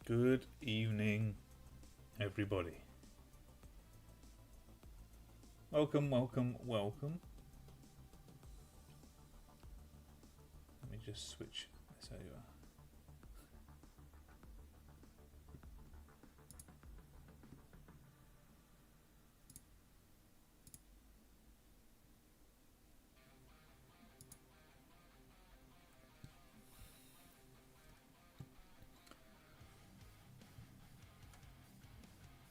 Good evening, everybody. Welcome, welcome, welcome. Let me just switch this over.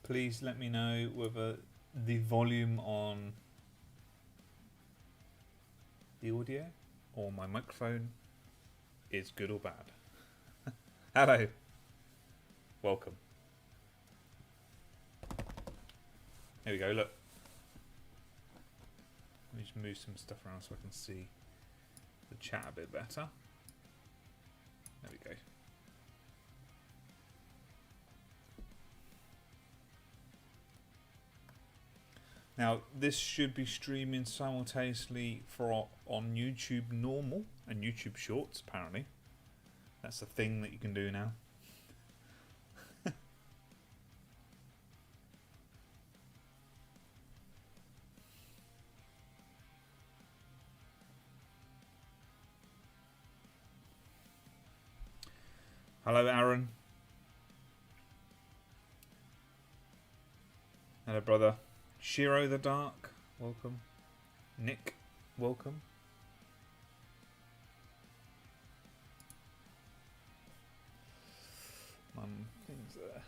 Please let me know whether the volume on the audio or my microphone is good or bad. Hello. Welcome. There we go, look. Let me just move some stuff around so I can see the chat a bit better. There we go. Now, this should be streaming simultaneously on YouTube Normal and YouTube Shorts, apparently. That's a thing that you can do now. Hello, Aaron. Hello, brother. Shiro the Dark, welcome. Nick, welcome. Things there.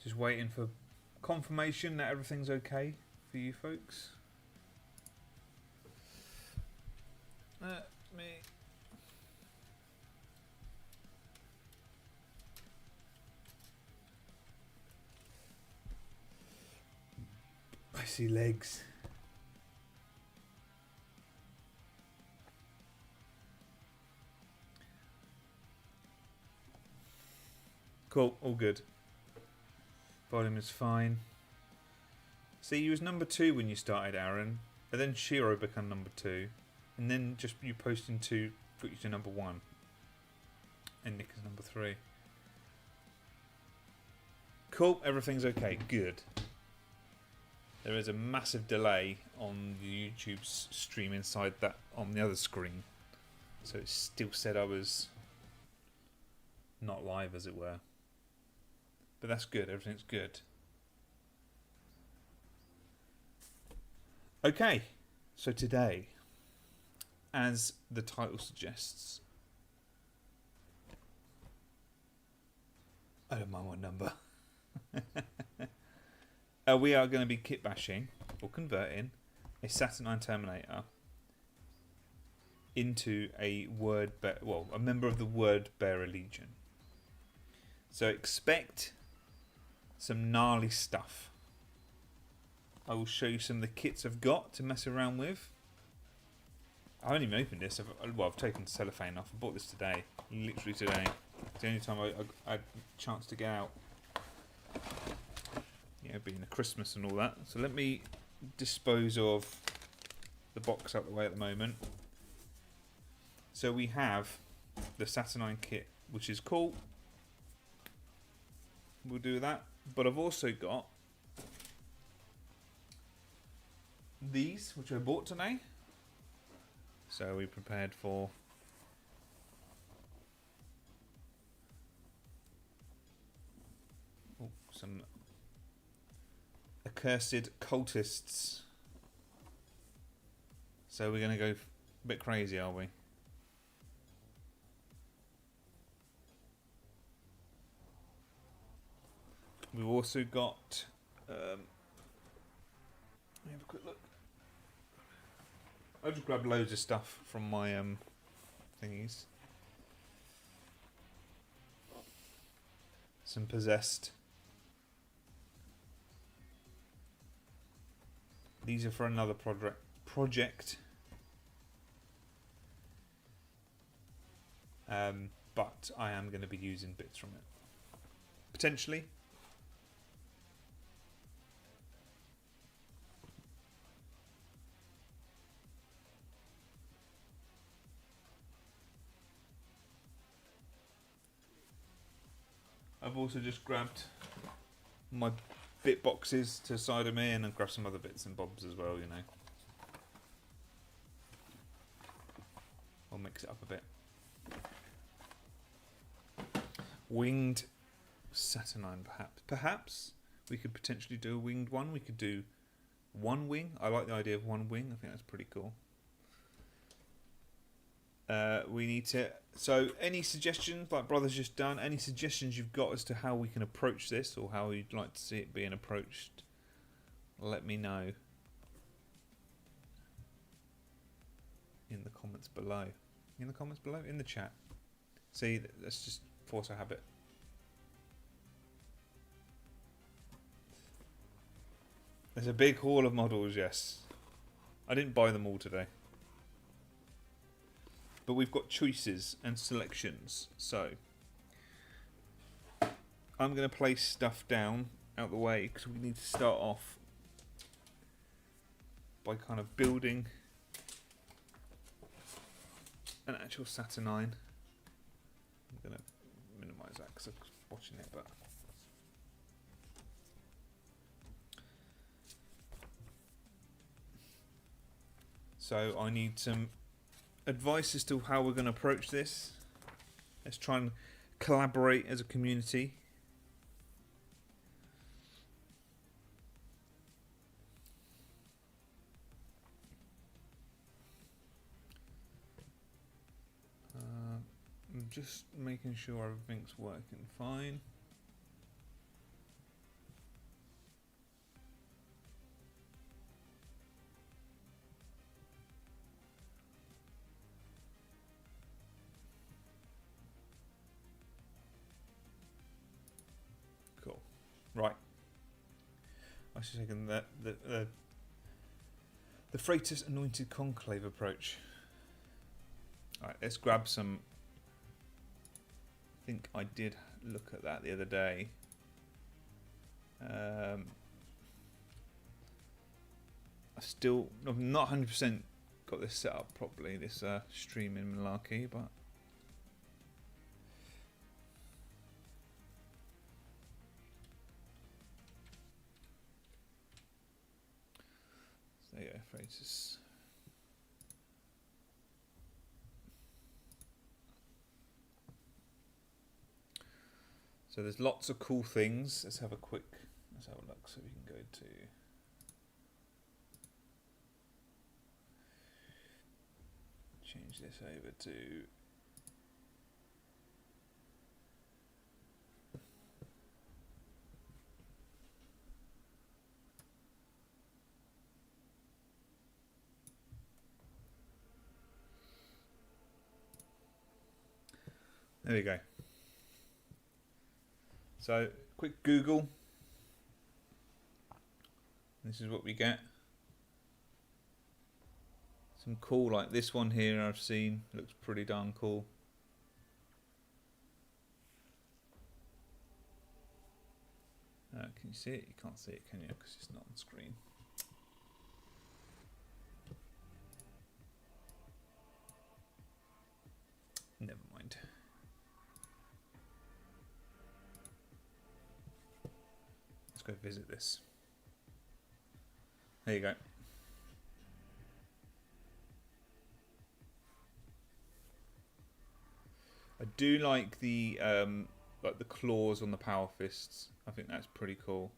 Just waiting for confirmation that everything's okay for you folks. Me. I see legs. Cool, all good. Volume is fine. See, you was number 2 when you started, Aaron, and then Shiro became number 2. And then just you posting 2 put you to number 1. And Nick is number 3. Cool, everything's okay. Good. There is a massive delay on the YouTube stream inside that on the other screen. So it still said I was not live, as it were. But that's good, everything's good. Okay, so today, as the title suggests, I don't mind what number. We are going to be kitbashing or converting a Saturnine Terminator into a a member of the Word Bearer Legion. So expect some gnarly stuff. I will show you some of the kits I've got to mess around with. I haven't even opened this. I've taken the cellophane off. I bought this today. Literally today. It's the only time I had a chance to get out. You know, being a Christmas and all that. So let me dispose of the box out of the way at the moment. So we have the Saturnine kit, which is cool. We'll do that. But I've also got these, which I bought today. So we prepared for some accursed cultists. So we're going to go a bit crazy, are we? We've also got let me have a quick look. I just grabbed loads of stuff from my thingies. Some possessed. These are for another project. But I am going to be using bits from it. Potentially. I've also just grabbed my bit boxes to side of me, and I've grabbed some other bits and bobs as well, you know. I'll mix it up a bit. Winged Saturnine, perhaps. Perhaps we could potentially do a winged one. We could do one wing. I like the idea of one wing. I think that's pretty cool. We need to... So, any suggestions, like Brother's just done, any suggestions you've got as to how we can approach this, or how you'd like to see it being approached, let me know in the comments below. In the comments below? In the chat. See, let's just force a habit. There's a big haul of models, yes. I didn't buy them all today. But we've got choices and selections, so I'm going to place stuff down out the way because we need to start off by kind of building an actual Saturnine. I'm going to minimise that because I'm watching it, but so I need some advice as to how we're going to approach this. Let's try and collaborate as a community. I'm just making sure everything's working fine. Right. I was just thinking that the Freighter's Anointed Conclave approach. Alright, let's grab some. I think I did look at that the other day. I've not 100% got this set up properly, this streaming malarkey, but there you go, Freighters. So there's lots of cool things. Let's have a look so we can go to change this over to there we go. So, quick Google. This is what we get. Some cool, like this one here I've seen. Looks pretty darn cool. Can you see it? You can't see it, can you? Because it's not on screen. Never mind. Let's go visit this. There you go. I do like the claws on the power fists. I think that's pretty cool.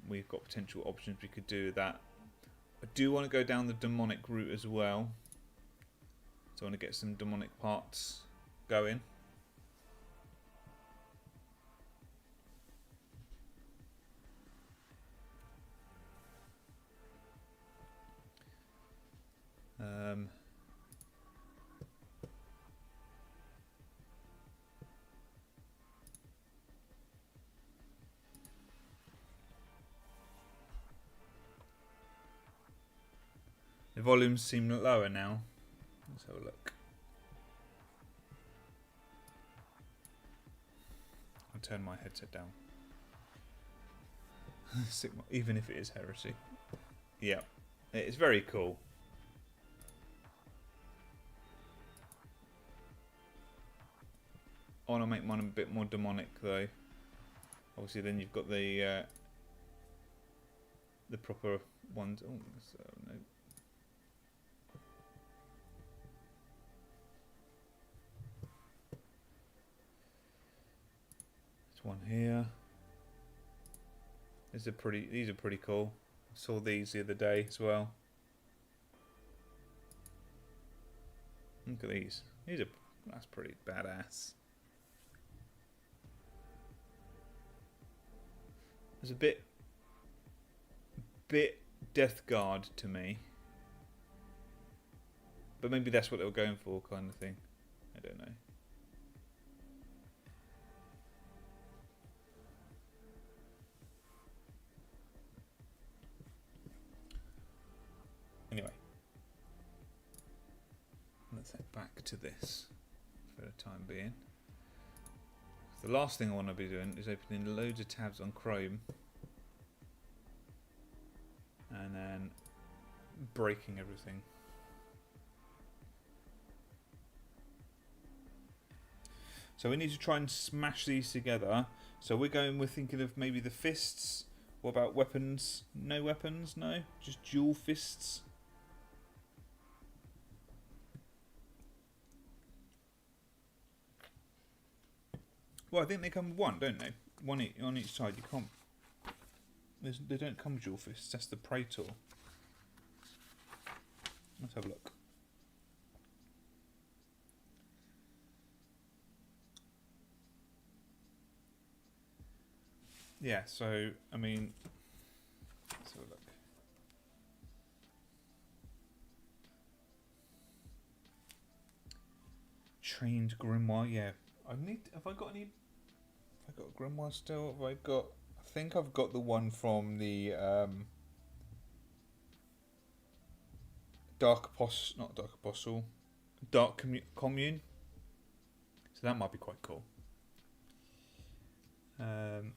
We've got potential options we could do with that. I do want to go down the demonic route as well. So I want to get some demonic parts going. The volumes seem lower now. Let's have a look. I'll turn my headset down. Even if it is heresy. Yeah, it's very cool. I want to make mine a bit more demonic though. Obviously, then you've got the proper ones. Oh, so no. There's one here. These are pretty cool. I saw these the other day as well. Look at these. That's pretty badass. There's a bit Death Guard to me, but maybe that's what they were going for, kind of thing. I don't know. Anyway, let's head back to this for the time being. The last thing I want to be doing is opening loads of tabs on Chrome and then breaking everything. So we need to try and smash these together. So we're thinking of maybe the fists. What about weapons? No weapons? No? Just dual fists? Well, I think they come with one, don't they? One on each side. You can't. They don't come with dual fists. That's the Praetor. Let's have a look. Yeah. So I mean, let's have a look. Trained Grimoire. Yeah. Have I got any? Have I got Grimoire still? Have I got? I think I've got the one from the Dark Apostle, Dark Commune. So that might be quite cool. Sorry,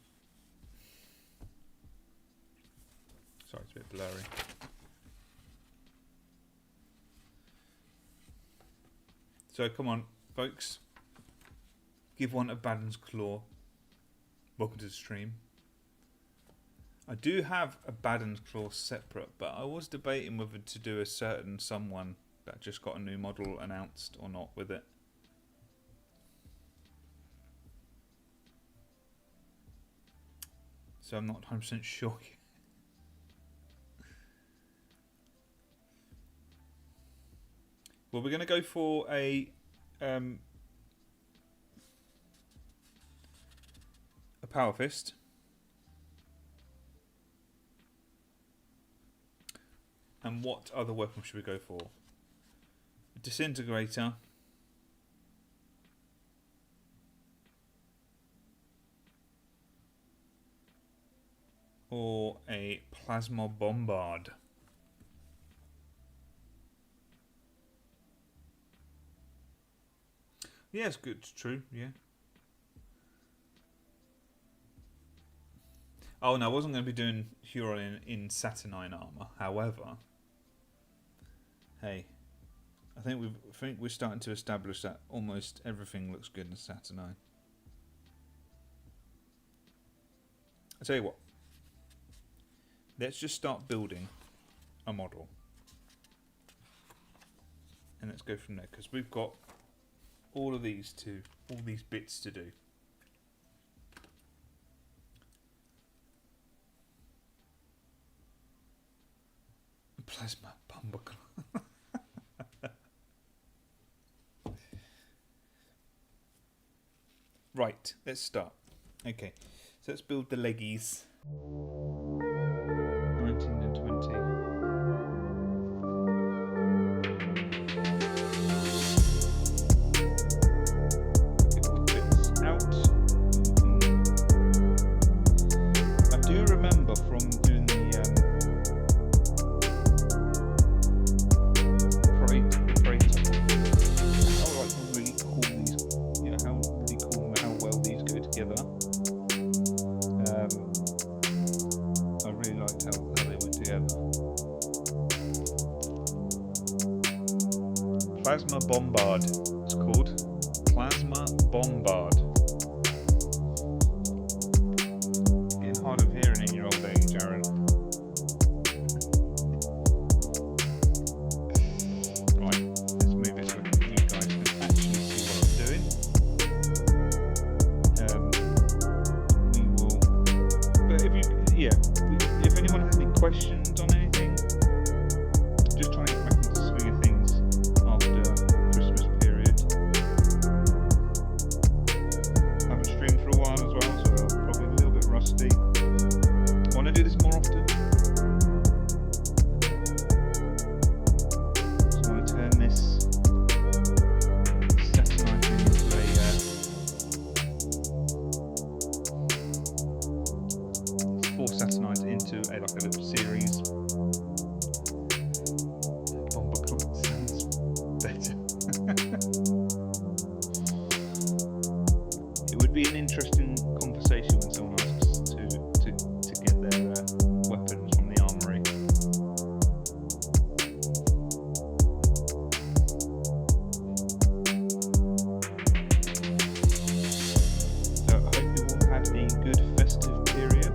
it's a bit blurry. So come on, folks. Give one a Baden's Claw. Welcome to the stream. I do have a Baden's Claw separate, but I was debating whether to do a certain someone that just got a new model announced or not with it. So I'm not 100% sure yet. Well, we're going to go for a Power Fist. And what other weapon should we go for? A Disintegrator. Or a Plasma Bombard. Yeah, it's good. It's true. Yeah. Oh no, I wasn't going to be doing Huron in Saturnine armor. However, hey, I think we're starting to establish that almost everything looks good in Saturnine. I tell you what. Let's just start building a model, and let's go from there because we've got all these bits to do. Plasma Bumbuckle. Right, let's start. Okay, so let's build the leggies. 19 and 20. Plasma Bombard, it's called. Plasma Bombard. to do this more often. So I want to turn this Saturnine into four Saturnines into like a little series. Bomber clock sounds better. It would be an interesting conversation when someone asks to get their weapons from the armory. So I hope you all had a good festive period.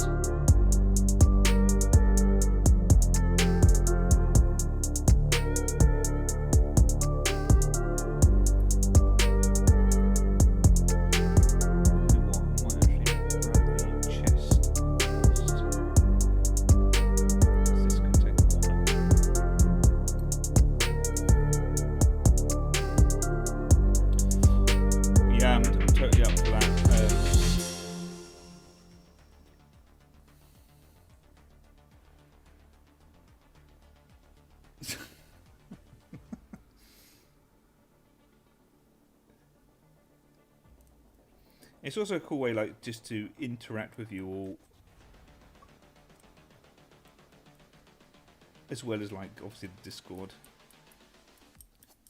I'm totally up for that. It's also a cool way, like, just to interact with you all, as well as, like, obviously the Discord.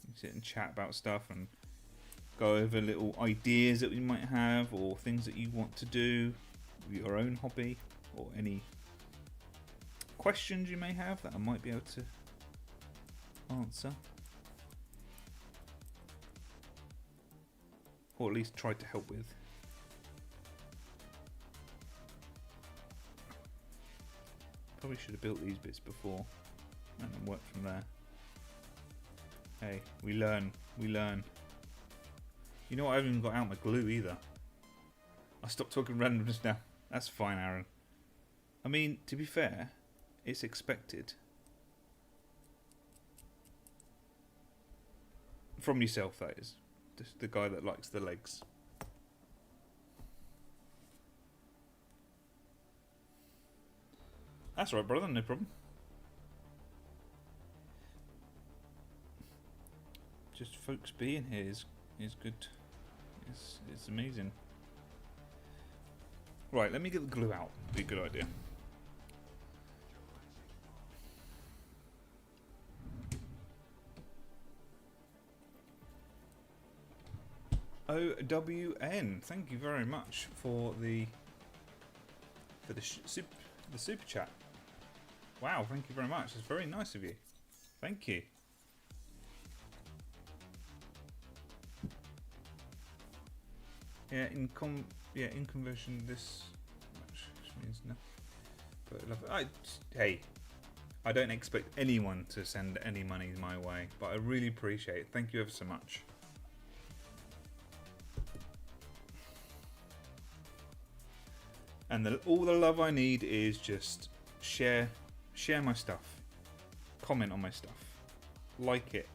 You sit and chat about stuff and go over little ideas that we might have, or things that you want to do with your own hobby, or any questions you may have that I might be able to answer, or at least try to help with. Probably should have built these bits before and then worked from there. Hey, we learn. You know what, I haven't even got out my glue either. I stopped talking randomness now. That's fine, Aaron. I mean, to be fair, it's expected. From yourself, that is. The guy that likes the legs. That's right, brother, no problem. Just folks being here is good. It's amazing. Right, let me get the glue out. Be a good idea. OWN, thank you very much for the super chat. Wow, thank you very much. It's very nice of you. Thank you. Yeah, in conversion, this means no. But hey, I don't expect anyone to send any money my way, but I really appreciate it. Thank you ever so much. And all the love I need is just share my stuff, comment on my stuff, like it.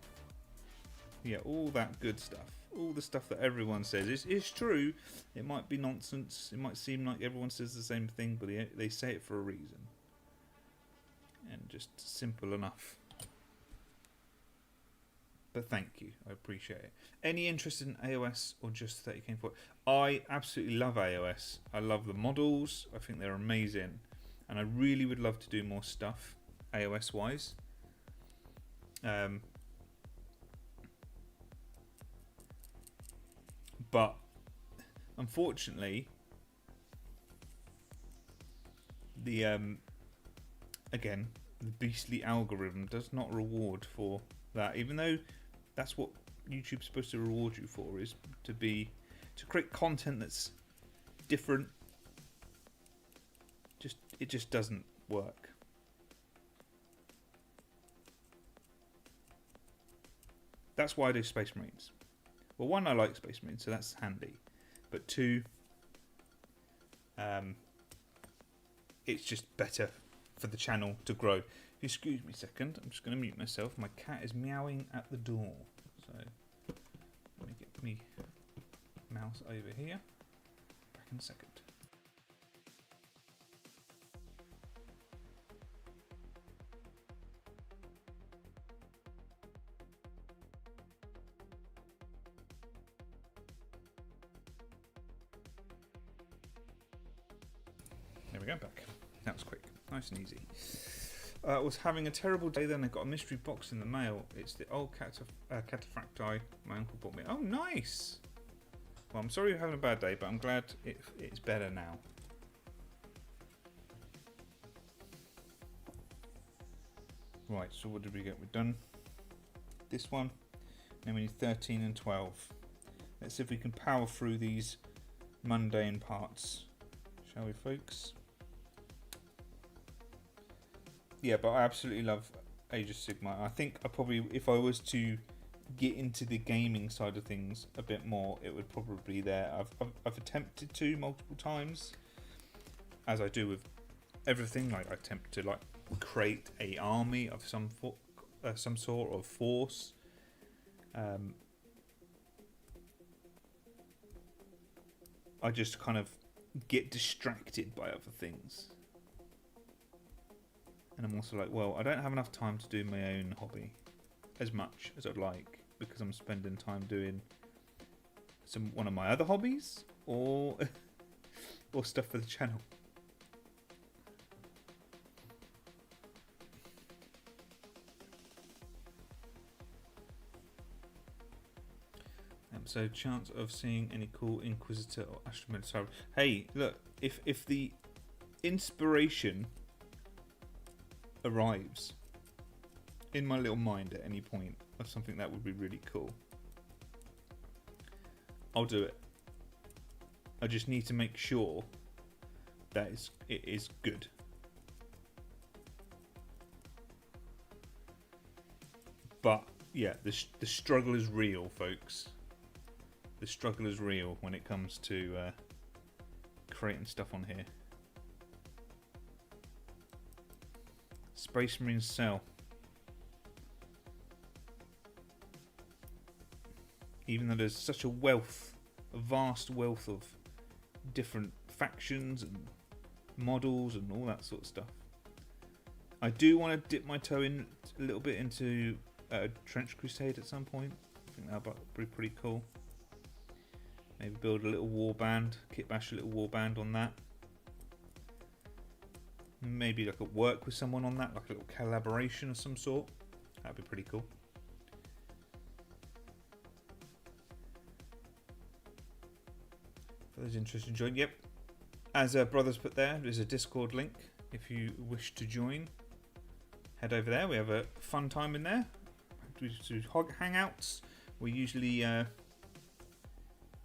Yeah, all that good stuff. All the stuff that everyone says is true. It might be nonsense. It might seem like everyone says the same thing, but they say it for a reason. And just simple enough. But thank you. I appreciate it. Any interest in AOS or just 30k for it? I absolutely love AOS. I love the models. I think they're amazing. And I really would love to do more stuff AOS wise. But unfortunately, the again, the beastly algorithm does not reward for that, even though that's what YouTube's supposed to reward you for, is to create content that's different. It just doesn't work. That's why I do Space Marines. Well, one, I like Space Marines, so that's handy. But two, it's just better for the channel to grow. If you excuse me a second, I'm just going to mute myself. My cat is meowing at the door. So, let me get me mouse over here. Back in a second. we go, back. That was quick. Nice and easy. I was having a terrible day, then I got a mystery box in the mail. It's the old cataphracti my uncle bought me. Oh, nice! Well, I'm sorry you're having a bad day, but I'm glad it's better now. Right, so what did we get? We've done this one. Now we need 13 and 12. Let's see if we can power through these mundane parts. Shall we, folks? Yeah, but I absolutely love Age of Sigmar. I think I probably, if I was to get into the gaming side of things a bit more, it would probably be there. I've attempted to multiple times, as I do with everything. Like I attempt to like create a army of some sort of force. I just kind of get distracted by other things. And I'm also like, well, I don't have enough time to do my own hobby as much as I'd like, because I'm spending time doing one of my other hobbies or or stuff for the channel. So chance of seeing any cool Inquisitor or Astromedicine. Hey, look, if the inspiration arrives in my little mind at any point of something that would be really cool, I'll do it. I just need to make sure that it is good. But yeah, the struggle is real, folks. The struggle is real when it comes to creating stuff on here. Space Marine Cell. Even though there's such a vast wealth of different factions and models and all that sort of stuff, I do want to dip my toe in a little bit into Trench Crusade at some point. I think that would be pretty cool. Maybe build a little warband, kitbash a little warband on that. Maybe like work with someone on that, like a little collaboration of some sort. That'd be pretty cool. For those interested in joining, yep. As Brothers put there's a Discord link. If you wish to join, head over there. We have a fun time in there. We do hangouts. We usually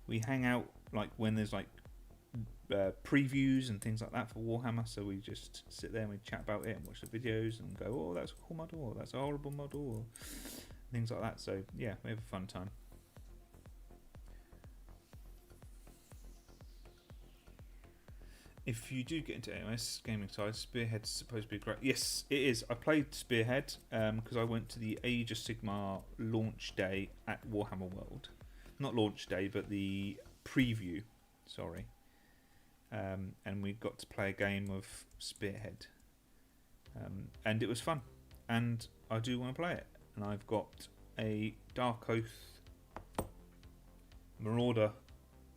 we hang out like when there's like previews and things like that for Warhammer, so we just sit there and we chat about it and watch the videos and go, oh, that's a cool model, or that's a horrible model, or things like that. So yeah, we have a fun time. If you do get into AOS gaming side, Spearhead's supposed to be great. Yes, it is. I played Spearhead because I went to the Age of Sigmar launch day at Warhammer World. Not launch day, but the preview, sorry. And we got to play a game of Spearhead. And it was fun. And I do want to play it. And I've got a Dark Oath Marauder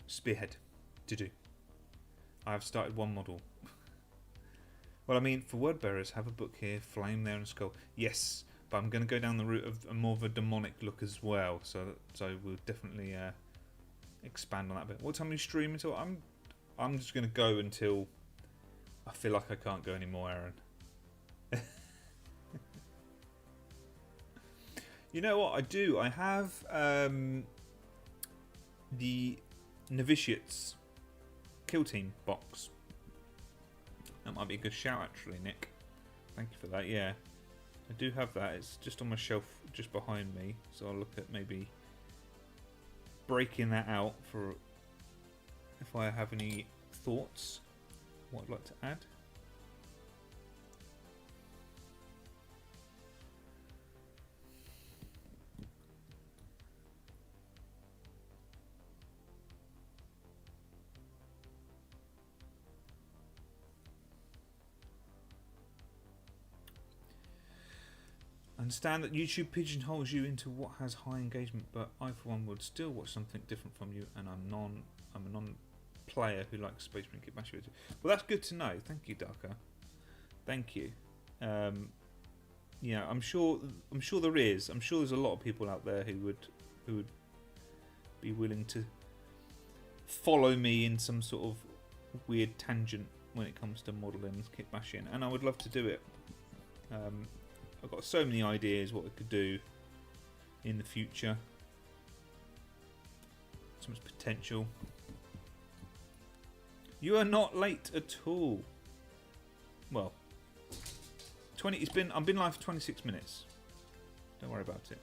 Spearhead to do. I've started one model. Well, I mean, for Word Bearers, have a book here, Flame there and Skull. Yes, but I'm going to go down the route of a more of a demonic look as well. So we'll definitely expand on that bit. What time are you streaming until? I'm just going to go until I feel like I can't go anymore, Aaron. You know what I do? I have the Novitiates Kill Team box. That might be a good shout, actually, Nick. Thank you for that. Yeah, I do have that. It's just on my shelf just behind me, so I'll look at maybe breaking that out for if I have any thoughts, what I'd like to add. I understand that YouTube pigeonholes you into what has high engagement, but I for one would still watch something different from you, and I'm a player who likes Space Marine Kitbash videos. Well, that's good to know. Thank you, Darker. Thank you. Yeah, I'm sure there is. I'm sure there's a lot of people out there who would be willing to follow me in some sort of weird tangent when it comes to modelling and kitbashing, and I would love to do it. I've got so many ideas what I could do in the future. So much potential. You are not late at all. Well, I've been live for 26 minutes. Don't worry about it.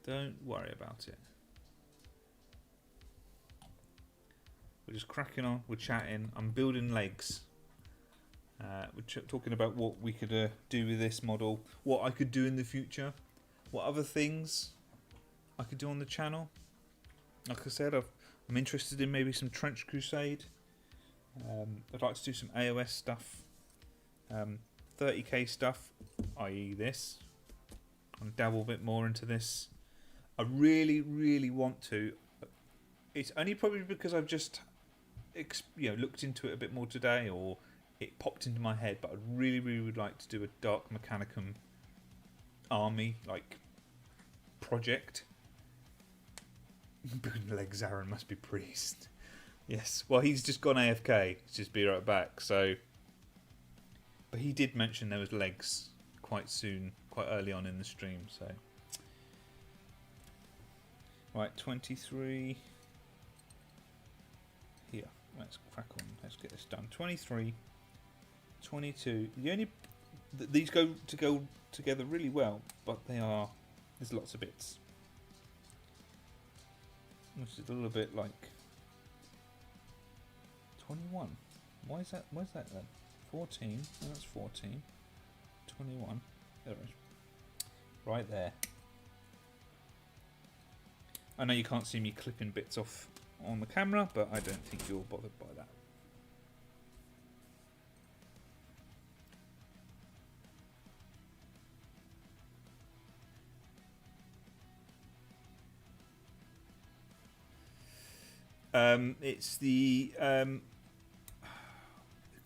Don't worry about it. We're just cracking on. We're chatting. I'm building legs. We're talking about what we could do with this model, what I could do in the future, what other things I could do on the channel. Like I said, I'm interested in maybe some Trench Crusade. I'd like to do some AOS stuff, 30k stuff, i.e. this. I'm dabble a bit more into this. I really, really want to. It's only probably because I've just looked into it a bit more today, or it popped into my head, but I really, really would like to do a Dark Mechanicum army, like, project. Legs Aaron must be priest. Yes, well, he's just gone AFK. He's just be right back, so... But he did mention there was legs quite soon, quite early on in the stream, so... Right, 23... Here, let's crack on. Let's get this done. 23... 22. These go together really well, but there's lots of bits. Which is a little bit like 21. Why is that? Where's that then? 14. Oh, that's 14. 21. There it is. Right there. I know you can't see me clipping bits off on the camera, but I don't think you're bothered by that. It's the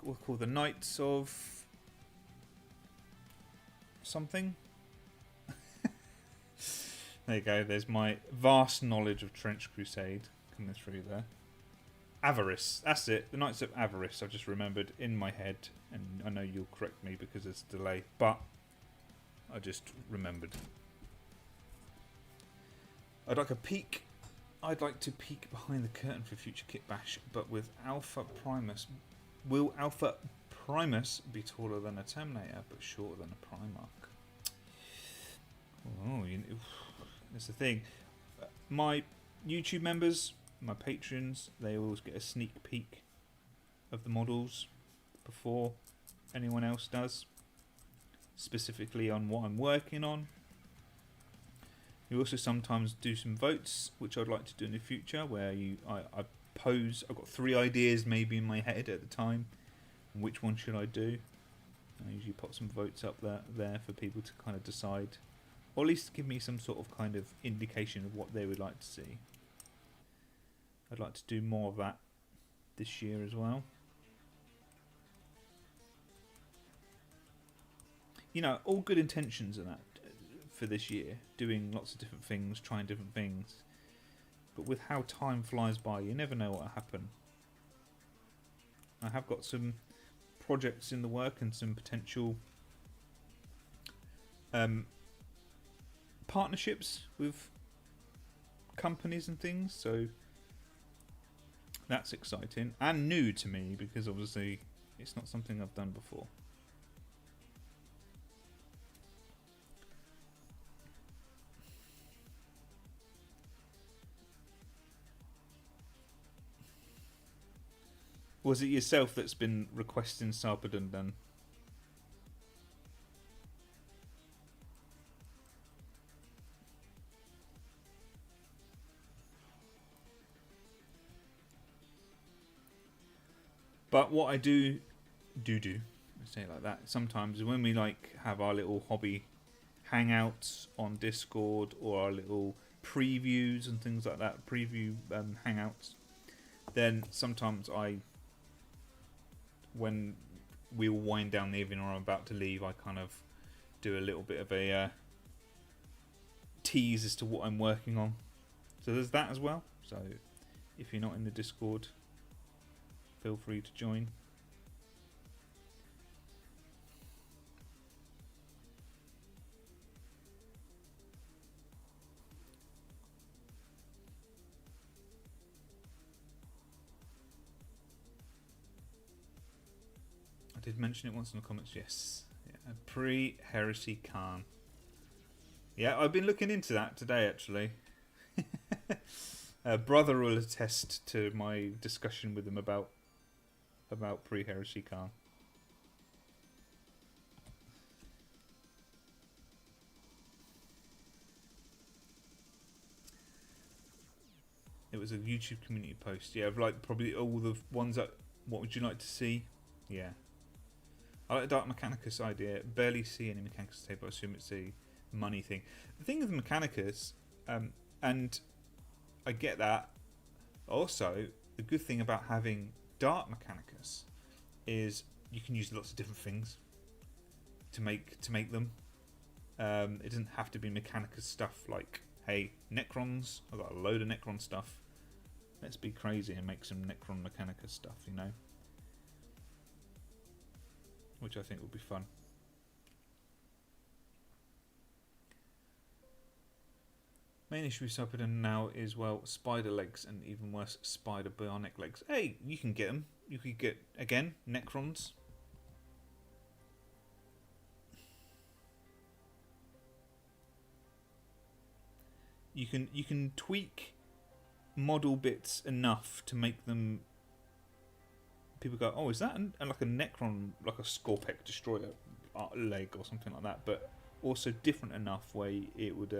we'll call the Knights of something. There you go. There's my vast knowledge of Trench Crusade coming through there. Avarice. That's it. The Knights of Avarice. I've just remembered in my head, and I know you'll correct me because there's a delay, but I just remembered. I'd like to peek behind the curtain for future Kitbash, but with Alpha Primus. Will Alpha Primus be taller than a Terminator, but shorter than a Primarch? Oh, that's the thing. My YouTube members, my patrons, they always get a sneak peek of the models before anyone else does, specifically on what I'm working on. You also sometimes do some votes, which I'd like to do in the future, where I pose. I've got 3 ideas maybe in my head at the time. Which one should I do? I usually put some votes up there for people to kind of decide, or at least give me some sort of kind of indication of what they would like to see. I'd like to do more of that this year as well. You know, all good intentions and that for this year, doing lots of different things, trying different things, but with how time flies by, you never know what will happen. I have got some projects in the work and some potential partnerships with companies and things, so that's exciting and new to me because obviously it's not something I've done before. Was it yourself that's been requesting Sarpedon then? But what I do, I say it like that, sometimes when we like have our little hobby hangouts on Discord or our little previews and things like that, preview hangouts, then sometimes when we all wind down the evening or I'm about to leave, I kind of do a little bit of a tease as to what I'm working on. So there's that as well. So if you're not in the Discord, feel free to join. I did mention it once in the comments, yes. Yeah, pre-heresy Khan. Yeah, I've been looking into that today, actually. Brother will attest to my discussion with him about pre-heresy Khan. It was a YouTube community post. Yeah, of like probably all the ones that. What would you like to see? Yeah. I like the Dark Mechanicus idea. Barely see any Mechanicus tape, but I assume it's a money thing. The thing with Mechanicus, and I get that. Also, the good thing about having Dark Mechanicus is you can use lots of different things to make them. It doesn't have to be Mechanicus stuff like, hey, Necrons. I've got a load of Necron stuff. Let's be crazy and make some Necron Mechanicus stuff, you know? Which I think will be fun. Main issue with Saturnine now is, well, spider legs and even worse, spider bionic legs. Hey, you can get them. You could get, again, Necrons. You can tweak model bits enough to make them. People go, oh, is that like a Necron, like a Scorpec Destroyer leg or something like that? But also different enough where it would.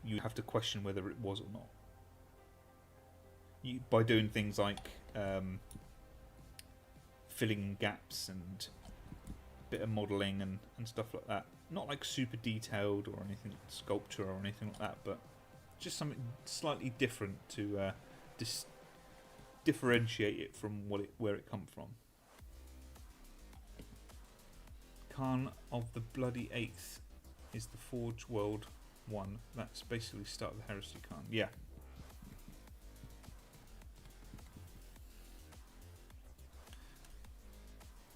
You have to question whether it was or not. By doing things like filling gaps and a bit of modelling and stuff like that. Not like super detailed or anything, sculpture or anything like that, but just something slightly different to differentiate it from where it come from. Khan of the Bloody Eighth is the Forge World one. That's basically start of the Heresy Khan. Yeah.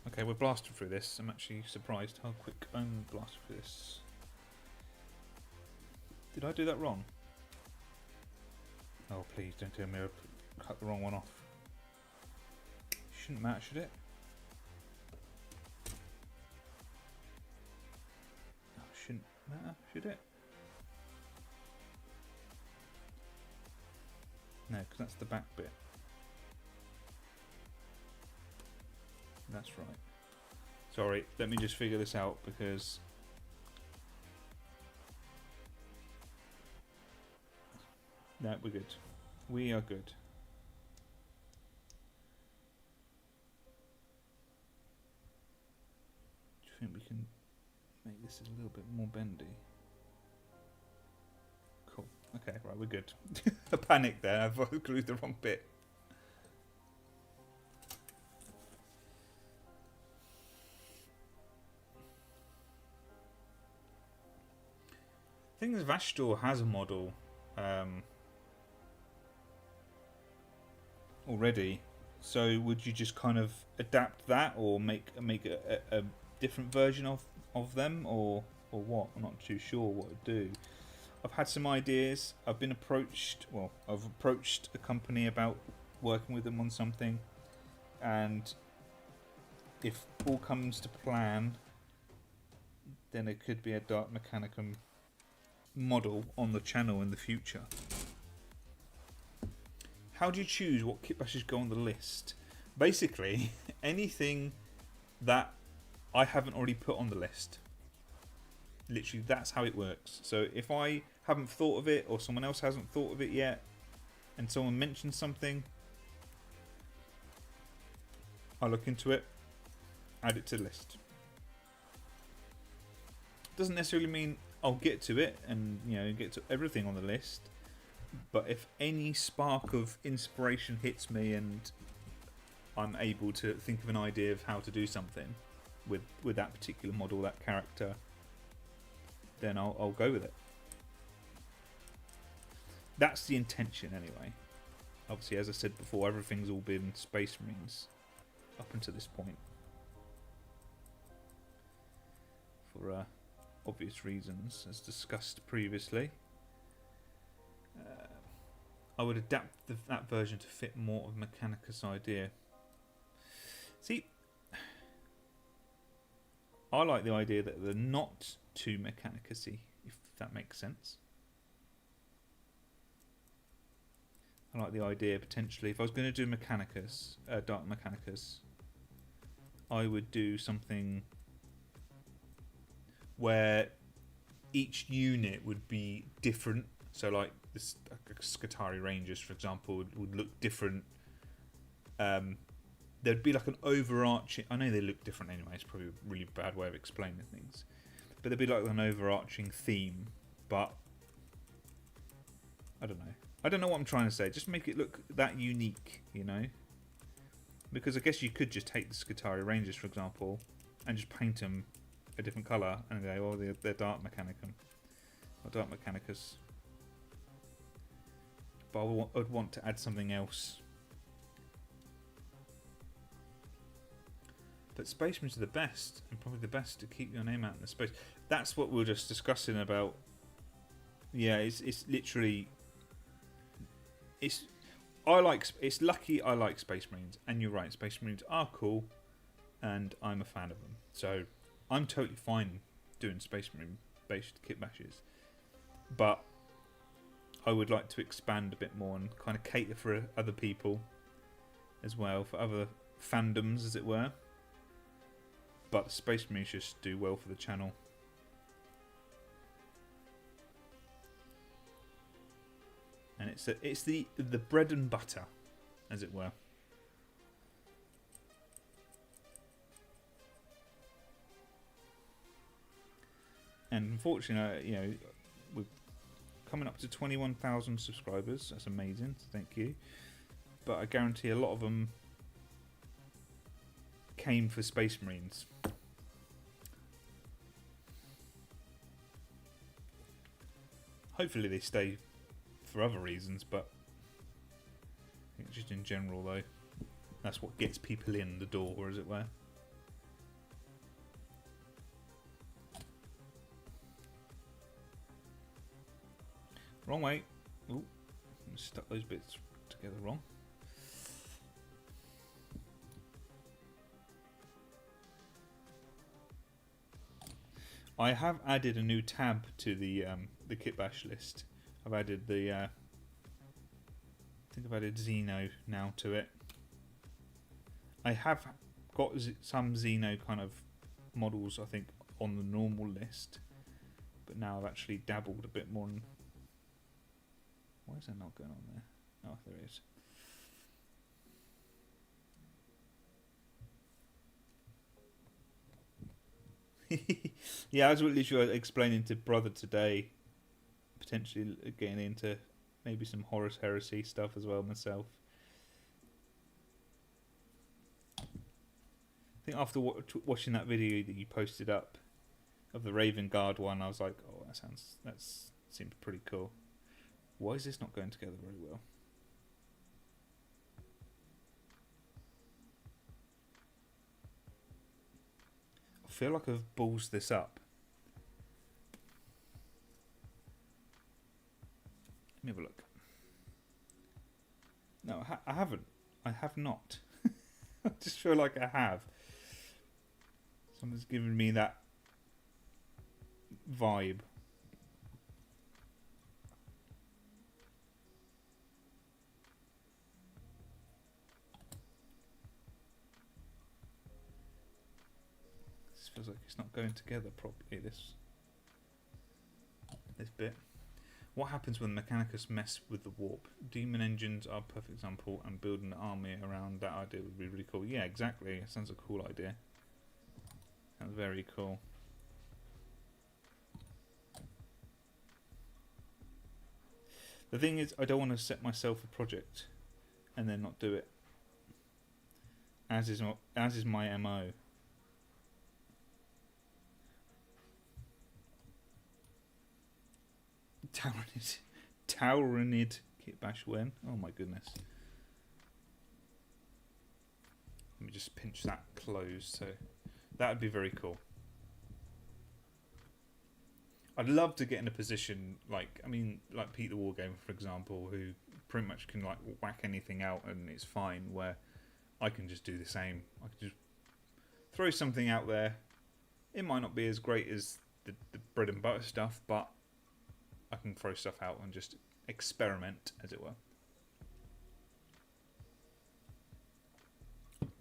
Okay, we're blasting through this. I'm actually surprised how quick I'm blasting through this. Did I do that wrong? Oh, please don't tell me I cut the wrong one off. Shouldn't matter, should it? Oh, shouldn't matter, should it? No, because that's the back bit. That's right. Sorry, let me just figure this out because no, we're good. We are good. Do you think we can make this a little bit more bendy? Cool. Okay, right, we're good. I panicked there. I've glued the wrong bit. I think Vastor has a model already, so would you just kind of adapt that or make a different version of them or what? I'm not too sure what to do. I've had some ideas. I've approached a company about working with them on something, and if all comes to plan, then it could be a Dark Mechanicum model on the channel in the future. How do you choose what kitbashes go on the list? Basically, anything that I haven't already put on the list. Literally, that's how it works. So if I haven't thought of it or someone else hasn't thought of it yet and someone mentions something, I'll look into it, add it to the list. Doesn't necessarily mean I'll get to it and get to everything on the list, But if any spark of inspiration hits me and I'm able to think of an idea of how to do something with that particular model, that character, then I'll go with it. That's the intention anyway. Obviously, as I said before, everything's all been Space Marines up until this point. For obvious reasons, as discussed previously. I would adapt that version to fit more of Mechanicus' idea. See, I like the idea that they're not too Mechanicus-y, if that makes sense. I like the idea, potentially, if I was going to do Mechanicus, Dark Mechanicus, I would do something where each unit would be different. So, like, this Scutari Rangers, for example, would look different. There'd be like an overarching... I know they look different anyway, it's probably a really bad way of explaining things. But there'd be like an overarching theme, but... I don't know. I don't know what I'm trying to say. Just make it look that unique, you know? Because I guess you could just take the Scutari Rangers, for example, and just paint them a different colour, and go, oh, they're Dark Mechanicum. Or Dark Mechanicus. But I'd want to add something else. But Space Marines are the best, and probably the best to keep your name out in the space. That's what we were just discussing about. Yeah, it's literally... It's lucky I like Space Marines, and you're right, Space Marines are cool, and I'm a fan of them. So I'm totally fine doing Space Marine based kit bashes, but I would like to expand a bit more and kind of cater for other people as well, for other fandoms, as it were. But Space Marines just do well for the channel. And it's the bread and butter, as it were. And unfortunately, you know, we're coming up to 21,000 subscribers. That's amazing. Thank you. But I guarantee a lot of them came for Space Marines. Hopefully they stay for other reasons, but I think just in general though, that's what gets people in the door, as it were. Wrong way. Ooh, stuck those bits together wrong. I have added a new tab to the Kitbash list. I've added the I think I've added Xeno now to it. I have got some Xeno kind of models, I think, on the normal list, but now I've actually dabbled a bit more. Why is that not going on there? Oh, there it is. Yeah, I was literally explaining to brother today, potentially getting into maybe some Horus Heresy stuff as well myself. I think after watching that video that you posted up of the Raven Guard one, I was like, oh, that seems pretty cool. Why is this not going together very well? I feel like I've ballsed this up. Let me have a look. No, I haven't. I have not. I just feel like I have. Someone's given me that vibe. This feels like it's not going together properly, this bit. What happens when Mechanicus mess with the warp? Demon engines are a perfect example, and building an army around that idea would be really cool. Yeah, exactly. It sounds a cool idea. That's very cool. The thing is, I don't want to set myself a project and then not do it. As is my MO. Taurinid Kitbash when? Oh my goodness. Let me just pinch that closed, so that would be very cool. I'd love to get in a position like Pete the Wargamer, for example, who pretty much can like whack anything out and it's fine, where I can just do the same. I can just throw something out there. It might not be as great as the bread and butter stuff, but I can throw stuff out and just experiment, as it were.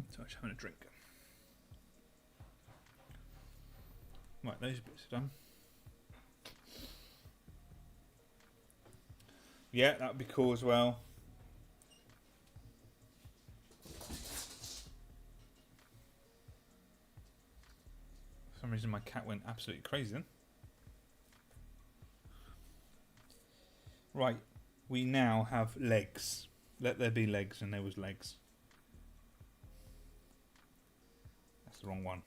So I'm just having a drink. Right, those bits are done. Yeah, that would be cool as well. For some reason my cat went absolutely crazy then. Right, we now have legs. Let there be legs, and there was legs. That's the wrong one.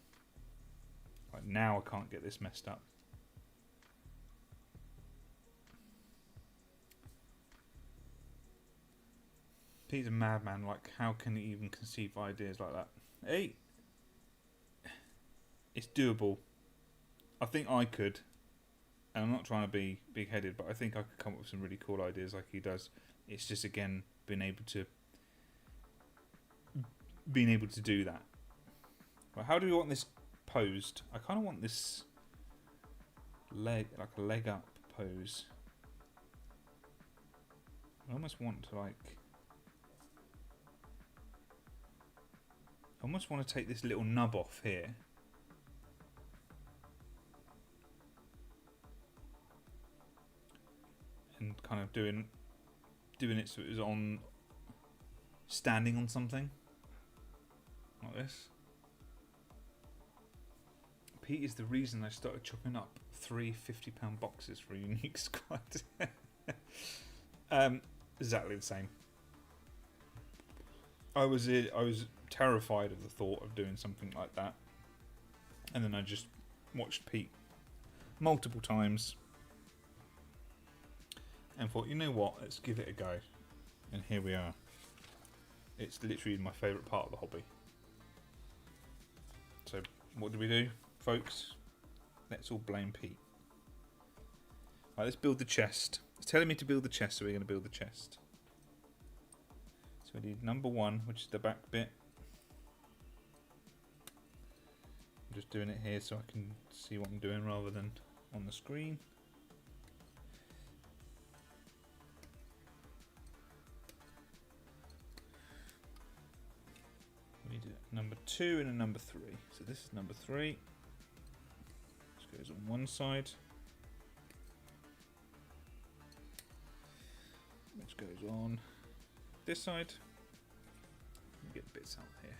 Right, now I can't get this messed up. Pete's a madman, like how can he even conceive ideas like that? Hey! It's doable. I think I could. And I'm not trying to be big-headed, but I think I could come up with some really cool ideas like he does. It's just, again, being able to do that. Well, how do we want this posed? I kind of want this leg, like a leg up pose. I almost want to I almost want to take this little nub off here. And kind of doing it so it was standing on something like this. Pete is the reason I started chopping up 3 50-pound boxes for a unique squad. Exactly the same. I was terrified of the thought of doing something like that, and then I just watched Pete multiple times and thought, you know what, let's give it a go. And here we are. It's literally my favourite part of the hobby. So what do we do, folks? Let's all blame Pete. Right, let's build the chest. It's telling me to build the chest, so we're going to build the chest. So we need number 1, which is the back bit. I'm just doing it here so I can see what I'm doing rather than on the screen. We need a number 2 and a number 3. So this is number 3. This goes on one side. Which goes on this side. Get bits out here.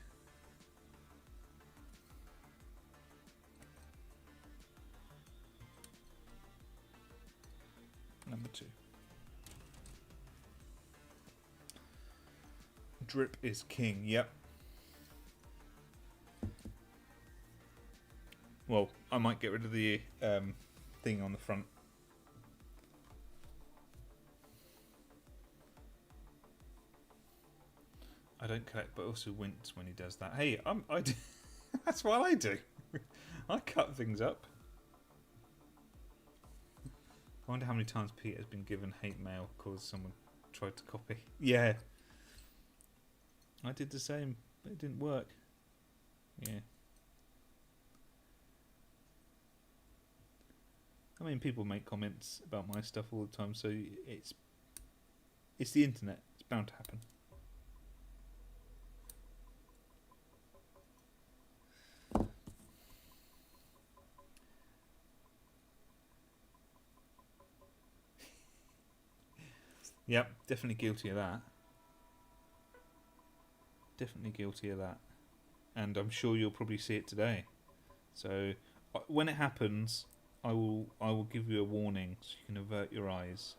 Number 2. Drip is king. Yep. Well, I might get rid of the thing on the front. I don't collect, but also wince when he does that. Hey, I do. That's what I do. I cut things up. I wonder how many times Pete has been given hate mail because someone tried to copy. Yeah. I did the same, but it didn't work. Yeah. I mean, people make comments about my stuff all the time, so it's the internet. It's bound to happen. Yep, definitely guilty of that. Definitely guilty of that. And I'm sure you'll probably see it today. So when it happens, I will give you a warning so you can avert your eyes.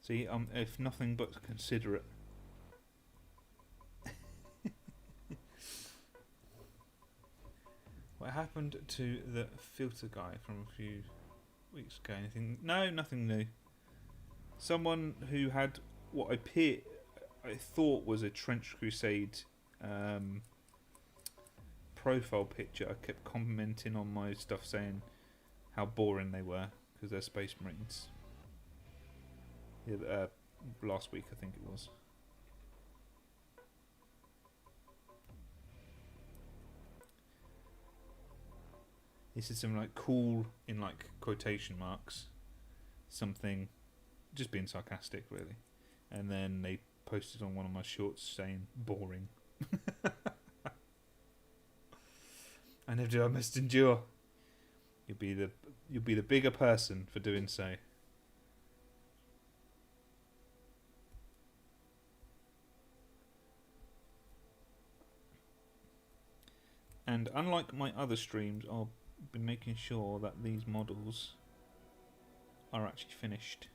See, if nothing but considerate. What happened to the filter guy from a few weeks ago? Anything? No, nothing new. Someone who had what I thought was a Trench Crusade profile picture. I kept commenting on my stuff saying how boring they were because they're Space Marines. Yeah, last week I think it was. This is some like cool in like quotation marks, something, just being sarcastic really, and then they posted on one of my shorts saying boring. I never do. I must endure. You'll be the bigger person for doing so. And unlike my other streams, I'll be making sure that these models are actually finished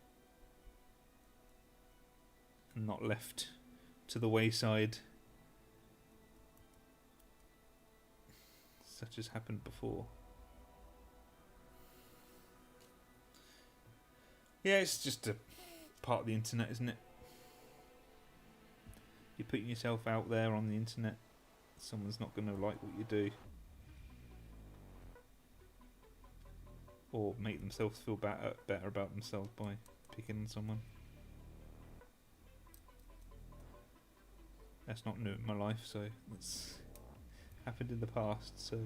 and not left to the wayside, such as happened before. Yeah, it's just a part of the internet, isn't it? You're putting yourself out there on the internet. Someone's not going to like what you do, or make themselves feel better about themselves by picking on someone. That's not new in my life, so it's happened in the past. So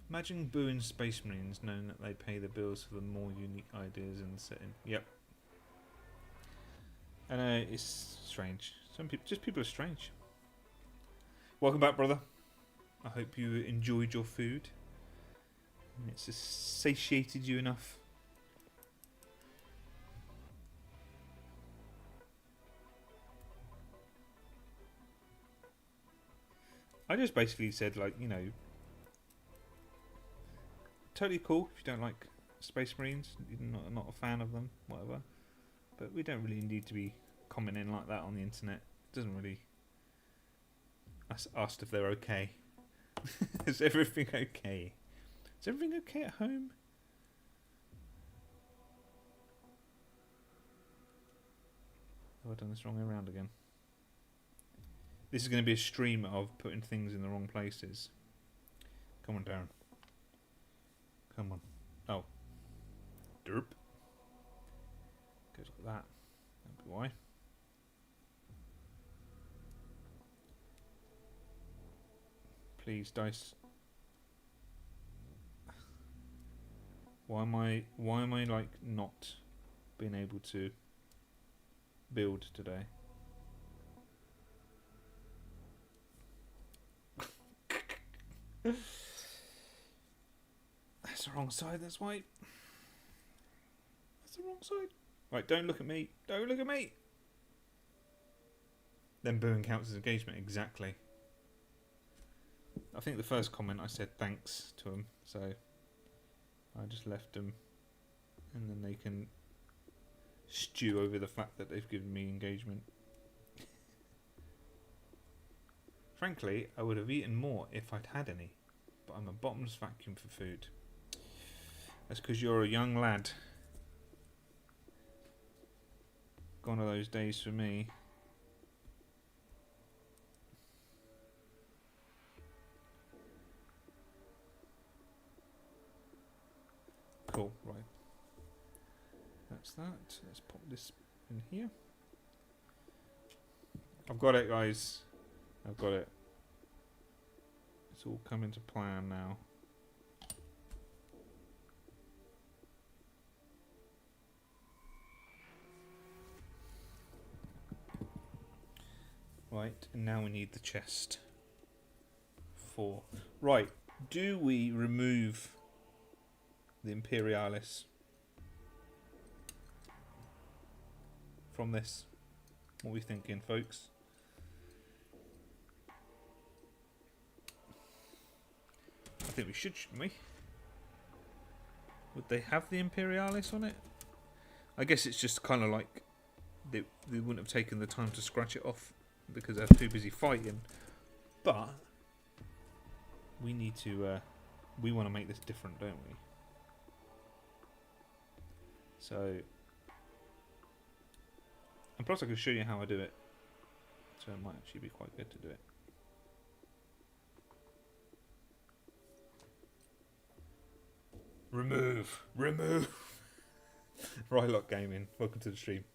imagine booing Space Marines knowing that they pay the bills for the more unique ideas in the setting. Yep. I know, it's strange. People are strange. Welcome back, brother. I hope you enjoyed your food. And it's satiated you enough. I just basically said, like, you know, totally cool if you don't like Space Marines, you're not a fan of them, whatever. But we don't really need to be commenting like that on the internet. It doesn't really. I asked if they're okay. Is everything okay? Is everything okay at home? Have I done this wrong way around again? This is going to be a stream of putting things in the wrong places. Come on, Darren. Come on. Oh. Derp. Goes like that. That'd be why. Please, dice. Why am I like not being able to build today? That's the wrong side, that's why. That's the wrong side. Right, don't look at me. Don't look at me. Then booing counts as engagement, exactly. I think the first comment I said thanks to them, so I just left them, and then they can stew over the fact that they've given me engagement. Frankly, I would have eaten more if I'd had any, but I'm a bottomless vacuum for food. That's because you're a young lad. Gone are those days for me. Cool, right. That's that. Let's pop this in here. I've got it, guys. I've got it. It's all coming to plan now. Right, and now we need the chest. 4. Right, do we remove the Imperialis from this? What are we thinking, folks? I think we should, shouldn't we? Would they have the Imperialis on it? I guess it's just kind of like they wouldn't have taken the time to scratch it off because they're too busy fighting. But we need to. We want to make this different, don't we? So, and plus I can show you how I do it. So it might actually be quite good to do it. Remove! Rylock Gaming, welcome to the stream.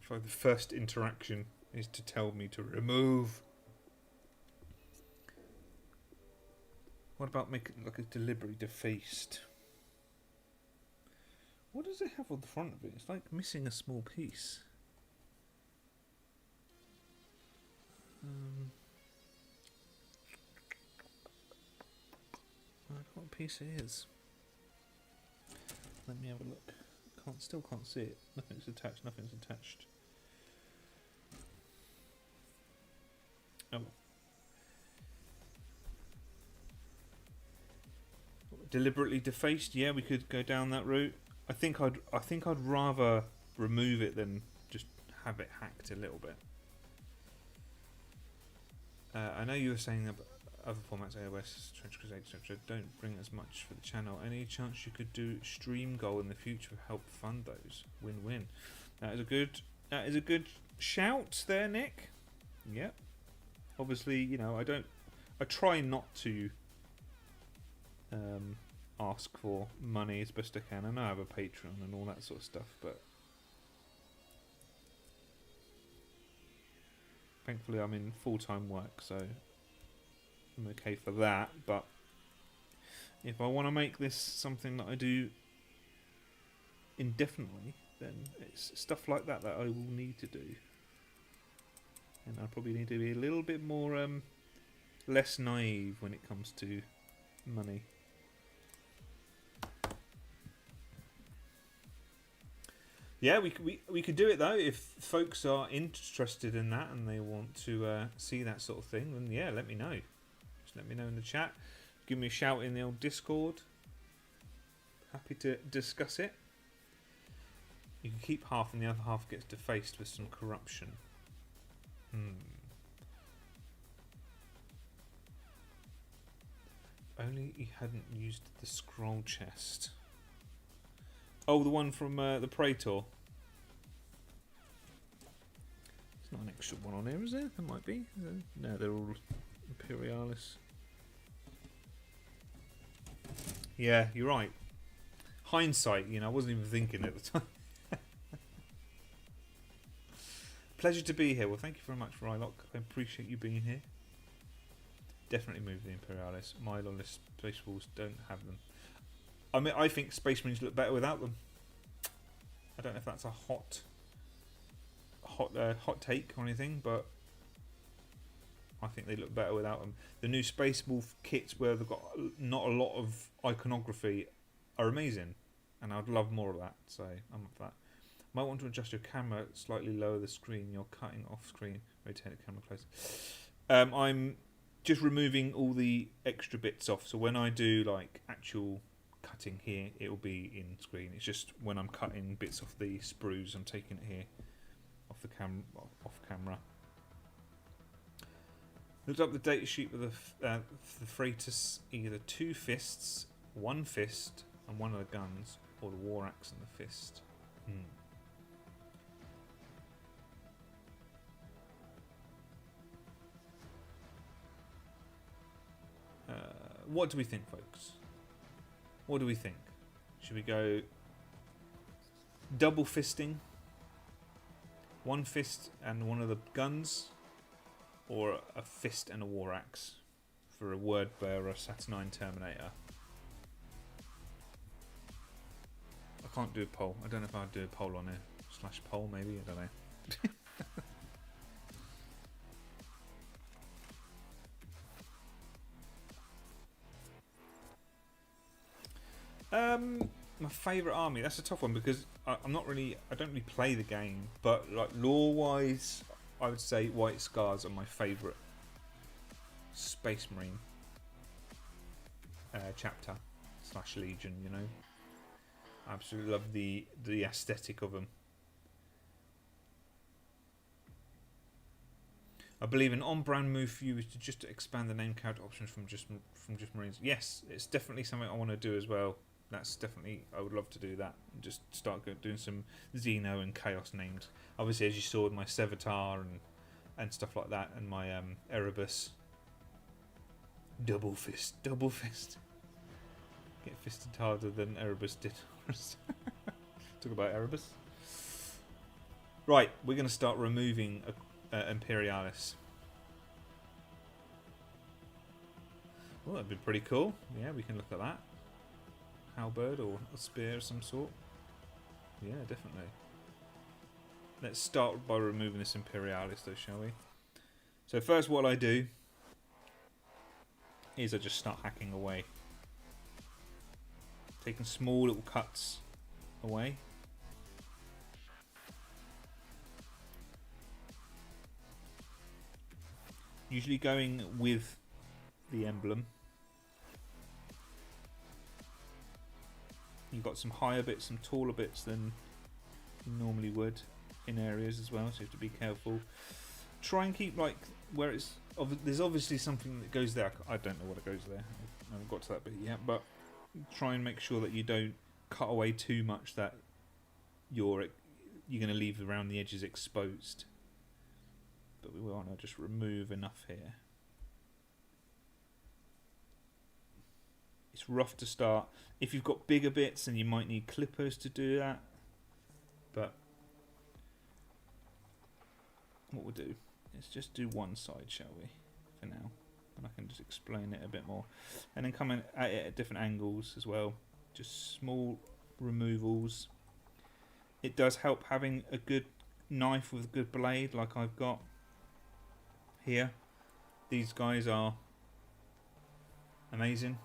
The first interaction is to tell me to remove. What about making it like a deliberately defaced? What does it have on the front of it? It's like missing a small piece. I don't know what piece it is. Let me have a look. Still can't see it. Nothing's attached. Oh. Deliberately defaced? Yeah, we could go down that route. I think I'd rather remove it than just have it hacked a little bit. I know you were saying about other formats, AOS, Trench Crusade, etc. don't bring as much for the channel. Any chance you could do stream goal in the future to help fund those? Win-win. That is a good shout there, Nick. Yep. Obviously, you know, I try not to ask for money as best I can. I know I have a Patreon and all that sort of stuff, but thankfully I'm in full-time work, so I'm okay for that. But if I want to make this something that I do indefinitely, then it's stuff like that I will need to do. And I probably need to be a little bit more less naive when it comes to money. Yeah, we could do it though. If folks are interested in that and they want to see that sort of thing, then yeah, let me know. Just let me know in the chat. Give me a shout in the old Discord. Happy to discuss it. You can keep half and the other half gets defaced with some corruption. Only he hadn't used the scroll chest. Oh, the one from the Praetor. There's not an extra one on here, is there? There might be. No, they're all Imperialis. Yeah, you're right. Hindsight, you know, I wasn't even thinking at the time. Pleasure to be here. Well, thank you very much, Rylock. I appreciate you being here. Definitely move the Imperialis. My lawless Space Wolves don't have them. I mean, I think Space Marines look better without them. I don't know if that's a hot take or anything, but I think they look better without them. The new Space Wolf kits, where they've got not a lot of iconography, are amazing, and I'd love more of that. So I'm up for that. Might want to adjust your camera slightly, lower the screen. You're cutting off screen. Rotate the camera closer. I'm just removing all the extra bits off. So when I do like actual cutting here, it will be in screen. It's just when I'm cutting bits off the sprues, I'm taking it here off camera. Looked up the data sheet with the Freitas, either 2 fists, 1 fist, and one of the guns, or the war axe and the fist. What do we think, folks? What do we think? Should we go double fisting, 1 fist and one of the guns, or a fist and a war axe for a Word Bearer Saturnine Terminator? I can't do a poll. I don't know if I'd do a poll on here. / poll maybe, I don't know. My favourite army. That's a tough one because I don't really play the game, but like lore-wise, I would say White Scars are my favourite Space Marine chapter. / Legion, you know. I absolutely love the aesthetic of them. I believe an on-brand move for you is to just expand the name character options from just Marines. Yes, it's definitely something I want to do as well. That's definitely, I would love to do that. Just start doing some Xeno and Chaos names. Obviously, as you saw with my Sevatar and stuff like that, and my Erebus. Double fist. Get fisted harder than Erebus did. Talk about Erebus. Right, we're going to start removing Imperialis. Oh, that'd be pretty cool. Yeah, we can look at that. Halberd or a spear of some sort. Yeah, definitely. Let's start by removing this Imperialis though, shall we? So first what I do is I just start hacking away. Taking small little cuts away. Usually going with the emblem. You've got some higher bits, some taller bits than you normally would in areas as well, so you have to be careful. Try and keep like where it's. There's obviously something that goes there. I don't know what it goes there. I haven't got to that bit yet, but try and make sure that you don't cut away too much that you're going to leave around the edges exposed. But we want to just remove enough here. It's rough to start. If you've got bigger bits, then you might need clippers to do that. But what we'll do is just do one side, shall we, for now. And I can just explain it a bit more. And then come in at it at different angles as well. Just small removals. It does help having a good knife with a good blade like I've got here. These guys are amazing.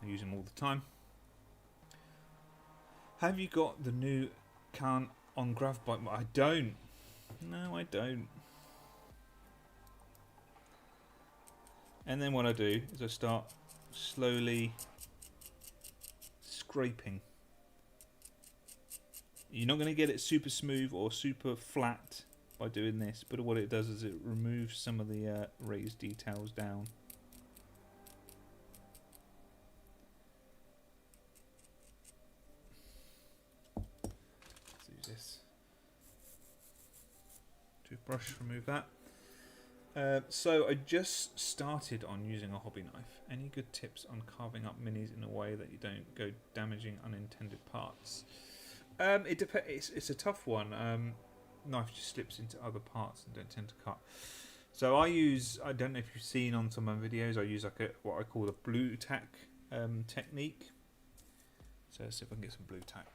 I use them all the time. Have you got the new Khan on Grav Bike? I don't. No, I don't. And then what I do is I start slowly scraping. You're not going to get it super smooth or super flat by doing this, but what it does is it removes some of the raised details down. Let's use this toothbrush, remove that. So I just started on using a hobby knife. Any good tips on carving up minis in a way that you don't go damaging unintended parts? It depends. It's a tough one. Knife just slips into other parts and don't tend to cut. So I don't know if you've seen on some of my videos, I use like what I call the blue tack technique. So let's see if I can get some blue tack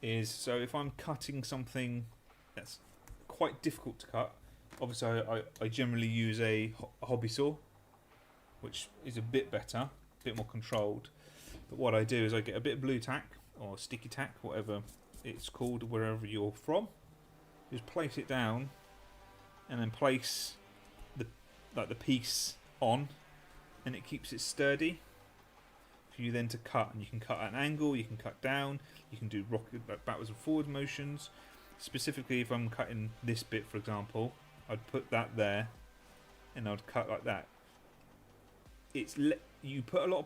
quickly. So if I'm cutting something that's quite difficult to cut, obviously I generally use a hobby saw, which is a bit better, a bit more controlled. But what I do is I get a bit of blue tack or sticky tack, whatever it's called, wherever you're from. Just place it down, and then place the piece on, and it keeps it sturdy for you then to cut. And you can cut at an angle, you can cut down, you can do backwards and forward motions. Specifically, if I'm cutting this bit, for example, I'd put that there, and I'd cut like that. You put a lot of,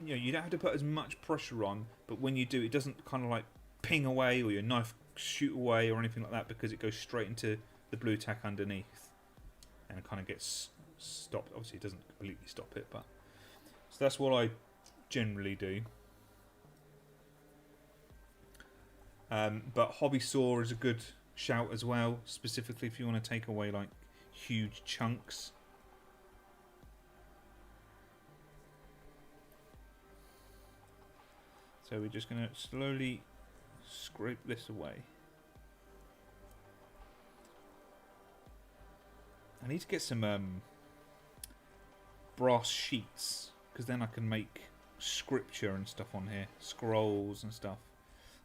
you don't have to put as much pressure on, but when you do, it doesn't kind of like ping away or your knife shoot away or anything like that, because it goes straight into the blue tack underneath and it kind of gets stopped. Obviously, it doesn't completely stop it, but so that's what I generally do. But hobby saw is a good shout as well, specifically if you want to take away like huge chunks. So we're just going to slowly scrape this away. I need to get some brass sheets, because then I can make scripture and stuff on here, scrolls and stuff.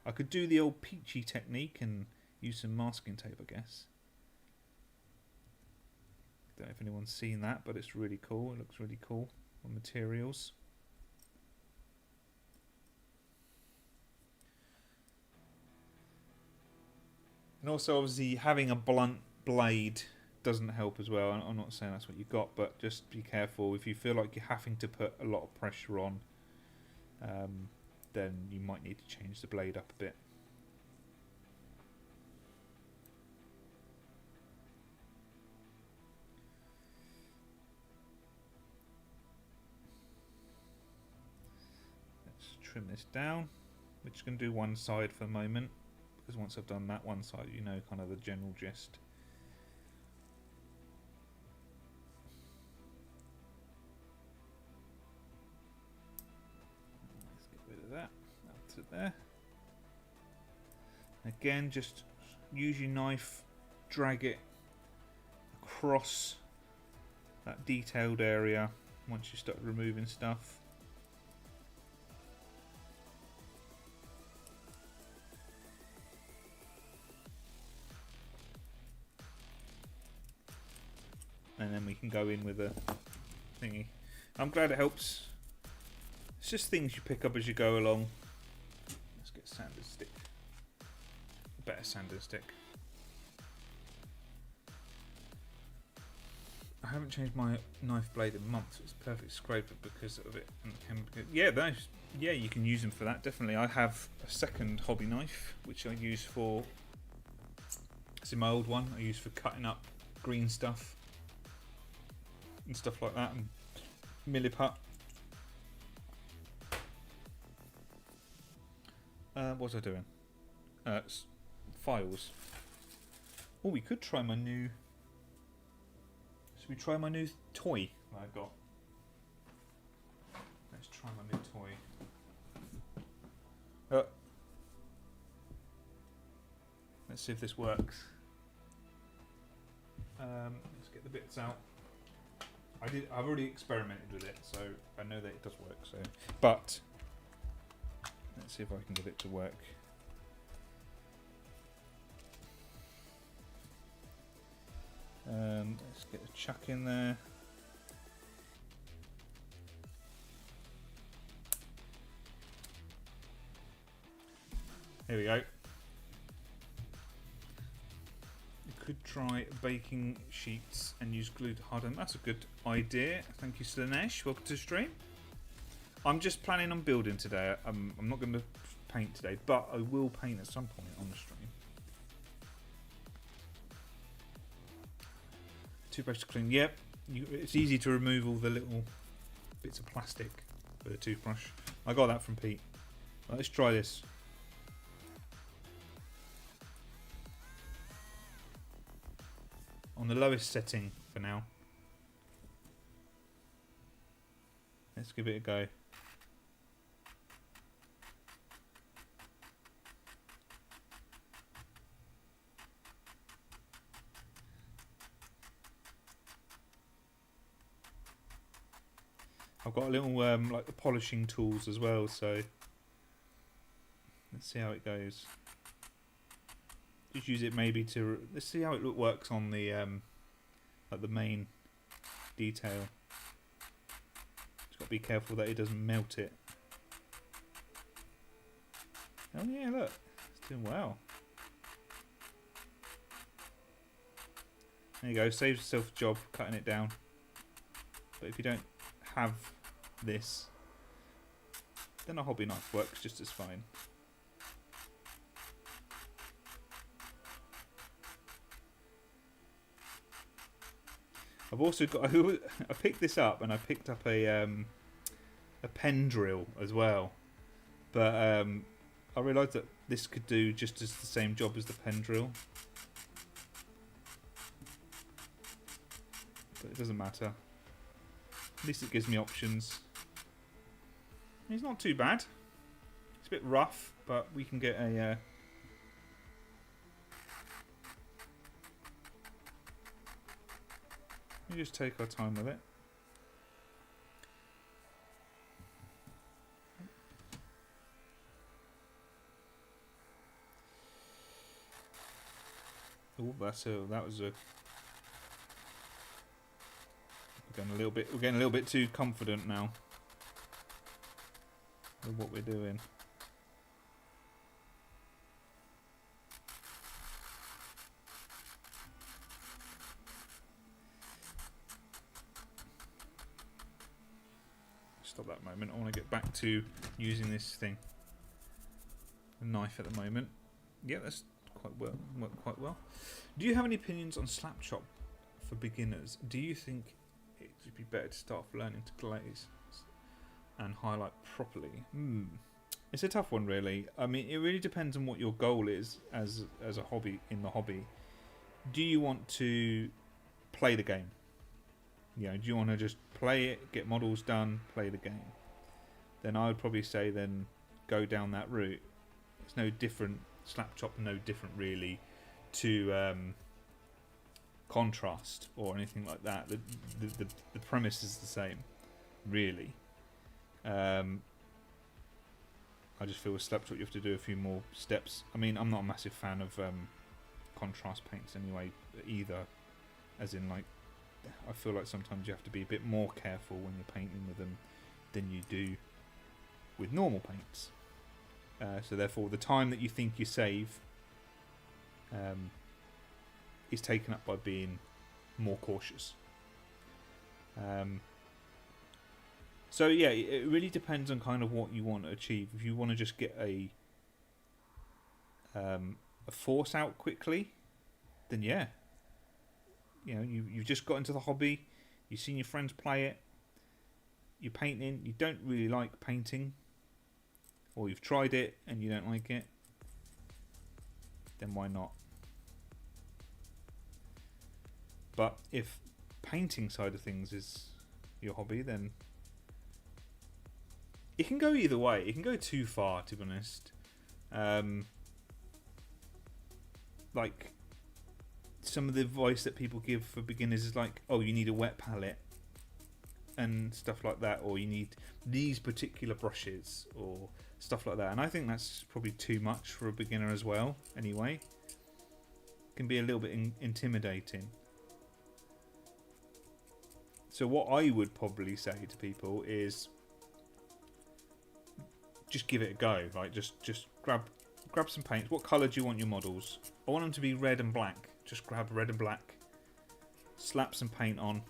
I could do the old peachy technique and use some masking tape, I guess. Don't know if anyone's seen that, but it's really cool. It looks really cool on materials. And also, obviously, having a blunt blade doesn't help as well. I'm not saying that's what you've got, but just be careful. If you feel like you're having to put a lot of pressure on, then you might need to change the blade up a bit. Let's trim this down. We're just going to do one side for the moment, because once I've done that one side, you know kind of the general gist. Let's get rid of that. That's it there. Again, just use your knife, drag it across that detailed area once you start removing stuff. And then we can go in with a thingy. I'm glad it helps. It's just things you pick up as you go along. Let's get a sanding stick. A better sanding stick. I haven't changed my knife blade in months. It's perfect scraper because of it. Yeah, those. Yeah, you can use them for that. Definitely. I have a second hobby knife which I use for. It's in my old one. I use for cutting up green stuff. And stuff like that, and milliput. What was I doing? Files. Oh, we could try my new. Should we try my new toy that I've got? Let's try my new toy. Let's see if this works. Let's get the bits out. I've already experimented with it, so I know that it does work. So, but let's see if I can get it to work. And let's get a chuck in there. Here we go. Could try baking sheets and use glue to harden. That's a good idea. Thank you, Slanesh. Welcome to the stream. I'm just planning on building today. I'm not going to paint today, but I will paint at some point on the stream. Toothbrush to clean. Yep, it's easy to remove all the little bits of plastic with a toothbrush. I got that from Pete. Right, let's try this. On the lowest setting for now. Let's give it a go. I've got a little like the polishing tools as well, so let's see how it goes. Just use it maybe to. Let's see how it works on the like the main detail. Just got to be careful that it doesn't melt it. Oh yeah, look, it's doing well. There you go. Saves yourself a job cutting it down. But if you don't have this, then a hobby knife works just as fine. I've also got. I picked this up and I picked up a pen drill as well, but I realised that this could do just as the same job as the pen drill, but it doesn't matter. At least it gives me options. It's not too bad. It's a bit rough, but we can get a. We just take our time with it. Oh, that was a We're getting a little bit too confident now with what we're doing. Stop that moment. I want to get back to using this thing, a knife at the moment. Yeah, that's worked quite well. Do you have any opinions on slap chop for beginners? Do you think it would be better to start off learning to glaze and highlight properly? It's a tough one, really. I mean, it really depends on what your goal is as a hobby in the hobby. Do you want to play the game? You know, do you want to just play it, get models done, play the game? Then I would probably say then go down that route. It's no different, slap chop no different really to contrast or anything like that. The premise is the same, really. I just feel with slap chop you have to do a few more steps. I mean, I'm not a massive fan of contrast paints anyway either, as in like, I feel like sometimes you have to be a bit more careful when you're painting with them than you do with normal paints. So therefore the time that you think you save is taken up by being more cautious. So yeah, it really depends on kind of what you want to achieve. If you want to just get a force out quickly, then yeah. You know, you've just got into the hobby, you've seen your friends play it, you're painting, you don't really like painting, or you've tried it and you don't like it, then why not? But if painting side of things is your hobby, then it can go either way. It can go too far, to be honest. Like, some of the advice that people give for beginners is like, oh, you need a wet palette and stuff like that, or you need these particular brushes or stuff like that. And I think that's probably too much for a beginner as well. Anyway, it can be a little bit intimidating. So what I would probably say to people is just give it a go. Like just grab some paints. What colour do you want your models? I want them to be red and black. Just grab red and black, slap some paint on,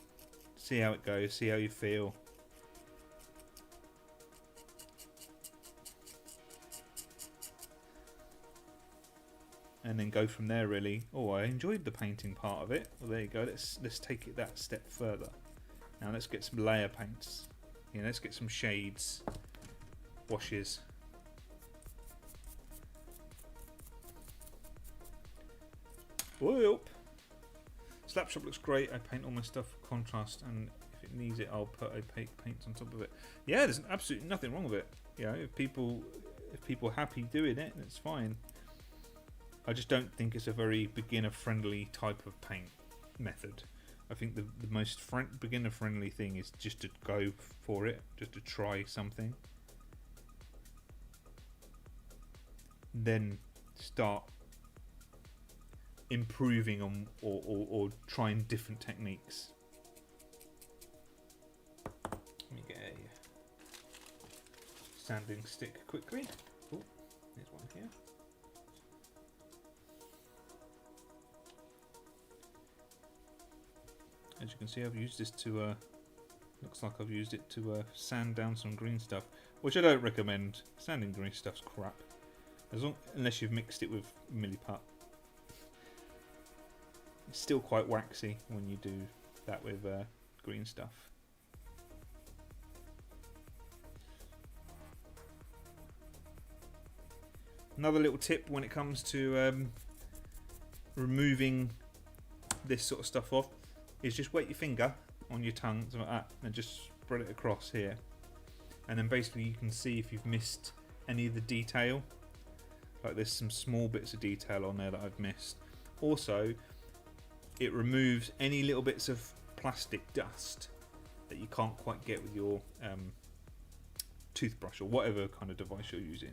see how it goes, see how you feel. And then go from there, really. Oh, I enjoyed the painting part of it. Well, there you go. Let's take it that step further. Now let's get some layer paints. Yeah, let's get some shades, washes. Whoop. Slapshot looks great. I paint all my stuff for contrast, and if it needs it, I'll put a paint on top of it. Yeah, there's absolutely nothing wrong with it. You know, if people are happy doing it, it's fine. I just don't think it's a very beginner-friendly type of paint method. I think the most beginner-friendly thing is just to go for it, just to try something, then start improving on or trying different techniques. Let me get a sanding stick quickly. Oh, there's one here. As you can see, I've used this to looks like I've used it to sand down some green stuff, which I don't recommend. Sanding green stuff's crap, unless you've mixed it with milliput. It's still quite waxy when you do that with green stuff. Another little tip when it comes to removing this sort of stuff off is just wet your finger on your tongue, something like that, and just spread it across here. And then basically you can see if you've missed any of the detail. Like there's some small bits of detail on there that I've missed. Also, it removes any little bits of plastic dust that you can't quite get with your toothbrush or whatever kind of device you're using.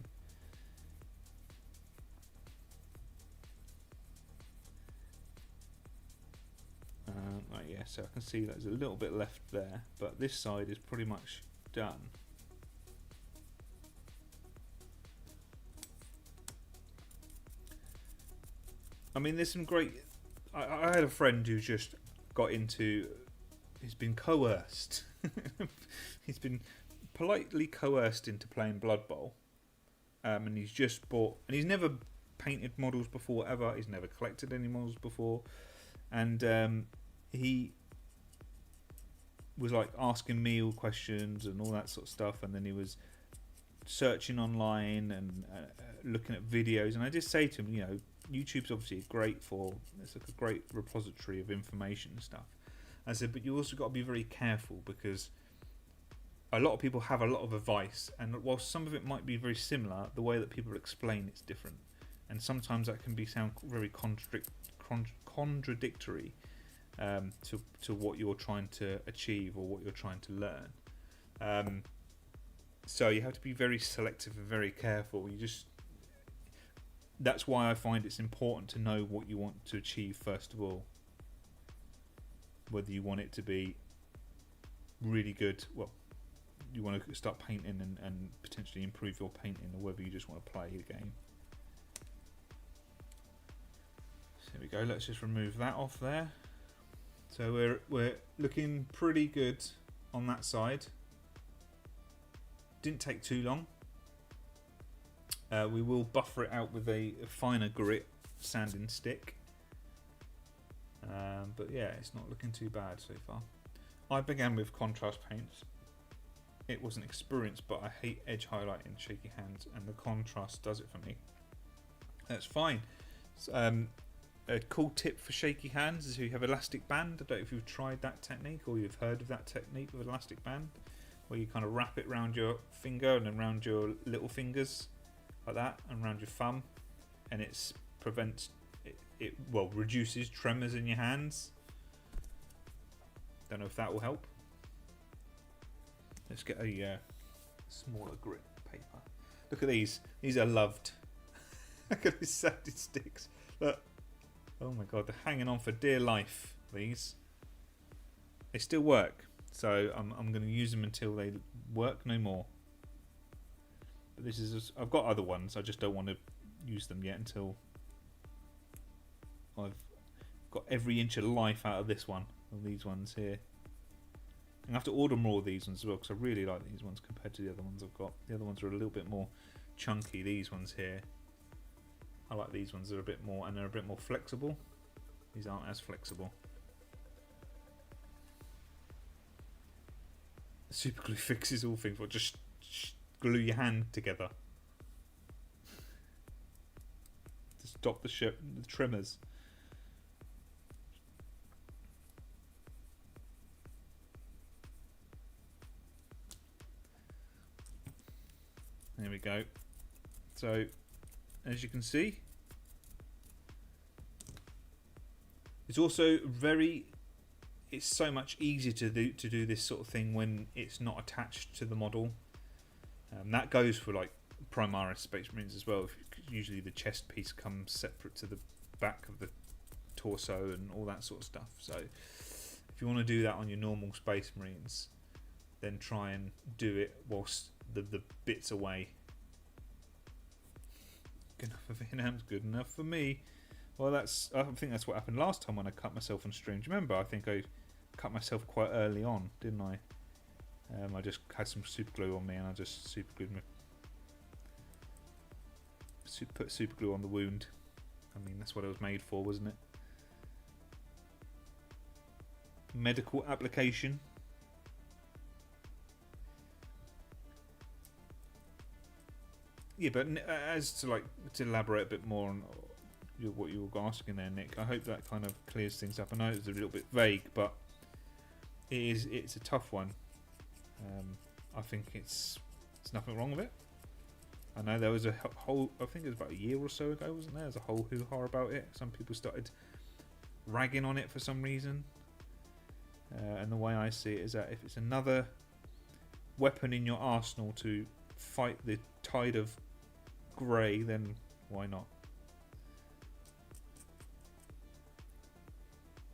Right, yeah, so I can see there's a little bit left there, but this side is pretty much done. I mean, there's some great... I had a friend who just got into... He's been coerced. He's been politely coerced into playing Blood Bowl. And he's just bought... And he's never painted models before, ever. He's never collected any models before. And he was like asking me all questions and all that sort of stuff. And then he was searching online and looking at videos. And I just say to him, you know, YouTube's obviously great for... It's like a great repository of information and stuff. I said, but you also got to be very careful because a lot of people have a lot of advice, and while some of it might be very similar, the way that people explain it's different, and sometimes that can sound very contradictory to what you're trying to achieve or what you're trying to learn. So you have to be very selective and very careful. That's why I find it's important to know what you want to achieve first of all. Whether you want it to be really good, well, you want to start painting and potentially improve your painting, or whether you just want to play the game. So there we go. Let's just remove that off there. So we're looking pretty good on that side. Didn't take too long. We will buffer it out with a finer grit sanding stick. But yeah, it's not looking too bad so far. I began with contrast paints. It was an experience, but I hate edge highlight in shaky hands, and the contrast does it for me. That's fine. A cool tip for shaky hands is if you have elastic band. I don't know if you've tried that technique or you've heard of that technique with elastic band, where you kind of wrap it around your finger and then around your little fingers like that, and around your thumb, and it prevents... It reduces tremors in your hands. Don't know if that will help. Let's get a smaller grit paper. Look at these. These are loved. Look at these sanded sticks. Look. Oh my god, they're hanging on for dear life. These. They still work. So I'm going to use them until they work no more. But this is... I've got other ones. I just don't want to use them yet until... I've got every inch of life out of this one, of these ones here. I'm going to have to order more of these ones as well, because I really like these ones compared to the other ones I've got. The other ones are a little bit more chunky, these ones here. I like these ones, they're a bit more, and they're a bit more flexible. These aren't as flexible. Super glue fixes all things, but just glue your hand together. To stop the tremors. There we go. So, as you can see, it's also it's so much easier to do this sort of thing when it's not attached to the model. That goes for like Primaris Space Marines as well. Usually the chest piece comes separate to the back of the torso and all that sort of stuff. So, if you want to do that on your normal Space Marines, then try and do it whilst the bits away. Good enough for Vietnam's good enough for me. Well, I think that's what happened last time when I cut myself on stream. Do you remember? I think I cut myself quite early on, didn't I? I just had some super glue on me and I just super glued put super glue on the wound. I mean, that's what it was made for, wasn't it? Medical application. Yeah, but as to elaborate a bit more on what you were asking there, Nick, I hope that kind of clears things up. I know it's a little bit vague, but it's a tough one. I think it's nothing wrong with it. I know there was a whole, I think it was about a year or so ago, wasn't there? There's a whole hoo-ha about it. Some people started ragging on it for some reason. And the way I see it is that if it's another weapon in your arsenal to fight the tide of grey, then why not?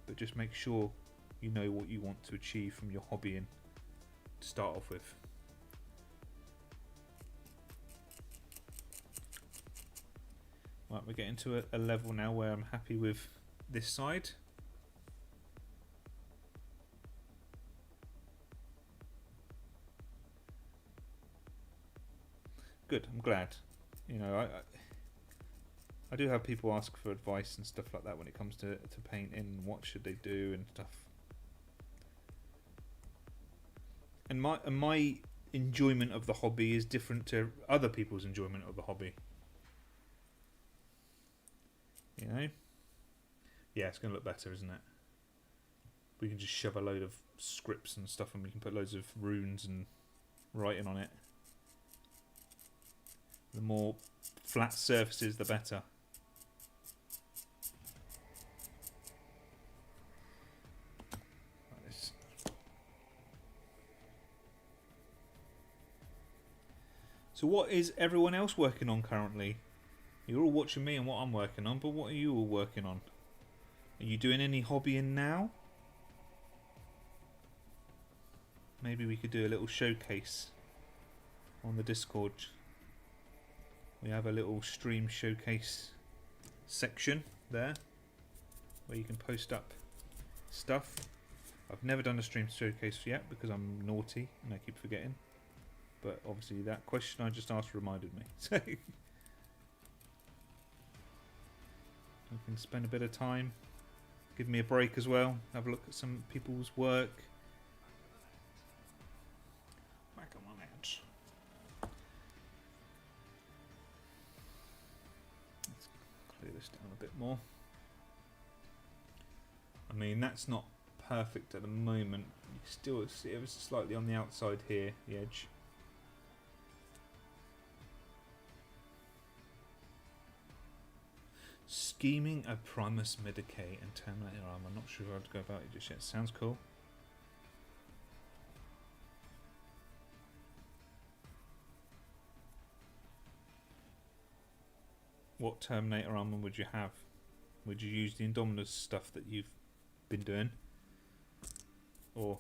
But just make sure you know what you want to achieve from your hobbying to start off with. Right, we're getting to a level now where I'm happy with this side. Good, I'm glad. You know, I do have people ask for advice and stuff like that when it comes to painting. What should they do and stuff. And my enjoyment of the hobby is different to other people's enjoyment of the hobby. You know? Yeah, it's going to look better, isn't it? We can just shove a load of scripts and stuff, and we can put loads of runes and writing on it. The more flat surfaces, the better. Like this. So what is everyone else working on currently? You're all watching me and what I'm working on, but what are you all working on? Are you doing any hobbying now? Maybe we could do a little showcase on the Discord. We have a little stream showcase section there where you can post up stuff. I've never done a stream showcase yet because I'm naughty and I keep forgetting. But obviously that question I just asked reminded me. So I can spend a bit of time, give me a break as well, have a look at some people's work. Back on my edge. Let's clear this down a bit more. I mean, that's not perfect at the moment. You can still see it was slightly on the outside here, the edge. Scheming a Primus Medicae and Terminator armor. I'm not sure how to go about it just yet. Sounds cool. What Terminator armor would you have? Would you use the Indominus stuff that you've been doing? Or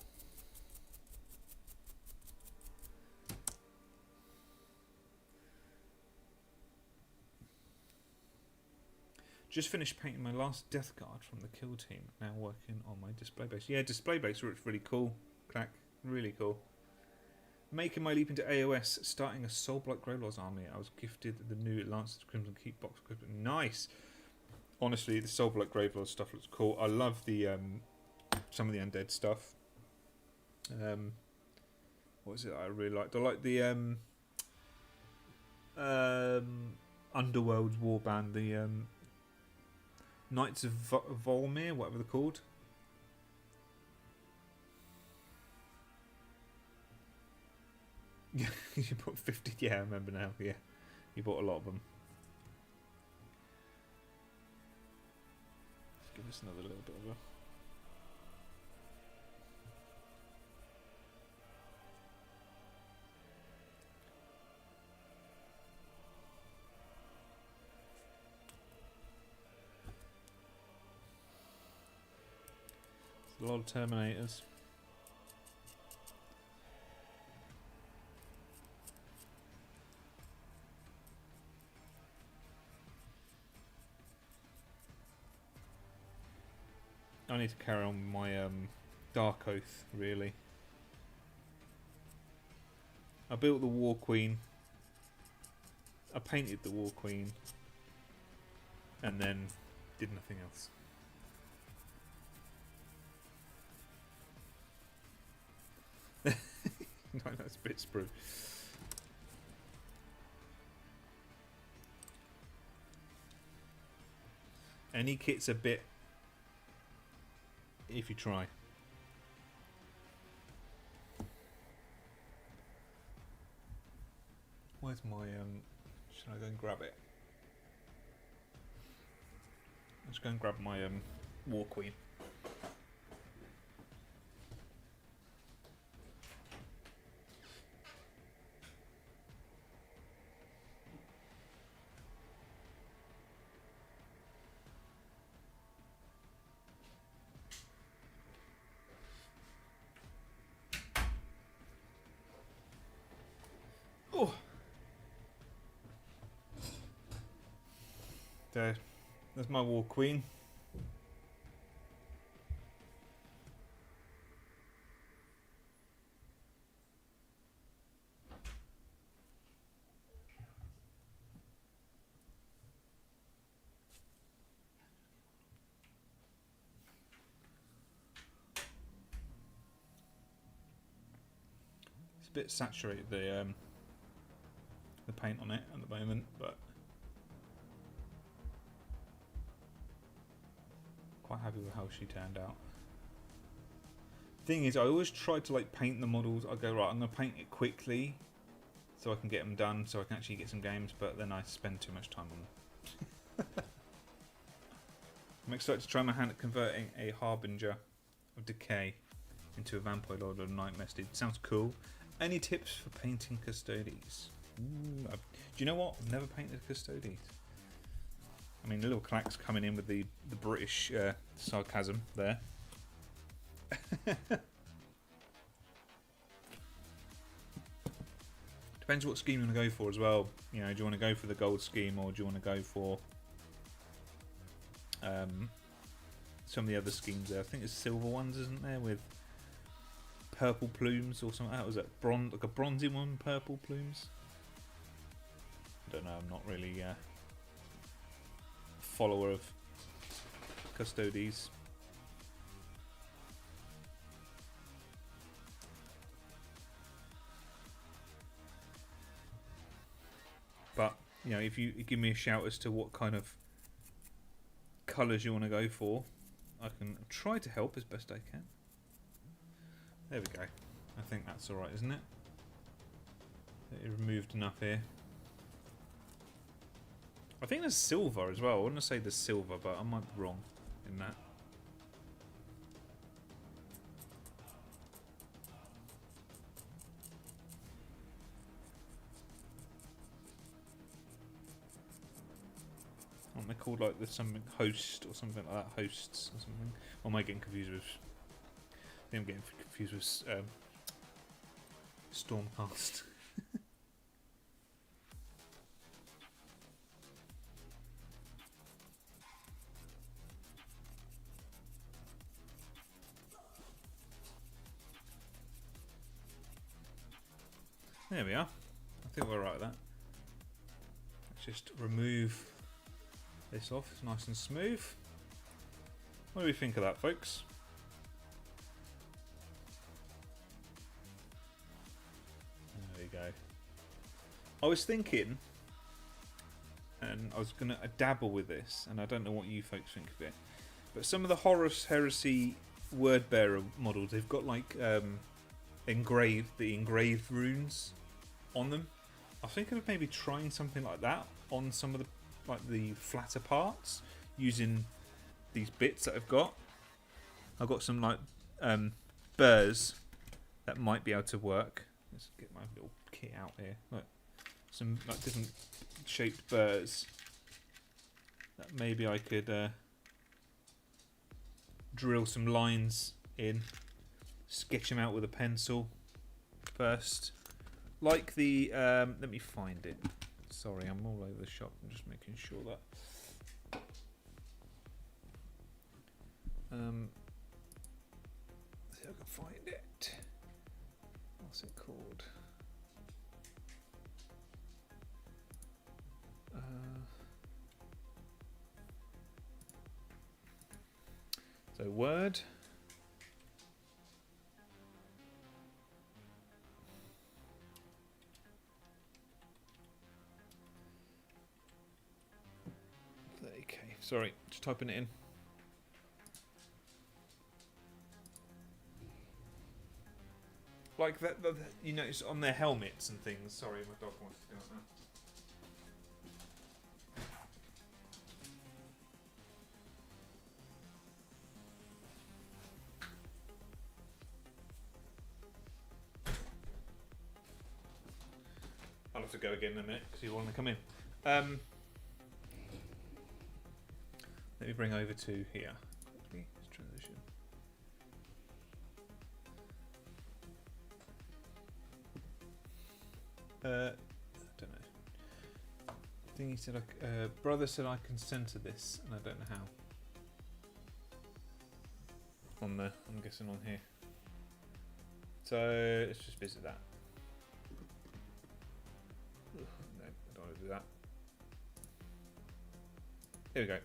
just finished painting my last Death Guard from the kill team. Now working on my display base. Yeah, display base looks really cool. Crack, really cool. Making my leap into AOS, starting a Soulblight Greylor's army. I was gifted the new Lance of Crimson Keep box. Nice. Honestly, the Soulblight Greylor's stuff looks cool. I love the some of the undead stuff. What is it I really liked? I like the Underworld warband, the Knights of Volmir, whatever they're called. Yeah, you bought 50. Yeah, I remember now. Yeah, you bought a lot of them. Let's give this another little bit of a. A lot of Terminators. I need to carry on my Dark Oath, really. I built the War Queen. I painted the War Queen. And then did nothing else. No, that's a bit sprue. Any kit's a bit if you try. Where's my should I go and grab it? Let's go and grab my War Queen. There's my War Queen. It's a bit saturated, the paint on it at the moment, but quite happy with how she turned out. Thing is, I always try to like paint the models. I go, right, I'm going to paint it quickly so I can get them done, so I can actually get some games, but then I spend too much time on them. I'm excited to try my hand at converting a Harbinger of Decay into a Vampire Lord of Nightmare. Sounds cool. Any tips for painting Custodes? Ooh, do you know what? I've never painted Custodes. I mean, little Clack's coming in with the British sarcasm there. Depends what scheme you want to go for as well. You know, do you want to go for the gold scheme, or do you want to go for some of the other schemes there? I think there's silver ones, isn't there, with purple plumes or something? That was it, bronze, like a bronzy one, purple plumes. I don't know. I'm not really a follower of Custodes. But you know, if you give me a shout as to what kind of colours you want to go for, I can try to help as best I can. There we go. I think that's alright, isn't it? It removed enough here. I think there's silver as well. I want to say there's silver, but I might be wrong in that. Aren't they called like there's something host or something like that? Hosts or something? Or am I getting confused with? I think I'm getting confused with Stormcast. There we are. I think we're right with that. Let's just remove this off. It's nice and smooth. What do we think of that, folks? There we go. I was thinking, and I was going to dabble with this, and I don't know what you folks think of it, but some of the Horus Heresy Word Bearer models, they've got like engraved runes on them. I was thinking of maybe trying something like that on some of the flatter parts, using these bits that I've got. I've got some like burrs that might be able to work. Let's get my little kit out here. Look, some like different shaped burrs that maybe I could drill some lines in, sketch them out with a pencil first. Like the, let me find it. Sorry, I'm all over the shop. I'm just making sure that. See if I can find it. What's it called? So Word. Sorry, just typing it in. Like that, you know, it's on their helmets and things. Sorry, my dog wants to go out now. I'll have to go again in a minute because you want to come in. Let me bring over to here. Let's transition. I don't know. Thing He said, brother said I can center this, and I don't know how. On the, I'm guessing on here. So let's just visit that. No, I don't want to do that. Here we go.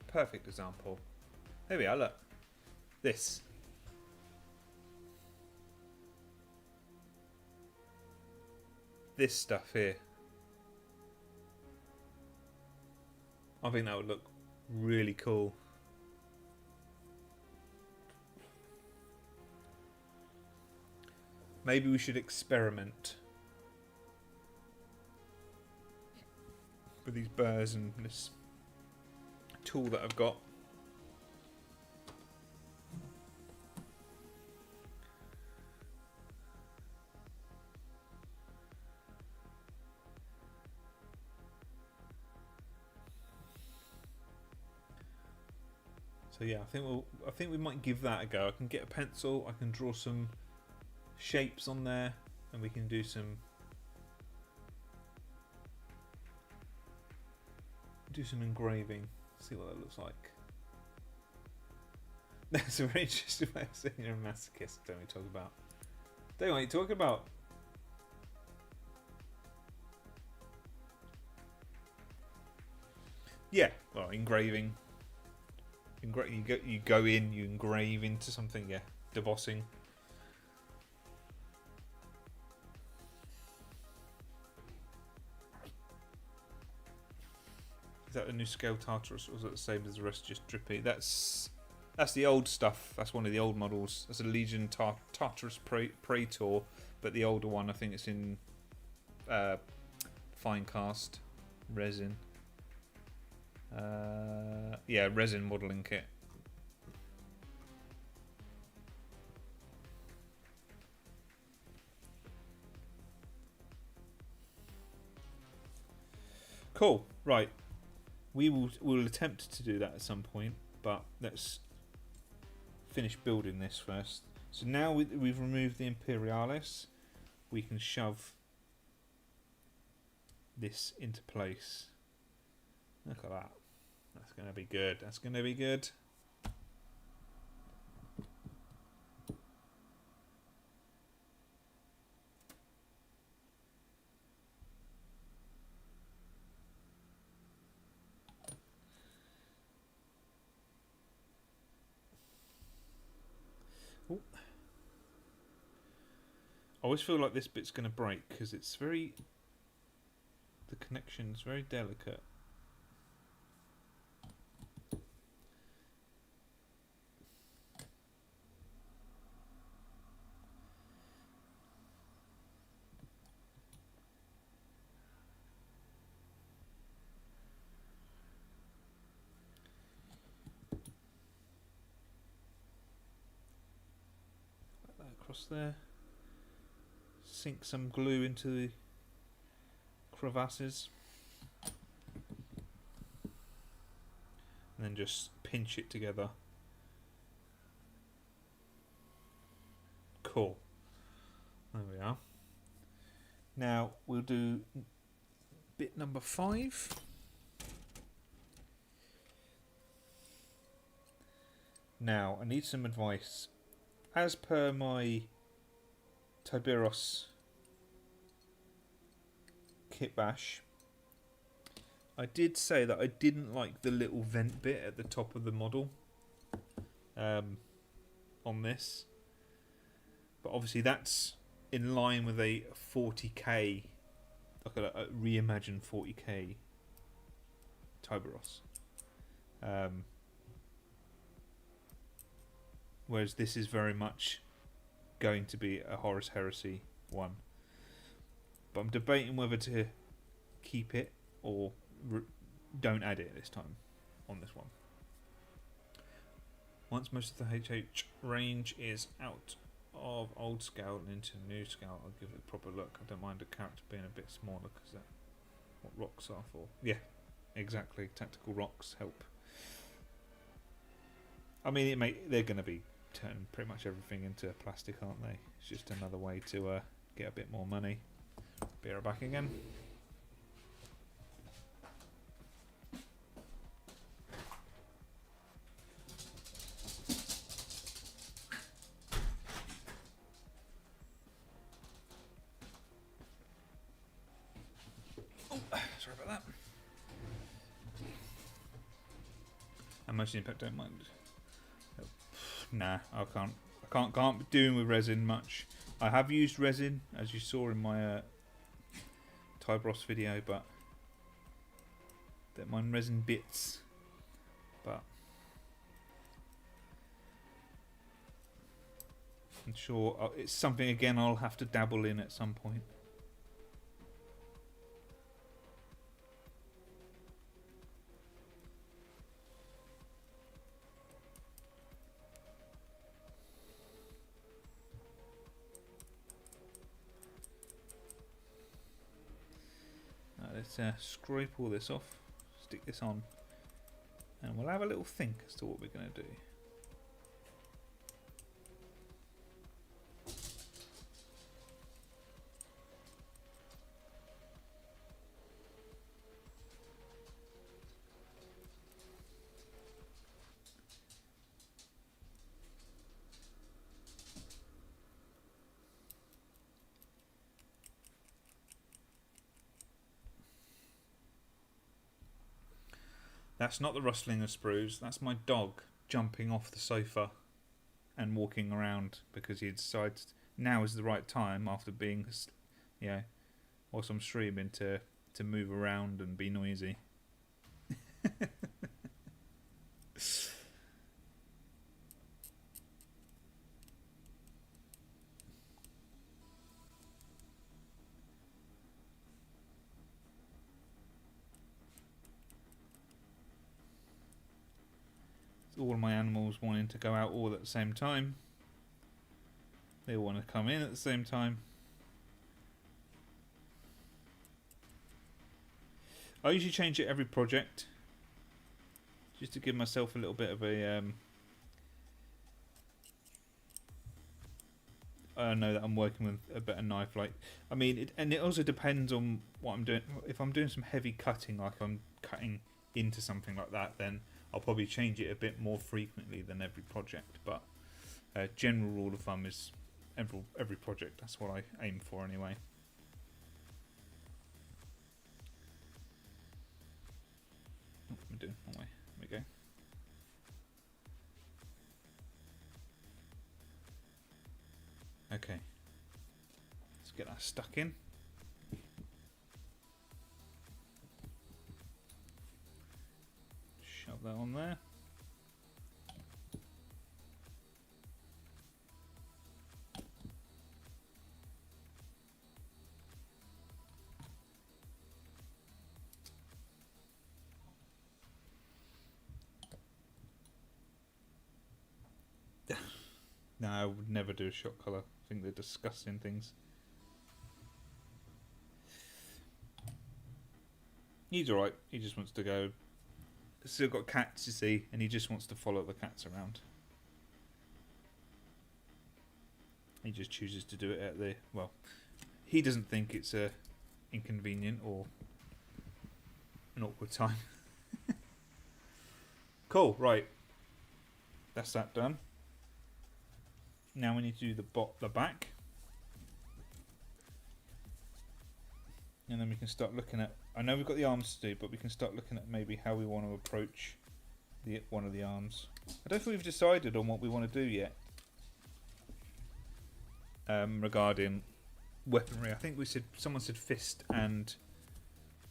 Perfect example. There we are, look. This. This stuff here. I think that would look really cool. Maybe we should experiment with these burrs and this tool that I've got. So yeah, I think we might give that a go. I can get a pencil, I can draw some shapes on there, and we can do some engraving. See what that looks like. That's a very interesting way of saying you're a masochist. Don't we talk about? Don't what you talking about? Yeah, well, engraving. You go in, you engrave into something. Yeah, debossing. Is that the new scale Tartarus, or is it the same as the rest, just drippy? That's the old stuff. That's one of the old models. That's a Legion Tartarus Praetor, but the older one, I think it's in fine cast resin. Yeah, resin modelling kit. Cool. Right. We'll attempt to do that at some point, but let's finish building this first. So now we've removed the Imperialis, we can shove this into place. Look at that. That's going to be good. That's going to be good. Ooh. I always feel like this bit's going to break because it's very... the connection's very delicate. Across there, sink some glue into the crevasses, and then just pinch it together. Cool. There we are. Now we'll do bit number 5. Now I need some advice. As per my Tiberos Kitbash, I did say that I didn't like the little vent bit at the top of the model on this, but obviously that's in line with a 40k, like a reimagined 40k Tiberos. Whereas this is very much going to be a Horus Heresy one. But I'm debating whether to keep it or don't add it this time on this one. Once most of the HH range is out of old scale and into new scale, I'll give it a proper look. I don't mind a character being a bit smaller because that's what rocks are for. Yeah, exactly. Tactical rocks help. I mean, they're going to be turning pretty much everything into plastic, aren't they? It's just another way to get a bit more money. Be right back again. Sorry about that. And most impact don't mind. Nah, I can't be doing with resin much. I have used resin, as you saw in my Tybros video, but don't mind resin bits. But I'm sure it's something again I'll have to dabble in at some point. Let's scrape all this off, stick this on, and we'll have a little think as to what we're going to do. That's not the rustling of sprues, that's my dog jumping off the sofa and walking around because he decides now is the right time after being, whilst I'm streaming to move around and be noisy. All my animals wanting to go out all at the same time. They all want to come in at the same time. I usually change it every project, just to give myself a little bit of a I know that I'm working with a better knife. Like, I mean, it also depends on what I'm doing. If I'm doing some heavy cutting, like I'm cutting into something like that, then I'll probably change it a bit more frequently than every project. But general rule of thumb is every project. That's what I aim for anyway. What am I doing? Wrong way. There we go. Okay. Let's get that stuck in. Shove that on there. No, I would never do a shot colour. I think they're disgusting things. He's alright. He just wants to go. Still got cats, you see, and he just wants to follow the cats around. He just chooses to do it at the... Well, he doesn't think it's inconvenient or an awkward time. Cool, right. That's that done. Now we need to do the back. And then we can start looking at... I know we've got the arms to do, but we can start looking at maybe how we want to approach one of the arms. I don't think we've decided on what we want to do yet. Regarding weaponry. I think someone said fist and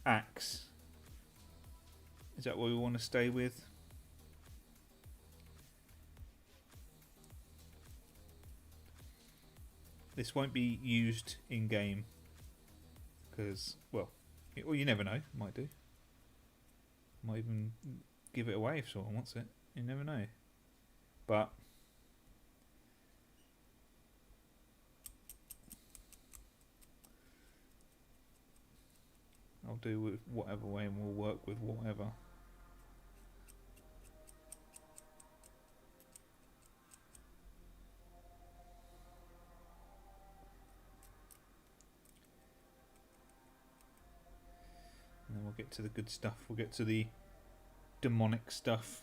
axe. Is that what we want to stay with? This won't be used in game because, well, you never know. Might do. Might even give it away if someone wants it. You never know. But I'll do with whatever way, and we'll work with whatever. And then we'll get to the good stuff. We'll get to the demonic stuff.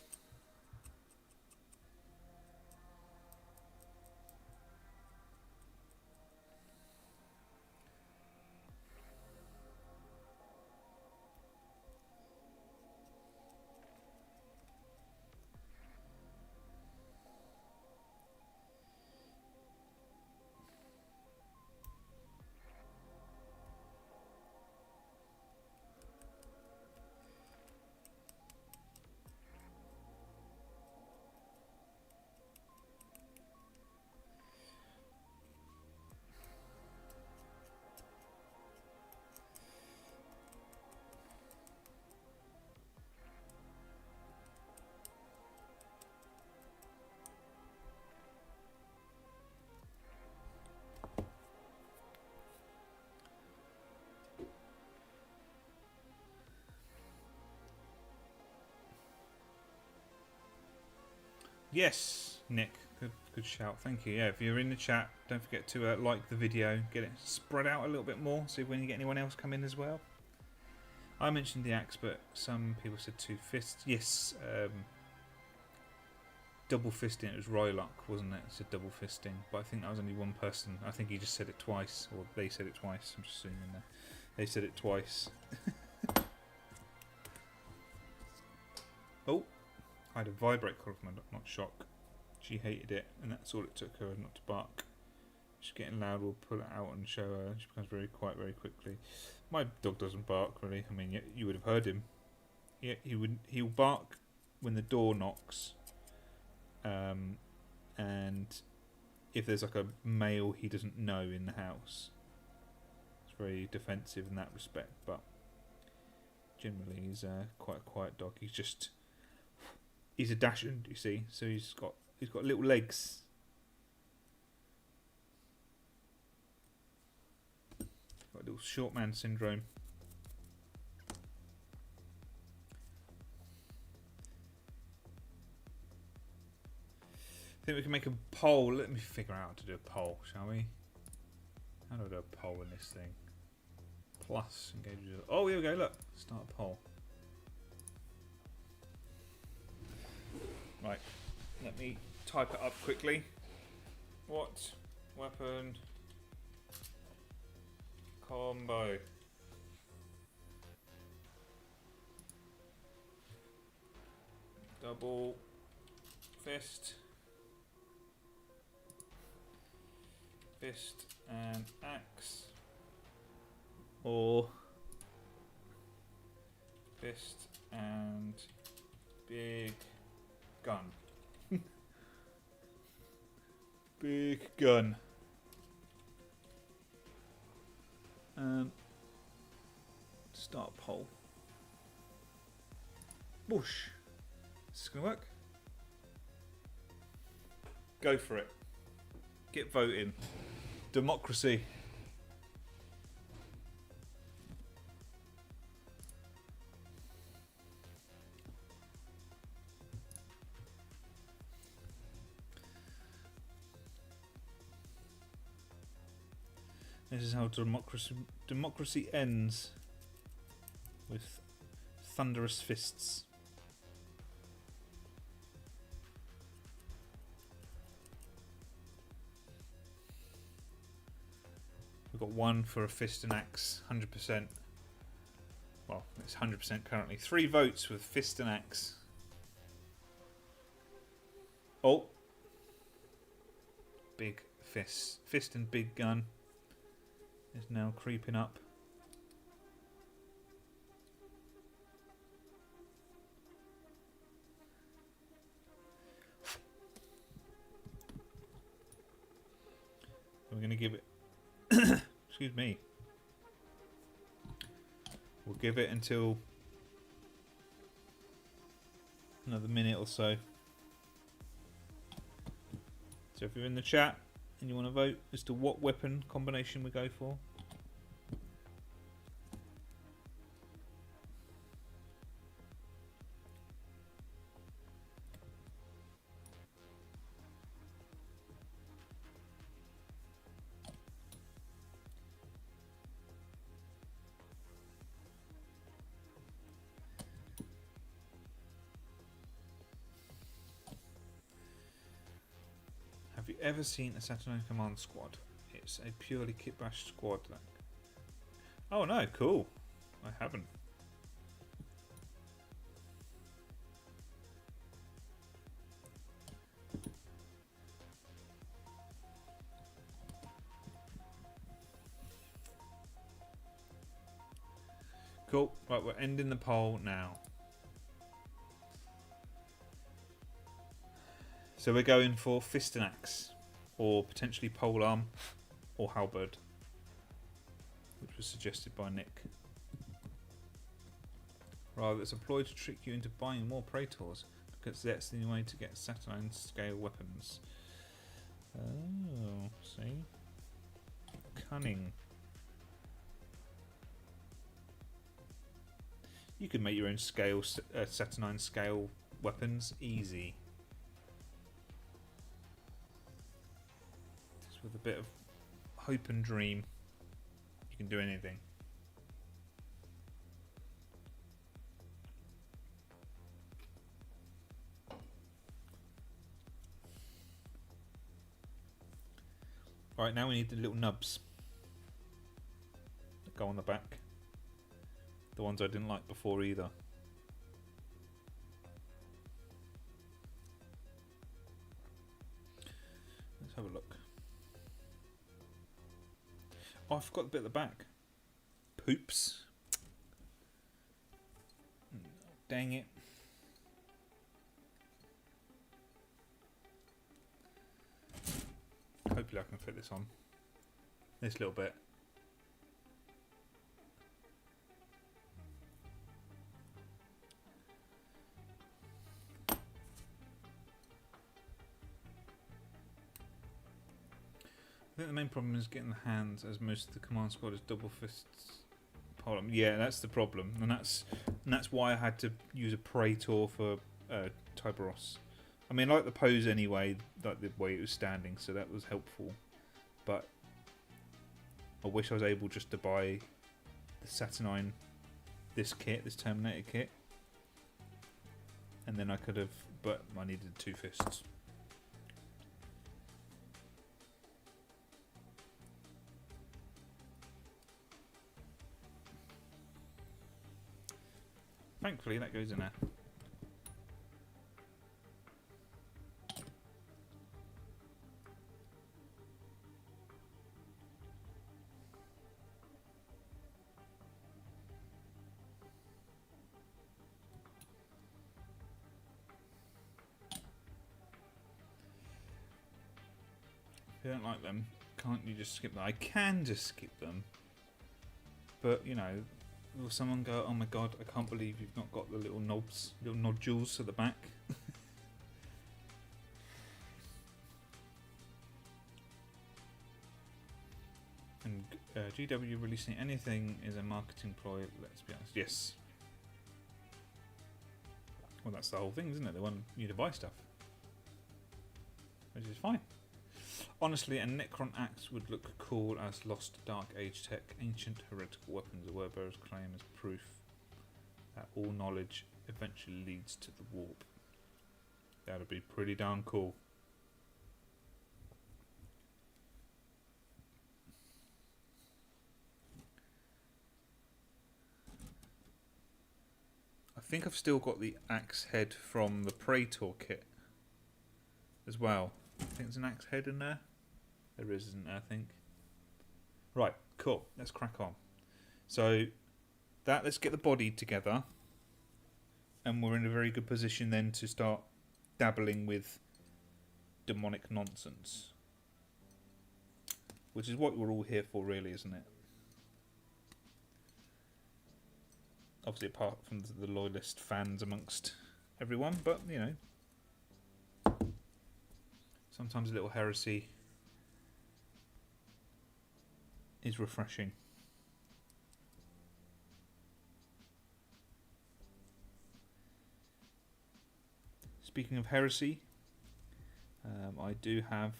Yes, Nick. Good shout. Thank you. Yeah, if you're in the chat, don't forget to like the video. Get it spread out a little bit more. See when you get anyone else come in as well. I mentioned the axe, but some people said 2 fists. Yes. Double fisting. It was Rylock, wasn't it? It said double fisting. But I think that was only one person. I think he just said it twice. Or they said it twice. I'm just assuming that. They said it twice. Oh. I had a vibrate call from her, not shock. She hated it, and that's all it took her not to bark. She's getting loud, we'll pull it out and show her. She becomes very quiet very quickly. My dog doesn't bark, really. I mean, you would have heard him. Yeah, he'll bark when the door knocks. And if there's like a male he doesn't know in the house. It's very defensive in that respect, but generally he's quite a quiet dog. He's a dachshund, you see, so he's got little legs. Got a little short man syndrome. I think we can make a poll. Let me figure out how to do a poll, shall we? How do I do a poll in this thing? Plus, engage with... Oh, here we go, look. Start a poll. Right, let me type it up quickly. What weapon combo double fist and axe, or fist and big gun? Big gun. Start poll. Whoosh. Is this gonna work? Go for it. Get voting. Democracy. This is how democracy ends, with thunderous fists. We've got 1 for a fist and axe, 100%. Well, it's 100% currently. 3 votes with fist and axe. Oh, big fist and big gun is now creeping up. We're going to give it excuse me, we'll give it until another minute or so. So if you're in the chat and you want to vote as to what weapon combination we go for, have you ever seen a Saturnine Command squad? It's a purely Kitbash squad. Oh no, cool. I haven't. Cool. Right, we're ending the poll now. So we're going for fist and axe, or potentially polearm, or halberd, which was suggested by Nick. Rather, it's a ploy to trick you into buying more Praetors, because that's the only way to get Saturnine scale weapons. Oh, see? Cunning. You can make your own scale, Saturnine scale weapons, easy. with a bit of hope and dream, you can do anything. Alright, now we need the little nubs that go on the back. The ones I didn't like before either. Let's have a look. Oh, I forgot the bit at the back. Poops. Dang it. Hopefully I can fit this on. This little bit. I think the main problem is getting the hands, as most of the command squad is double fists. Problem. Yeah, that's the problem, and that's why I had to use a Praetor for Tiberos. I mean, I like the pose anyway, like the way it was standing, so that was helpful. But I wish I was able just to buy the Saturnine, this kit, this Terminator kit, and then I could have. But I needed 2 fists. Thankfully, that goes in there. If you don't like them, can't you just skip them? I can just skip them, but you know, will someone go, oh my god, I can't believe you've not got the little knobs, little nodules at the back? And GW releasing anything is a marketing ploy, let's be honest. Yes. Well, that's the whole thing, isn't it? They want you to buy stuff. Which is fine. Honestly, a Necron axe would look cool as lost Dark Age tech. Ancient heretical weapons, the Word Bearers claim as proof that all knowledge eventually leads to the warp. That'd be pretty darn cool. I think I've still got the axe head from the Praetor kit as well. I think there's an axe head in there. There isn't, I think. Right, cool. Let's crack on. So, let's get the body together. And we're in a very good position then to start dabbling with demonic nonsense. Which is what we're all here for, really, isn't it? Obviously, apart from the loyalist fans amongst everyone, but, you know. Sometimes a little heresy is refreshing. Speaking of heresy, I do have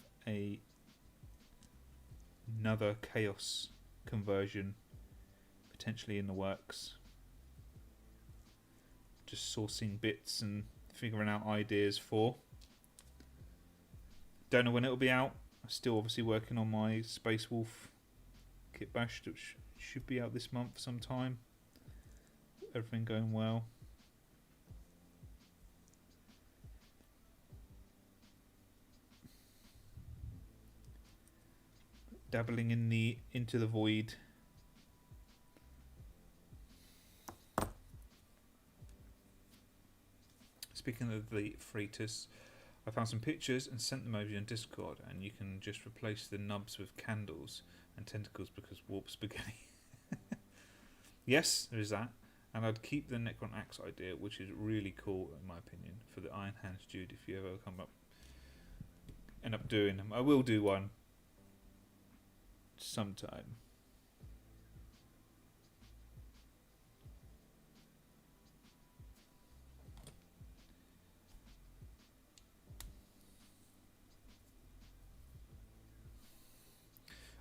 another chaos conversion potentially in the works. Just sourcing bits and figuring out ideas for. Don't know when it'll be out. I'm still obviously working on my Space Wolf Kitbash, which should be out this month sometime. Everything going well. Dabbling in the Into the Void. Speaking of the Freitas, I found some pictures and sent them over you on Discord, and you can just replace the nubs with candles and tentacles because warp spaghetti. Yes, there is that. And I'd keep the Necron Axe idea, which is really cool in my opinion, for the Iron Hands dude if you ever end up doing them. I will do one sometime.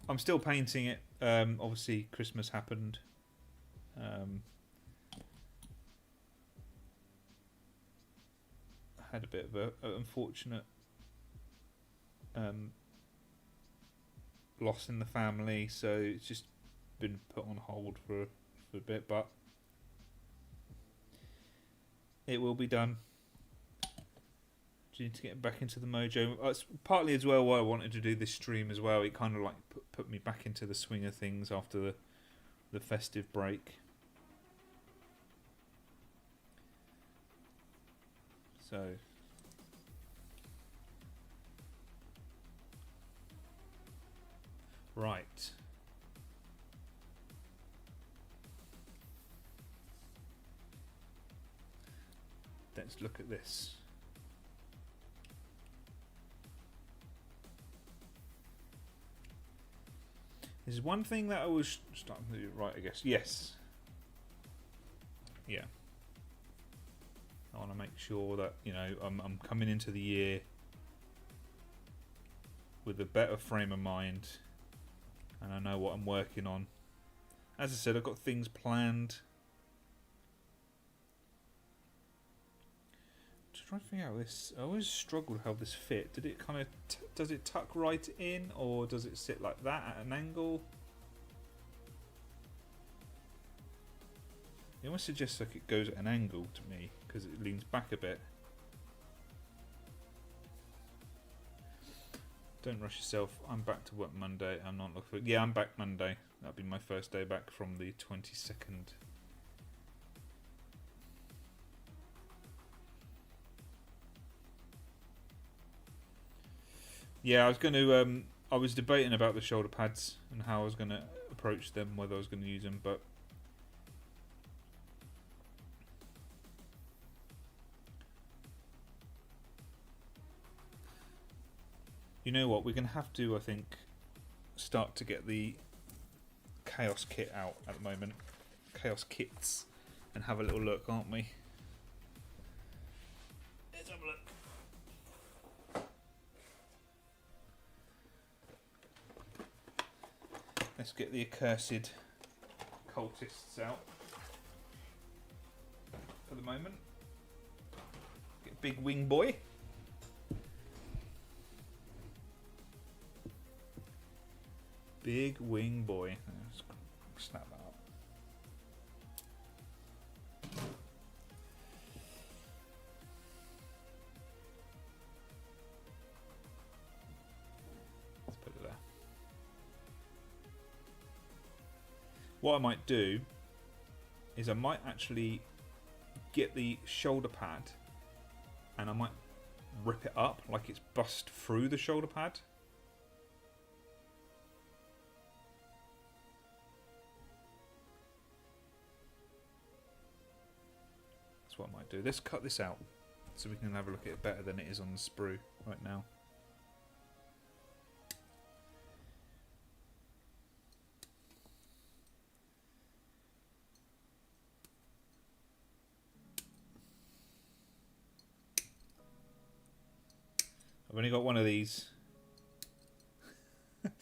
I'm still painting it. Obviously, Christmas happened. I had a bit of an unfortunate loss in the family, so it's just been put on hold for a bit, but it will be done. Need to get back into the mojo. It's partly as well why I wanted to do this stream as well. It kind of like put me back into the swing of things after the festive break. So right. Let's look at this. There's one thing that I was starting to do right, I guess. Yes. Yeah. I want to make sure that, you know, I'm coming into the year with a better frame of mind, and I know what I'm working on. As I said, I've got things planned. Just trying to figure out this. I always struggled how this fit. Did it kind of does it tuck right in, or does it sit like that at an angle? It almost suggests like it goes at an angle to me because it leans back a bit. Don't rush yourself. I'm back to work Monday. I'm not looking for. Yeah, I'm back Monday. That'll be my first day back from the 22nd. Yeah, I was going to. I was debating about the shoulder pads and how I was going to approach them, whether I was going to use them, but you know what? We're going to have to, I think, start to get the Chaos kit out at the moment. Chaos kits, and have a little look, aren't we? Let's have a look. Let's get the accursed cultists out for the moment. Get big wing boy. Big wing boy. Let's snap that up. Let's put it there. What I might do is I might actually get the shoulder pad and I might rip it up like it's bust through the shoulder pad. That's what I might do. Let's cut this out so we can have a look at it better than it is on the sprue right now. I've only got one of these. I've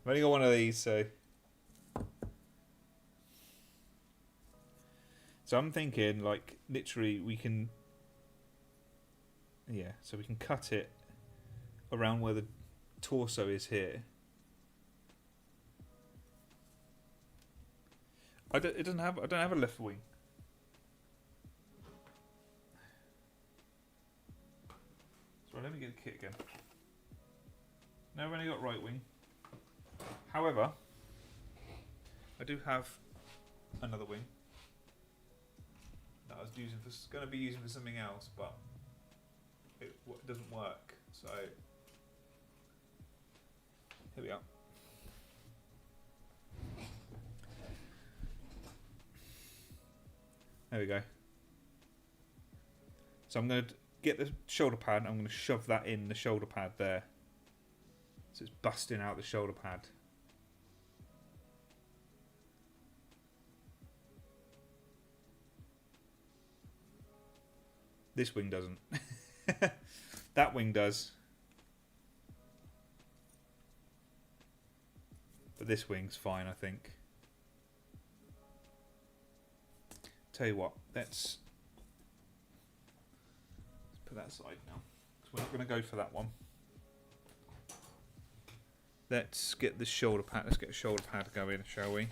only got one of these, so I'm thinking, like, literally we can, yeah, so we can cut it around where the torso is here. I don't have a left wing. So let me get the kit again. No, I've only got right wing. However, I do have another wing that I was going to be using for something else, but it doesn't work. So here we are. There we go. So I'm going to get the shoulder pad. I'm going to shove that in the shoulder pad there, so it's busting out the shoulder pad. This wing doesn't. That wing does. But this wing's fine, I think. Tell you what, let's put that aside now. So we're not going to go for that one. Let's get the shoulder pad. Let's get a shoulder pad going, shall we?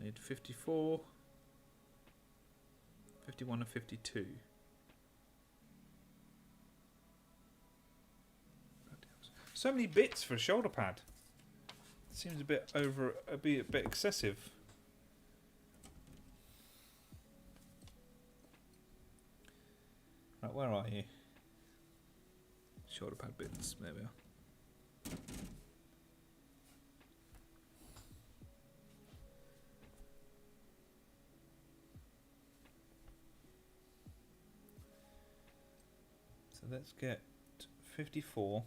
Need 54, 51 and 52. So many bits for a shoulder pad. Seems a bit a bit excessive. Right, where are you? Shoulder pad bits. There we are. So let's get 54.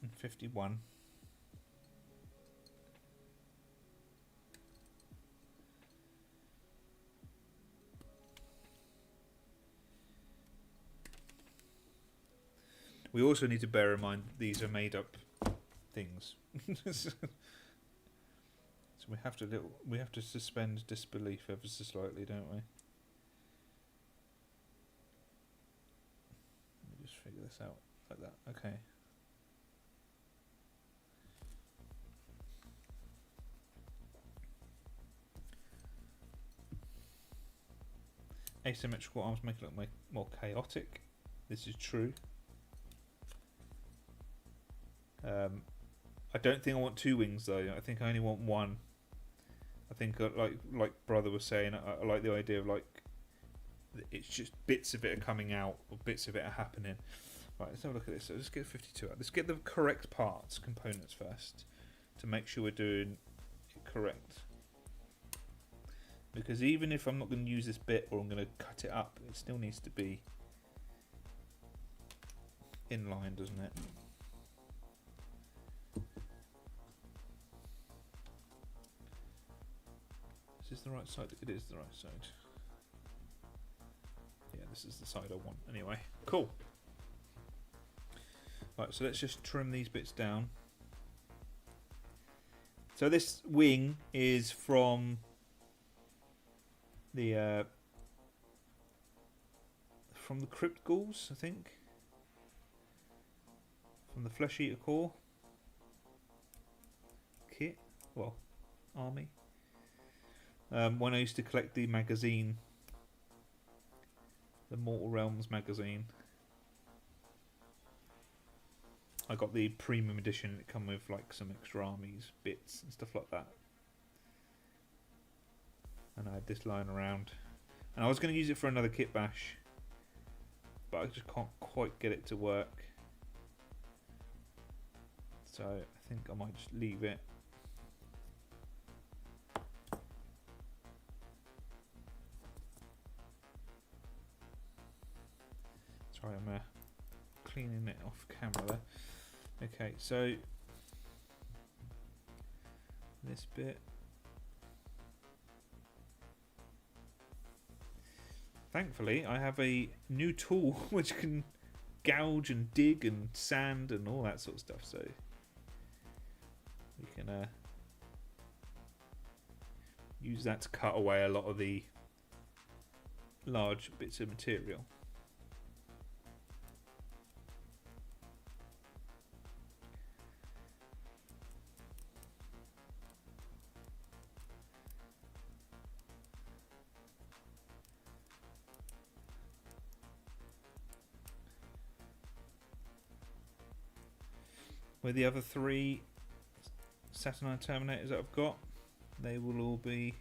And 51. We also need to bear in mind these are made up things. So we have to suspend disbelief ever so slightly, don't we? Let me just figure this out like that. Okay. Asymmetrical arms make it look more chaotic. This is true. I don't think I want two wings though. I think I only want one. I think like brother was saying, I like the idea of like it's just bits of it are coming out or bits of it are happening. Right, let's have a look at this. So let's get 52 out. Let's get the correct parts, components first, to make sure we're doing it correct. Because even if I'm not going to use this bit or I'm going to cut it up, it still needs to be in line, doesn't it? Is this the right side? It is the right side. Yeah, this is the side I want. Anyway, cool. Right, so let's just trim these bits down. So this wing is from the Crypt Ghouls, I think. From the Flesh Eater Core kit, well, army. When I used to collect the magazine, the Mortal Realms magazine, I got the premium edition. It come with like some extra armies, bits and stuff like that. And I had this lying around, and I was going to use it for another Kitbash, but I just can't quite get it to work. So I think I might just leave it. Sorry, I'm cleaning it off camera there. Okay, so this bit. Thankfully, I have a new tool which can gouge and dig and sand and all that sort of stuff. So we can use that to cut away a lot of the large bits of material. With the other three Saturnine Terminators that I've got, they will all be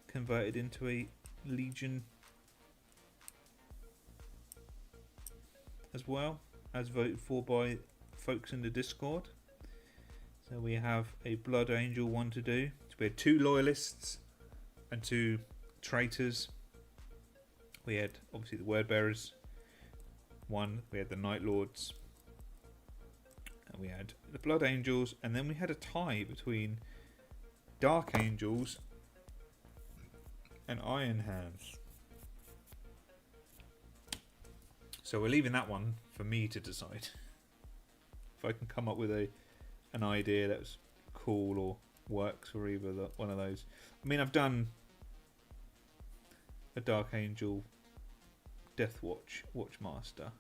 converted into a Legion as well, as voted for by folks in the Discord. So we have a Blood Angel one to do. So we had 2 Loyalists and 2 Traitors. We had obviously the Word Bearers one, we had the Night Lords, and we had the Blood Angels, and then we had a tie between Dark Angels and Iron Hands. So we're leaving that one for me to decide. If I can come up with an idea that's cool or works for either one of those. I mean, I've done a Dark Angel Death Watchmaster.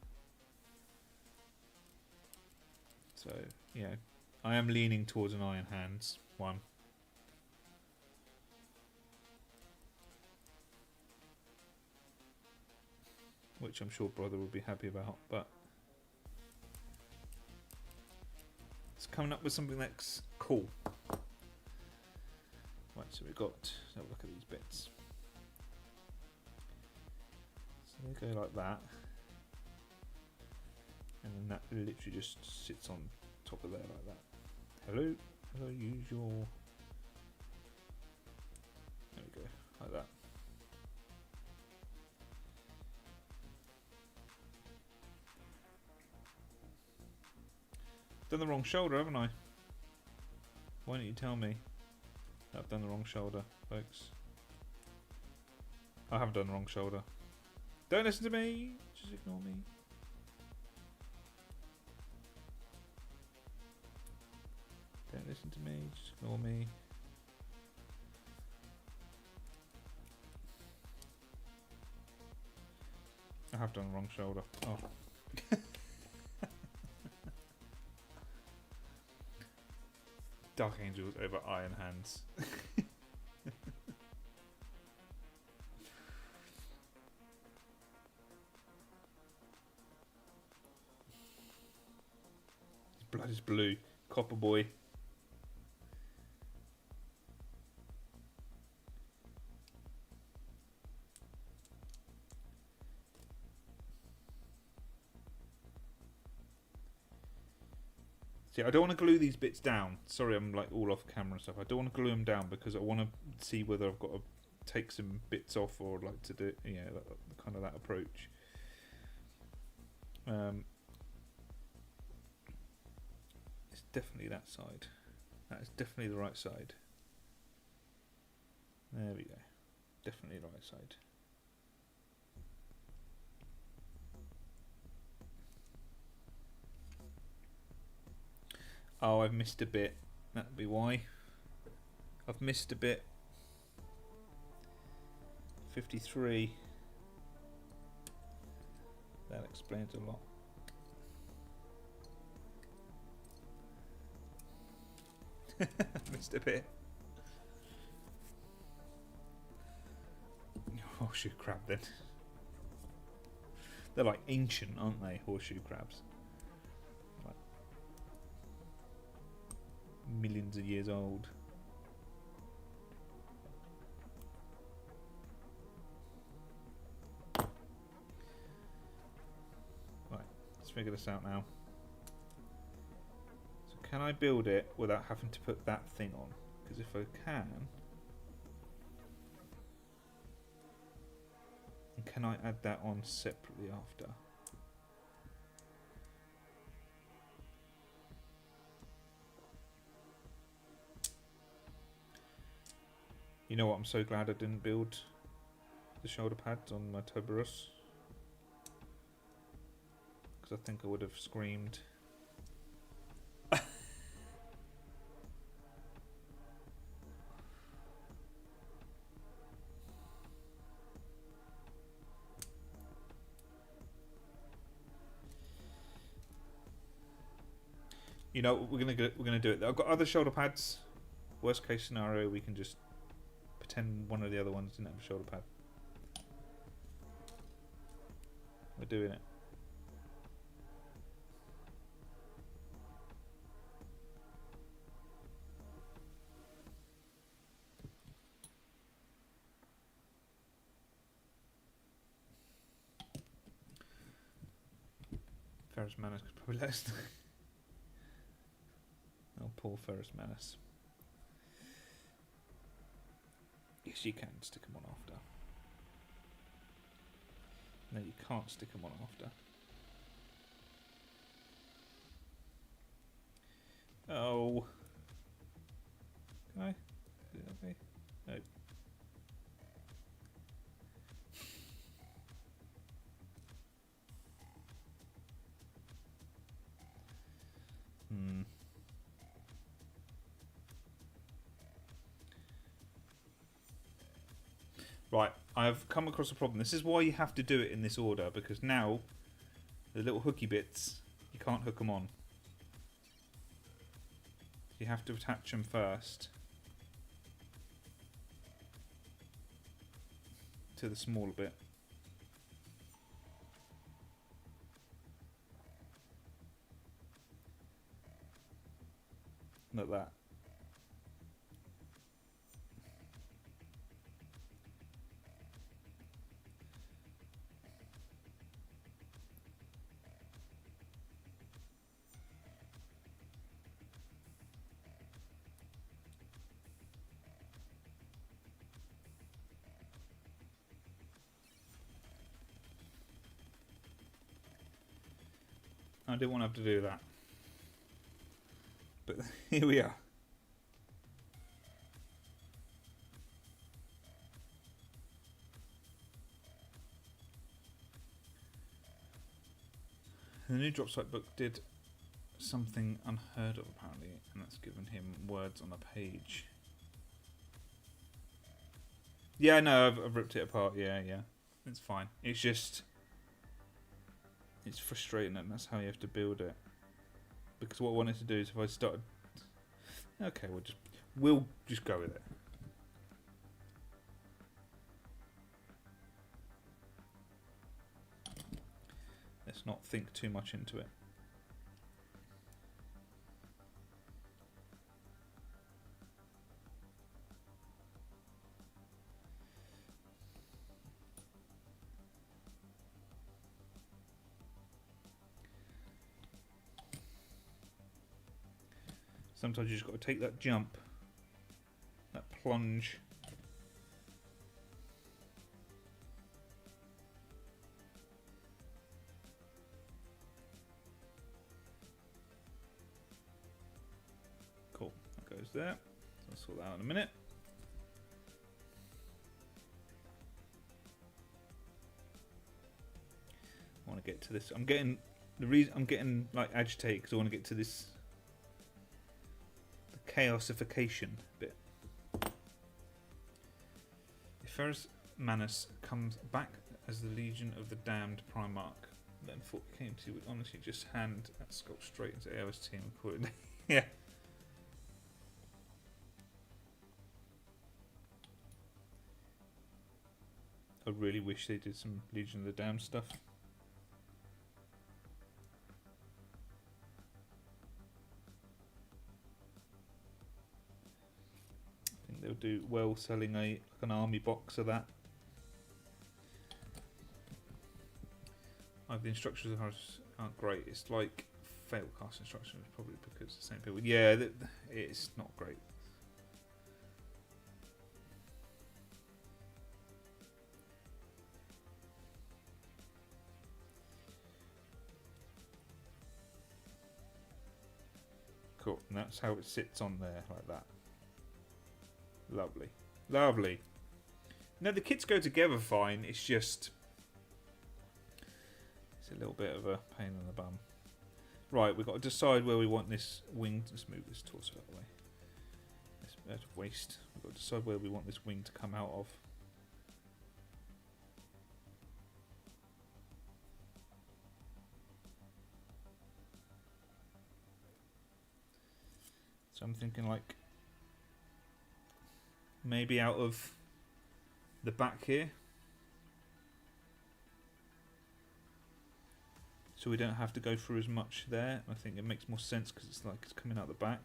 So, yeah, I am leaning towards an Iron Hands one. Which I'm sure brother would be happy about, but it's coming up with something that's cool. Right, so we've got, let's have a look at these bits. So they go like that. And then that literally just sits on top of there like that. Hello, hello, use your, there we go, like that. Done the wrong shoulder, haven't I? Why don't you tell me that I've done the wrong shoulder, folks? I haven't done the wrong shoulder. Don't listen to me, just ignore me. Don't listen to me, just ignore me. I have done the wrong shoulder. Oh. Dark Angels over Iron Hands. Blood is blue. Copper boy. See, I don't want to glue these bits down. Sorry, I'm like all off camera and stuff. I don't want to glue them down because I want to see whether I've got to take some bits off or like to do, yeah, kind of that approach. It's definitely that side. That is definitely the right side. There we go. Definitely the right side. Oh, I've missed a bit. That'll be why. I've missed a bit. 53. That explains a lot. Missed a bit. Horseshoe crab then. They're like ancient, aren't they? Horseshoe crabs. Like millions of years old. Right, let's figure this out now. So can I build it without having to put that thing on? Because if I can... And can I add that on separately after? You know what, I'm so glad I didn't build the shoulder pads on my Toberus, because I think I would have screamed. You know, we're gonna do it. I've got other shoulder pads. Worst case scenario, we can just pretend one of the other ones didn't have a shoulder pad. We're doing it. Ferrus Manus could probably let us know. Oh, poor Ferrus Manus. Yes, you can stick them on after. No, you can't stick them on after. Oh. Can I? No. Right, I've come across a problem. This is why you have to do it in this order, because now the little hooky bits, you can't hook them on. You have to attach them first to the smaller bit. Like that. I didn't want to have to do that. But here we are. The new drop site book did something unheard of apparently, and that's given him words on a page. Yeah, no, I've ripped it apart. Yeah, it's fine. It's just, it's frustrating, and that's how you have to build it. Because what I wanted to do is if I started, okay, we'll just go with it. Let's not think too much into it. Sometimes you just got to take that jump, that plunge. Cool, that goes there. I'll sort that out in a minute. I want to get to this. I'm getting like agitated because I want to get to this. Chaosification bit. If Horus Manus comes back as the Legion of the Damned Primarch, then 40K would honestly just hand that sculpt straight into AOS team and call it. Yeah. I really wish they did some Legion of the Damned stuff. They'll do well selling like an army box of that. The instructions aren't great. It's like failcast instructions, probably because the same people. Yeah, it's not great. Cool, and that's how it sits on there, like that. Lovely. Lovely. Now the kits go together fine, it's just, it's a little bit of a pain in the bum. Right, we've got to decide where we want this wing. Let's move this torso out of the way. Let's waste. We've got to decide where we want this wing to come out of. So I'm thinking like maybe out of the back here, so we don't have to go through as much there. I think it makes more sense because it's like it's coming out the back,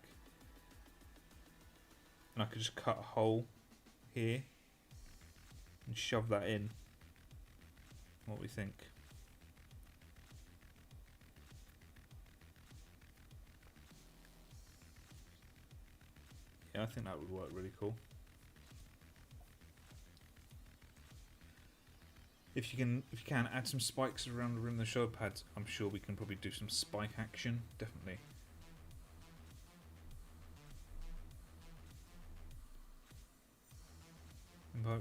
and I could just cut a hole here and shove that in. What we think? Yeah, I think that would work really cool. If you can add some spikes around the rim of the shoulder pads, I'm sure we can probably do some spike action, definitely.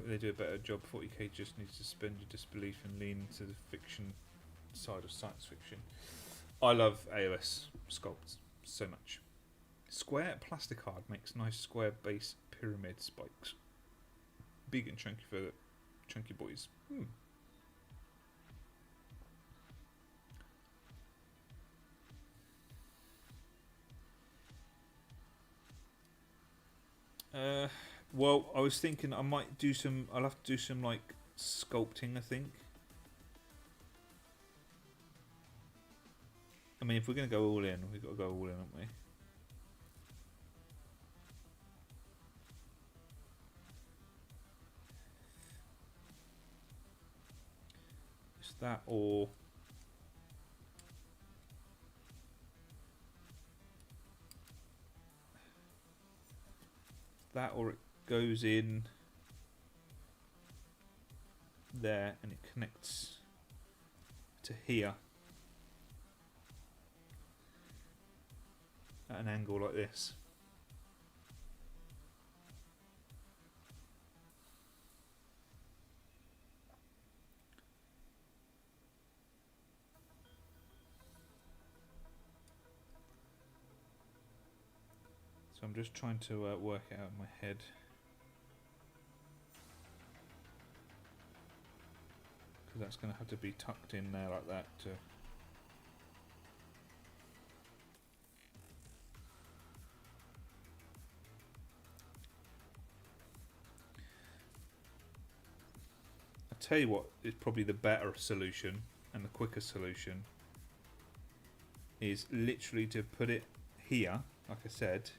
They do a better job. 40k just needs to suspend your disbelief and lean into the fiction side of science fiction. I love AOS sculpts so much. Square plastic hard makes nice square base pyramid spikes. Big and chunky for the chunky boys. Well, I was thinking I might do some. I'll have to do some like sculpting, I think. I mean, if we're going to go all in, we've got to go all in, haven't we? It's that or... that or it goes in there and it connects to here at an angle like this. So I'm just trying to work it out in my head. Because that's going to have to be tucked in there like that to... I'll tell you what is probably the better solution and the quicker solution is literally to put it here, like I said,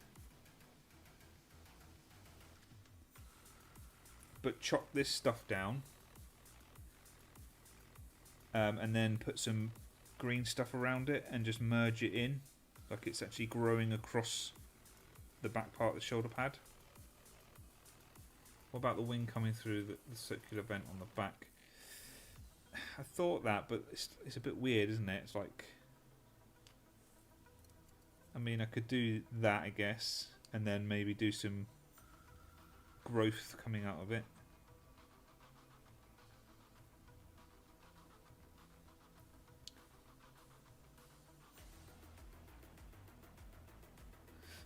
but chop this stuff down and then put some green stuff around it and just merge it in like it's actually growing across the back part of the shoulder pad. What about the wing coming through the circular vent on the back? I thought that, but it's a bit weird, isn't it? It's like, I mean, I could do that, I guess, and then maybe do some growth coming out of it.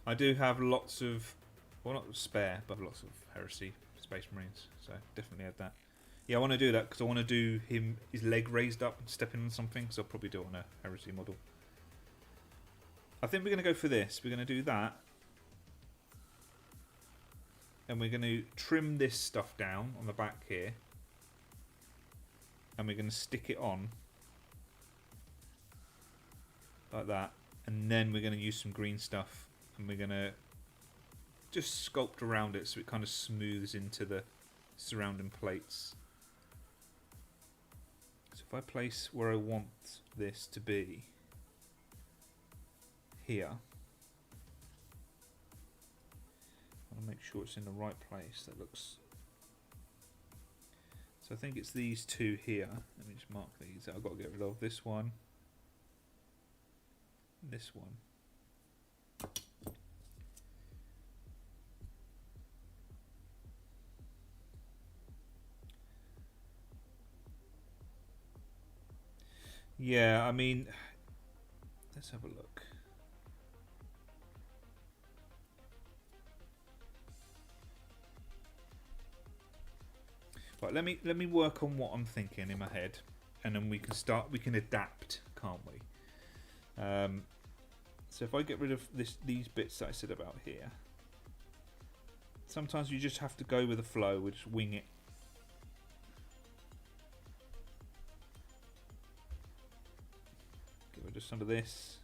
I do have lots of, well, not spare, but lots of Heresy Space Marines, so definitely add that. Yeah, I want to do that because I want to do his leg raised up and stepping on something, so I'll probably do it on a Heresy model. I think we're going to go for this. We're going to do that. And we're going to trim this stuff down on the back here. And we're going to stick it on. Like that. And then we're going to use some green stuff. And we're going to just sculpt around it so it kind of smooths into the surrounding plates. So if I place where I want this to be here, I want to make sure it's in the right place. That looks... So I think it's these two here. Let me just mark these. I've got to get rid of this one. This one. Yeah, I mean, let's have a look. Right, let me work on what I'm thinking in my head, and then we can adapt, can't we? So if I get rid of these bits that I said about here, sometimes you just have to go with the flow, we just wing it. Get rid of some of this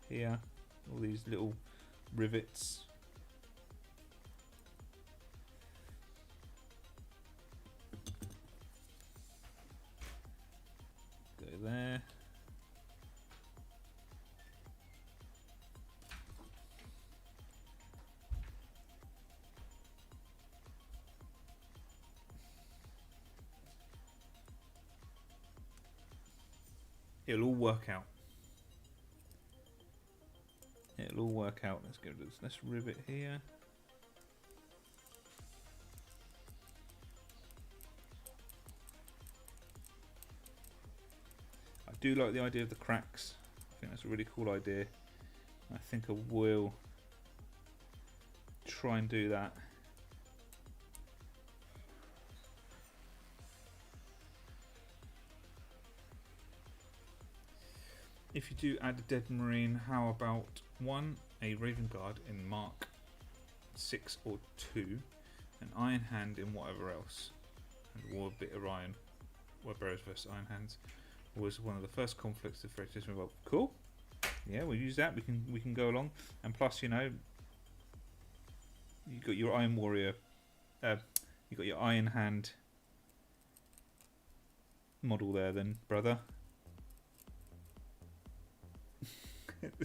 here, all these little rivets. Go there. It'll all work out. It'll all work out. Let's go to this. Let's rivet here. do like the idea of the cracks. I think that's a really cool idea. I think I will try and do that. If you do add a dead marine, how about 1, a Raven Guard in Mark 6 or 2, an Iron Hand in whatever else, and War Bit Orion, Word Bearers versus Iron Hands, was one of the first conflicts of Frederick's Revolt. Cool. Yeah, we'll use that. We can go along, and plus, you know, you got your Iron Warrior, you got your Iron Hand model there, then, brother.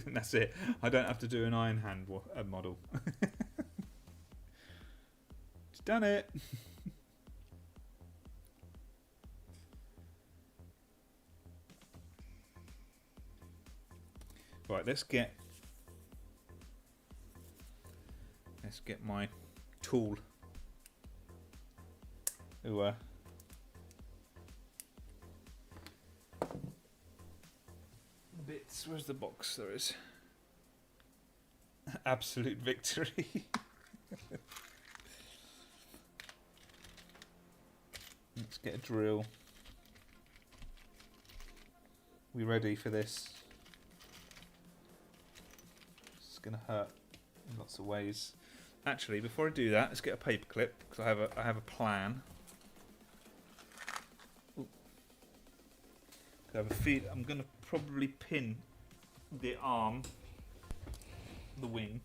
And that's it. I don't have to do an Iron Hand model. Just done it. Right, let's get my tool. Ooh, bits. Where's the box? There is. Absolute victory. Let's get a drill. We ready for this? It's gonna hurt in lots of ways. Actually, before I do that, let's get a paper clip because I have a plan. Ooh. I have a feel I'm gonna probably pin the arm, the wing.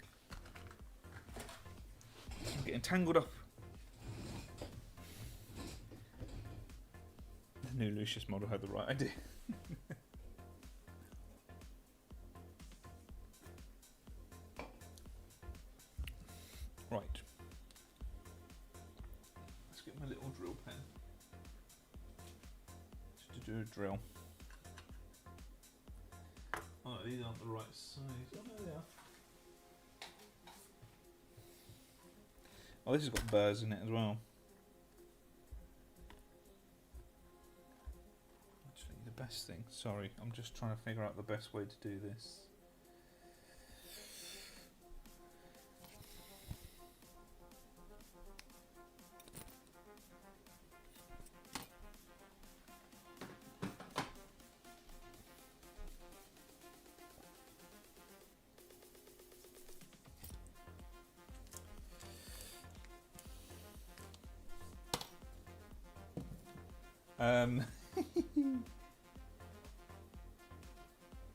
I'm getting tangled up. The new Lucius model had the right idea. Right. Let's get my little drill pen just to do a drill. Oh, these aren't the right size. Oh, no, they are. Oh, this has got burrs in it as well. Actually, the best thing. Sorry, I'm just trying to figure out the best way to do this.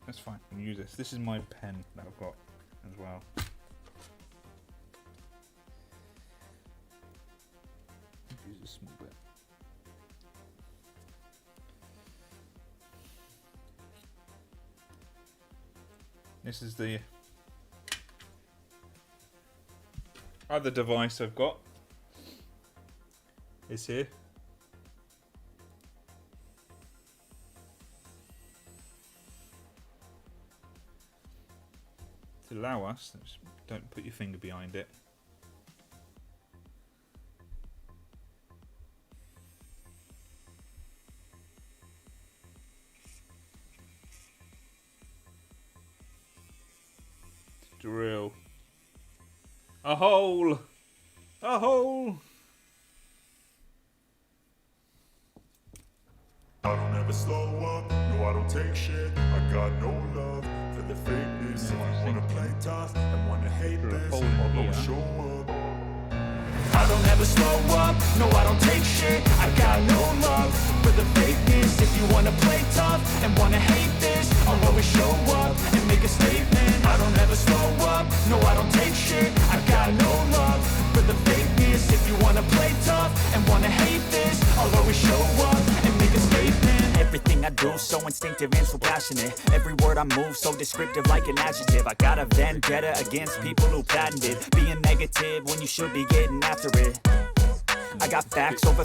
That's fine, I can use this. This is my pen that I've got as well. Use a small bit. This is the other device I've got. It's here. To allow us, don't put your finger behind it. To drill a hole. A hole. I don't ever slow up, no I don't take shit. I got no love for the fakeness. If you wanna play tough and wanna hate this, I'll always show up. I don't ever slow up, no I don't take shit. I got no love for the fakeness. If you wanna play tough and wanna hate this, I'll always show up and make a statement. I don't ever slow up, no I don't take shit. I got no love for the fakeness. If you wanna play tough and wanna hate this, I'll always show up and make a statement. Everything I do so instinctive and so passionate. Every word I move so descriptive like an adjective. I got a vendetta against people who patented being negative when you should be getting after it. I got facts over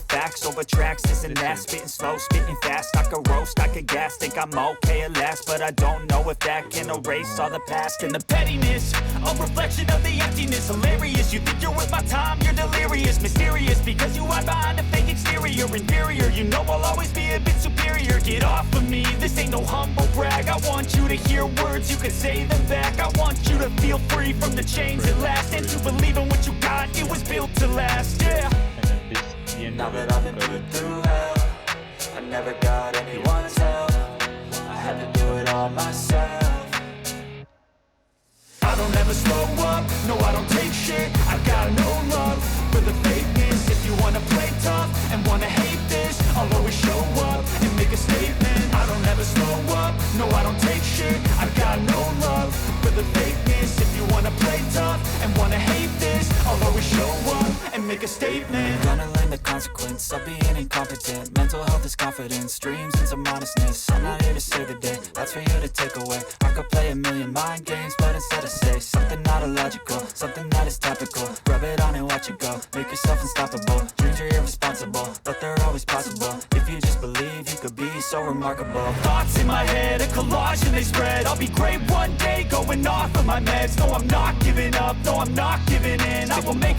tracks, this and that. Spitting slow, spitting fast, I could roast, I could gas. Think I'm okay at last, but I don't know if that can erase all the past. And the pettiness, a reflection of the emptiness. Hilarious, you think you're worth my time, you're delirious. Mysterious, because you hide behind a fake exterior. Inferior, you know I'll always be a bit superior. Get off of me. me. This ain't no humble brag. I want you to hear words, you can say them back. I want you to feel free from the chains at last, and to believe in what you got, it was built to last, yeah. Now that I've been put through hell, I never got anyone's help. I had to do it all myself. I don't ever slow up, no I don't take shit. I got no love for the fakeness. If you wanna play tough and wanna hate this, I'll always show up and make a statement. I don't ever slow up, no I don't take shit. I got no love for the fakeness. If you wanna play tough and wanna hate this, I'll always show up and make a statement. I'm gonna learn the consequence of being incompetent. Mental health is confidence, dreams and some honestness. I'm not here to save the day, that's for you to take away. I could play a million mind games, but instead I say something not illogical, something that is topical. Rub it on and watch it go, make yourself unstoppable. Dreams are irresponsible, but they're always possible. If you just believe, you could be so remarkable. Thoughts in my head, a collage and they spread. I'll be great one day, going off of my meds. No, I'm not giving up, no, I'm not giving in. I will make...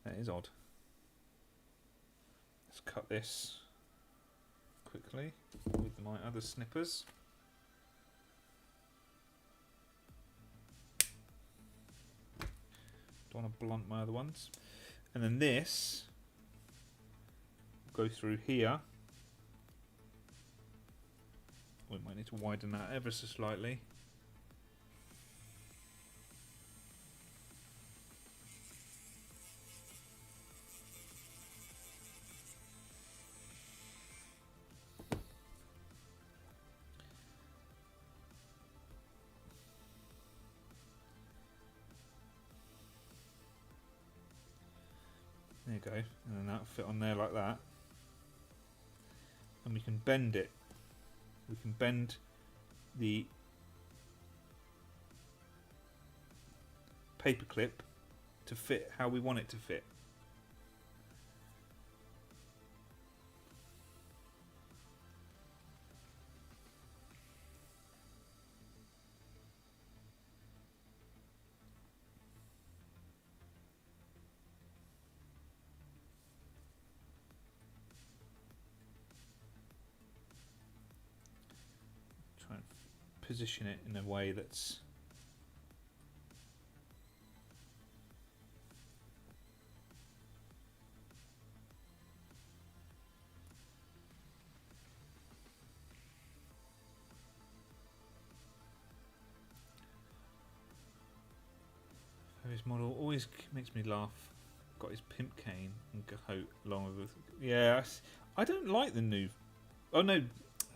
That is odd. Let's cut this quickly with my other snippers. Don't want to blunt my other ones. And then this go through here. We might need to widen that ever so slightly. There you go, and then that'll fit on there like that. And we can bend it. We can bend the paperclip to fit how we want it to fit. Try and position it in a way that's his model always makes me laugh. Got his pimp cane and coat along with. Yeah, I don't like the new. Oh no,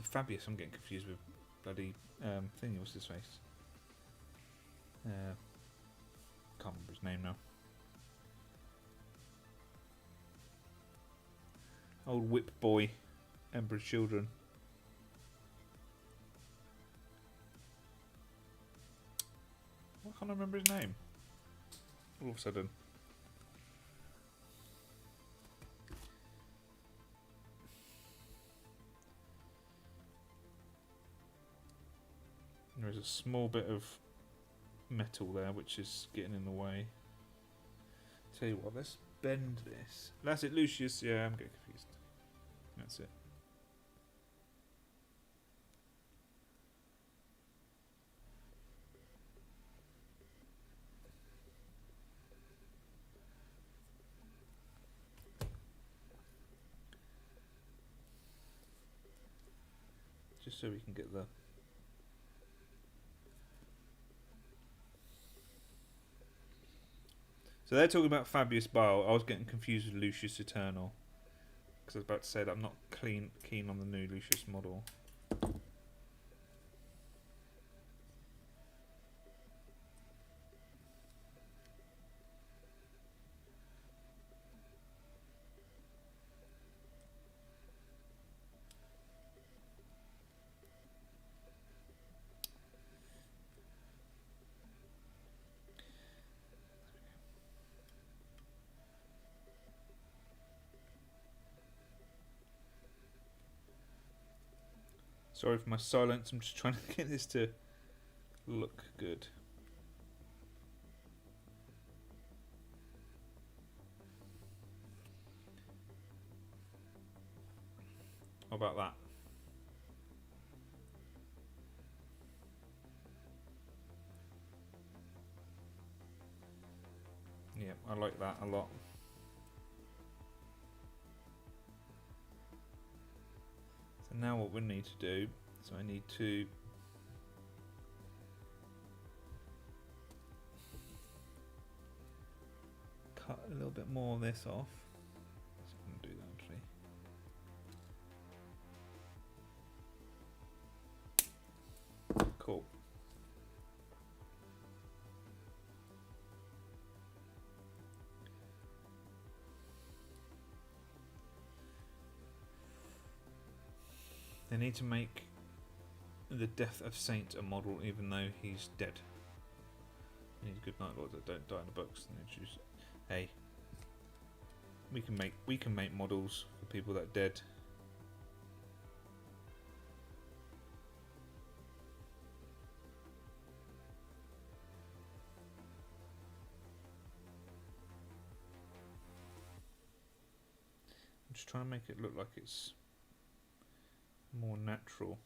Fabius. I'm getting confused with bloody thing. What's his face? Can't remember his name now. Old whip boy, Emperor's Children. Why can't I remember his name? All of a sudden. There is a small bit of metal there which is getting in the way. Tell you what, let's bend this. That's it, Lucius. Yeah, I'm getting confused. That's it. Just so we can get the So they're talking about Fabius Bile. I was getting confused with Lucius Eternal because I was about to say that I'm not keen on the new Lucius model. Sorry for my silence, I'm just trying to get this to look good. How about that? I like that a lot. So now what we need to do, so I need to cut a little bit more of this off. So I'm going to do that actually. Cool. They need to make the Death of Saint a model, even though he's dead. They need good Night Lords that don't die in the books. And introduce. Hey, we can make models for people that are dead. I'm just trying to make it look like it's more natural.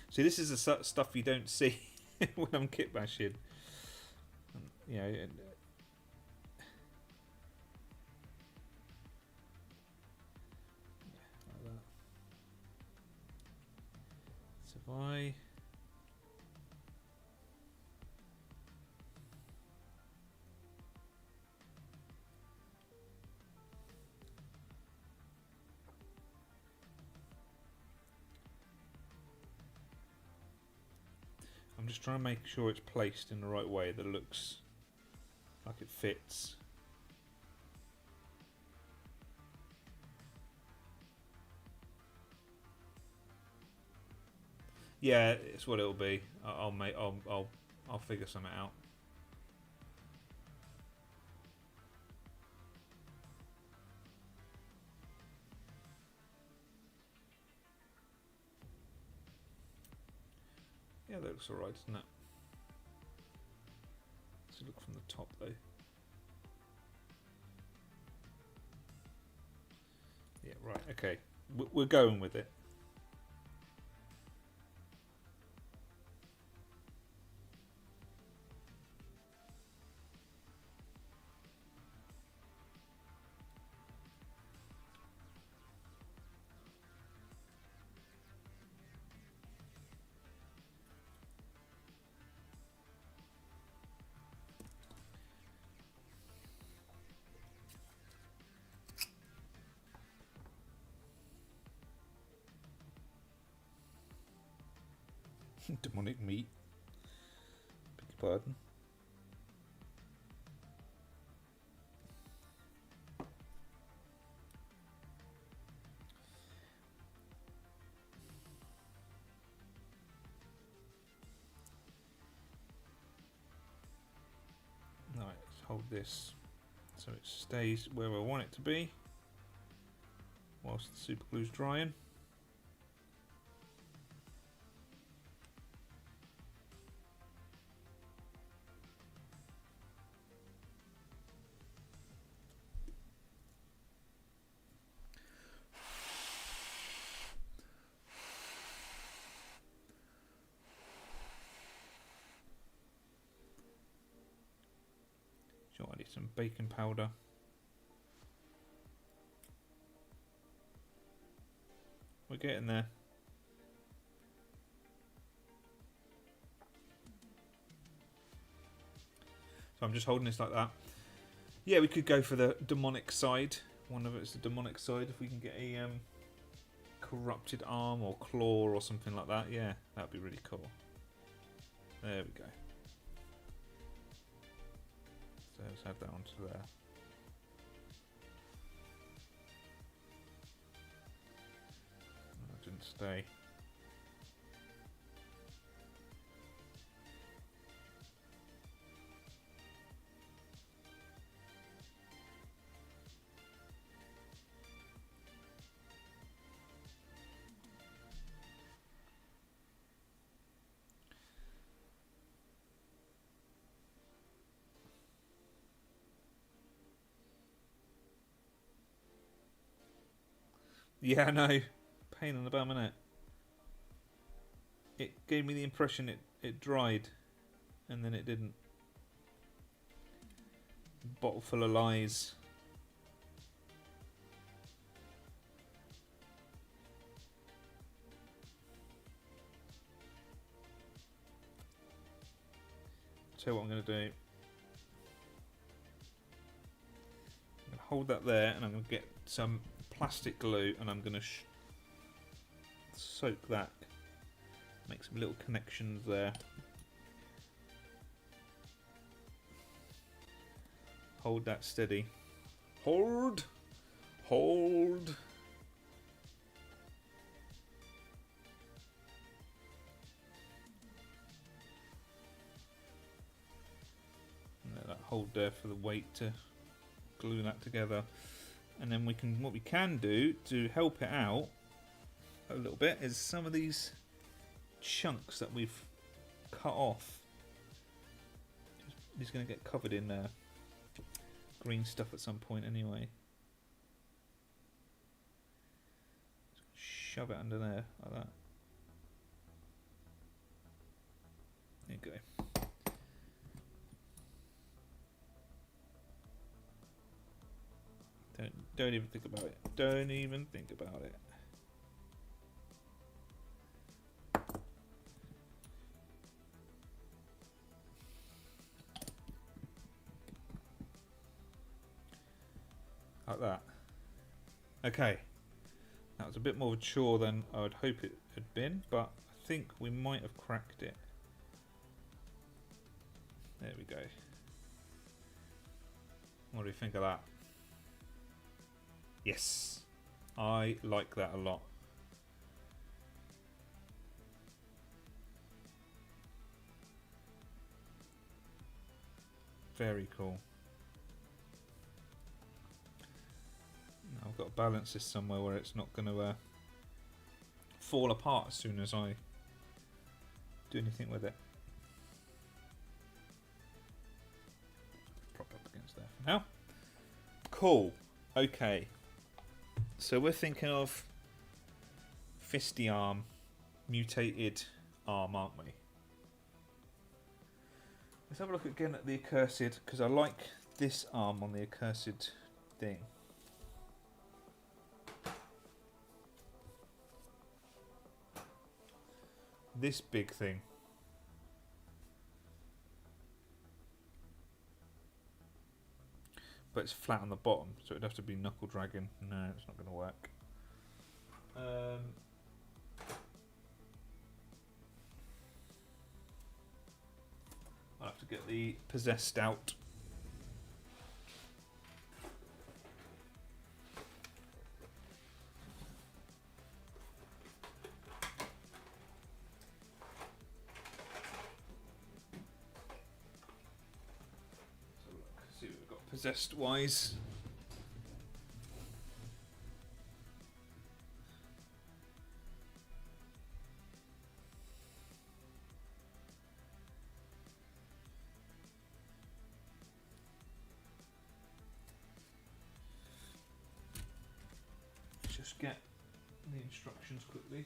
See, this is the stuff you don't see when I'm kitbashing. You know, like that. So if I I'm just trying to make sure it's placed in the right way that looks like it fits. Yeah, it's what it'll be. I'll figure something out. Yeah, that looks alright, doesn't it? Let's look from the top though. Yeah, right, okay. We're going with it. Demonic meat. Beg your pardon. Right, let's hold this so it stays where I want it to be whilst the super glue's drying. Sure, I need some baking powder. We're getting there. So I'm just holding this like that. Yeah, we could go for the demonic side. One of it's the demonic side. If we can get a corrupted arm or claw or something like that, yeah, that'd be really cool. There we go. So let's add that onto there. That didn't stay. Yeah, I know. Pain in the bum, innit? it gave me the impression it dried, and then it didn't. Bottle full of lies. So what I'm going to do, I'm going to hold that there, and I'm going to get some plastic glue, and I'm going to soak that, make some little connections there. Hold that steady. Hold! Hold! That hold there for the weight to glue that together, and then we can, what we can do to help it out a little bit is some of these chunks that we've cut off. He's going to get covered in green stuff at some point anyway. Shove it under there like that. There you go. Don't even think about it. Don't even think about it. Like that. Okay. That was a bit more of a chore than I would hope it had been, but I think we might have cracked it. There we go. What do you think of that? Yes, I like that a lot. Very cool. Now I've got to balance this somewhere where it's not going to fall apart as soon as I do anything with it. Prop up against there for now. Cool. Okay. So we're thinking of fisty arm, mutated arm, aren't we? Let's have a look again at the accursed, because I like this arm on the accursed thing. This big thing. But it's flat on the bottom, so it'd have to be knuckle dragon. No, it's not going to work. I'll have to get the possessed out. Possessed wise. Let's just get the instructions quickly.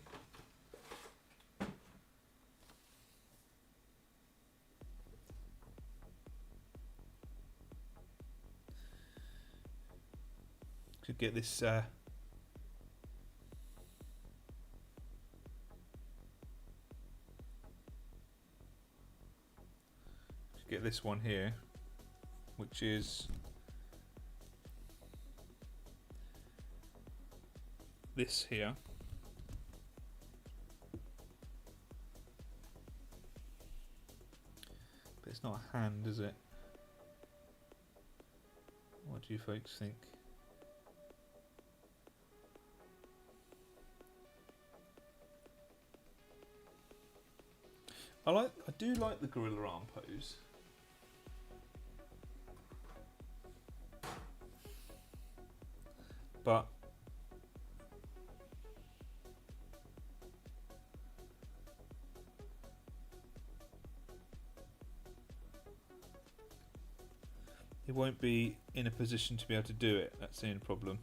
To get this to get this one here, which is this here. But it's not a hand, is it? What do you folks think? I do like the gorilla arm pose. But he won't be in a position to be able to do it. That's the only problem.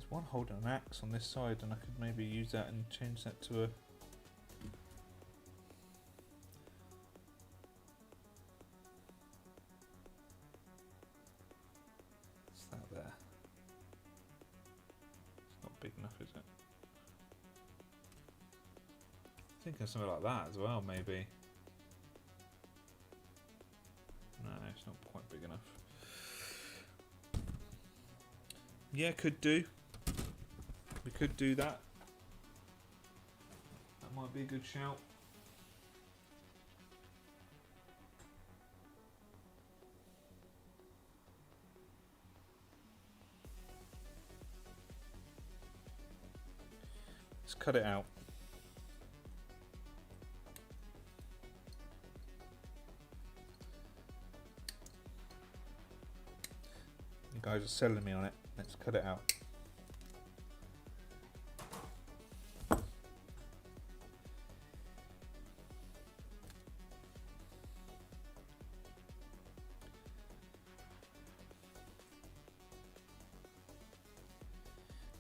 one holding an axe on this side, and I could maybe use that and change that to a... What's that there? It's not big enough, is it? I think of something like that as well, maybe. No, it's not quite big enough. Yeah, could do. We could do that. That might be a good shout. Let's cut it out. You guys are selling me on it. Let's cut it out.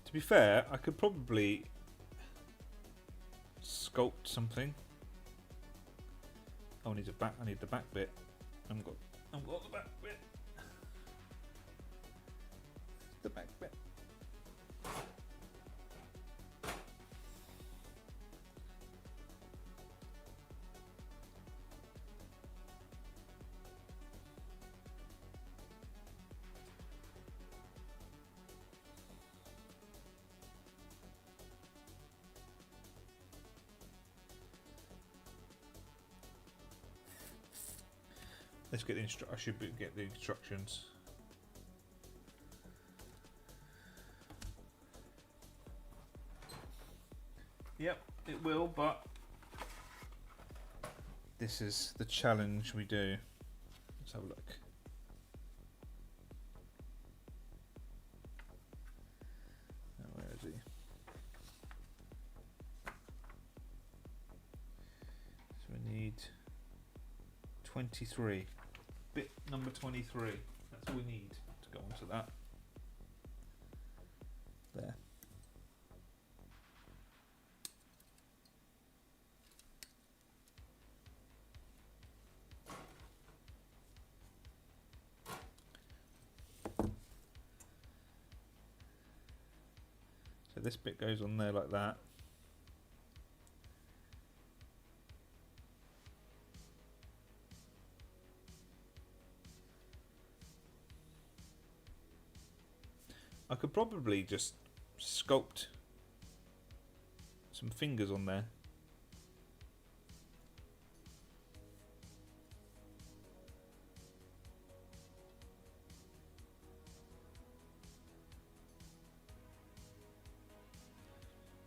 To be fair, I could probably sculpt something. Oh, I need the back bit. I haven't got the back bit. The back bit. Let's get the I should get the instructions. Yep, it will, but this is the challenge we do. Let's have a look. Oh, where is he? So we need 23. Bit number 23. That's all we need to go onto that. There. So this bit goes on there like that. I could probably just sculpt some fingers on there.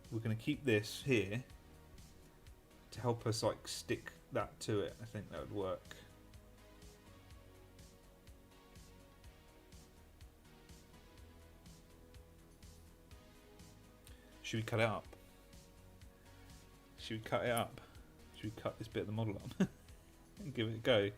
We're going to keep this here to help us like stick that to it. I think that would work. Should we cut it up? Should we cut it up? Should we cut this bit of the model up and give it a go?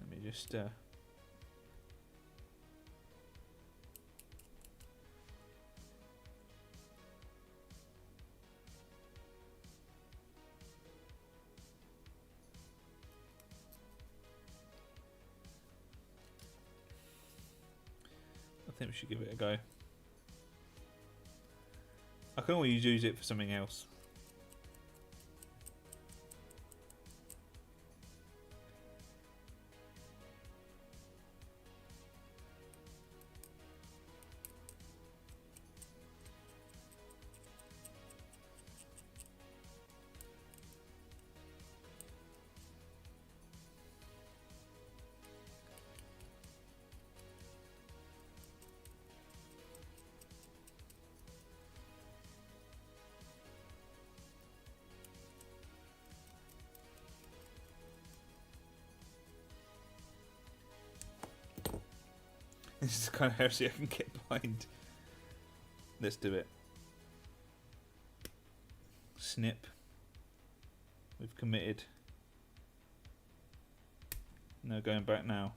Let me just I think we should give it a go. I can always use it for something else. This is the kind of heresy I can get behind. Let's do it. Snip. We've committed. No going back now.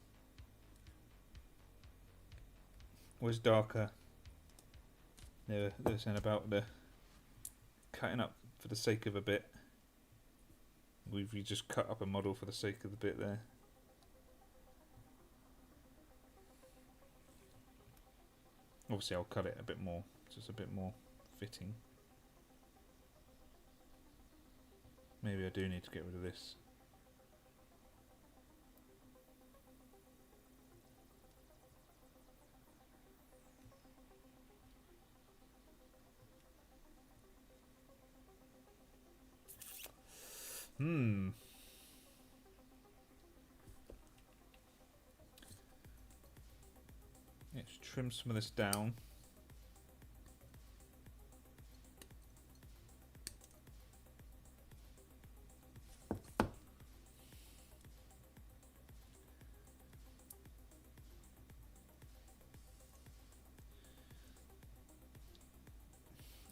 Where's darker? They were saying about the cutting up for the sake of a bit. You just cut up a model for the sake of the bit there. Obviously I'll cut it a bit more, just a bit more fitting. Maybe I do need to get rid of this. Let's trim some of this down.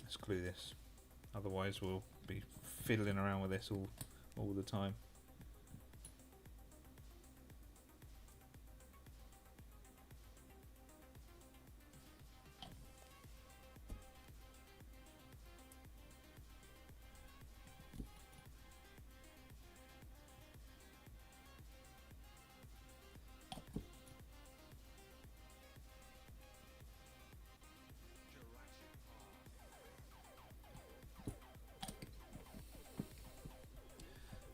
Let's glue this. Otherwise we'll be fiddling around with this all the time.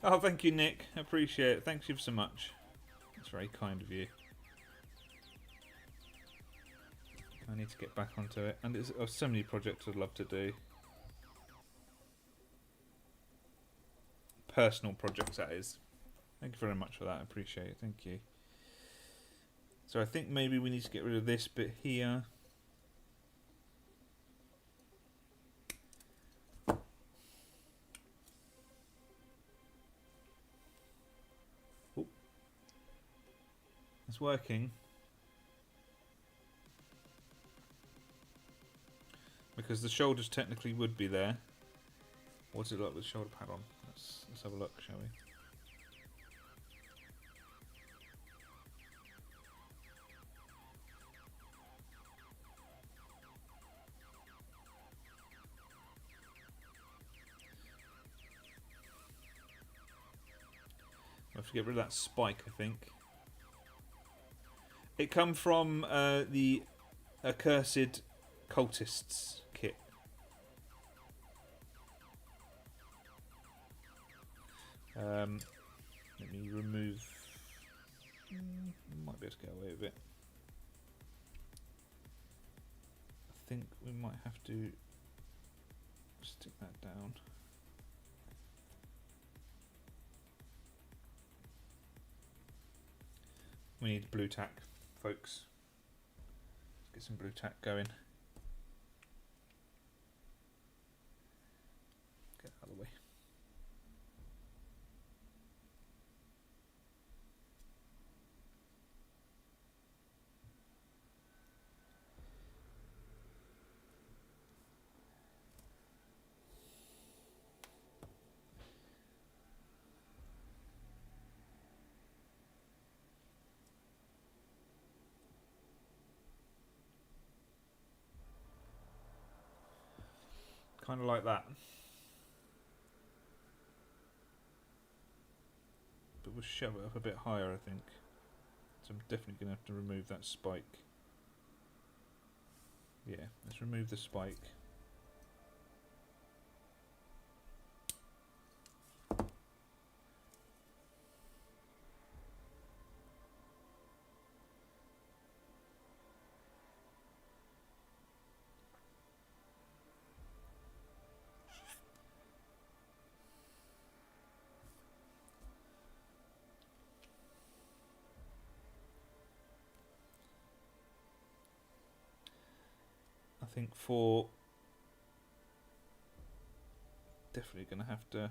Oh, thank you, Nick. Appreciate it. Thank you so much. That's very kind of you. I need to get back onto it. And there's so many projects I'd love to do. Personal projects, that is. Thank you very much for that. I appreciate it. Thank you. So I think maybe we need to get rid of this bit here. It's working. Because the shoulders technically would be there. What's it like with the shoulder pad on? Let's have a look, shall we? I have to get rid of that spike, I think. It come from the Accursed Cultists kit. Let me remove... might be able to get away with it. I think we might have to stick that down. We need blue tack, folks. Let's get some blue tack going. Get out of the way. Kind of like that. But we'll shove it up a bit higher, I think. So I'm definitely going to have to remove that spike. Yeah, let's remove the spike. I think for definitely going to have to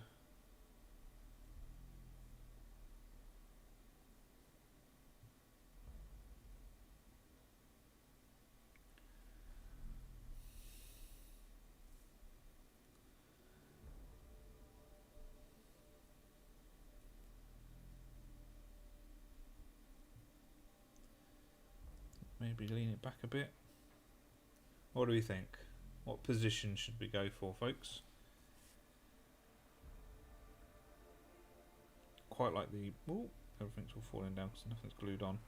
Maybe lean it back a bit. What do we think? What position should we go for, folks? Quite like the... Ooh, everything's all falling down because nothing's glued on.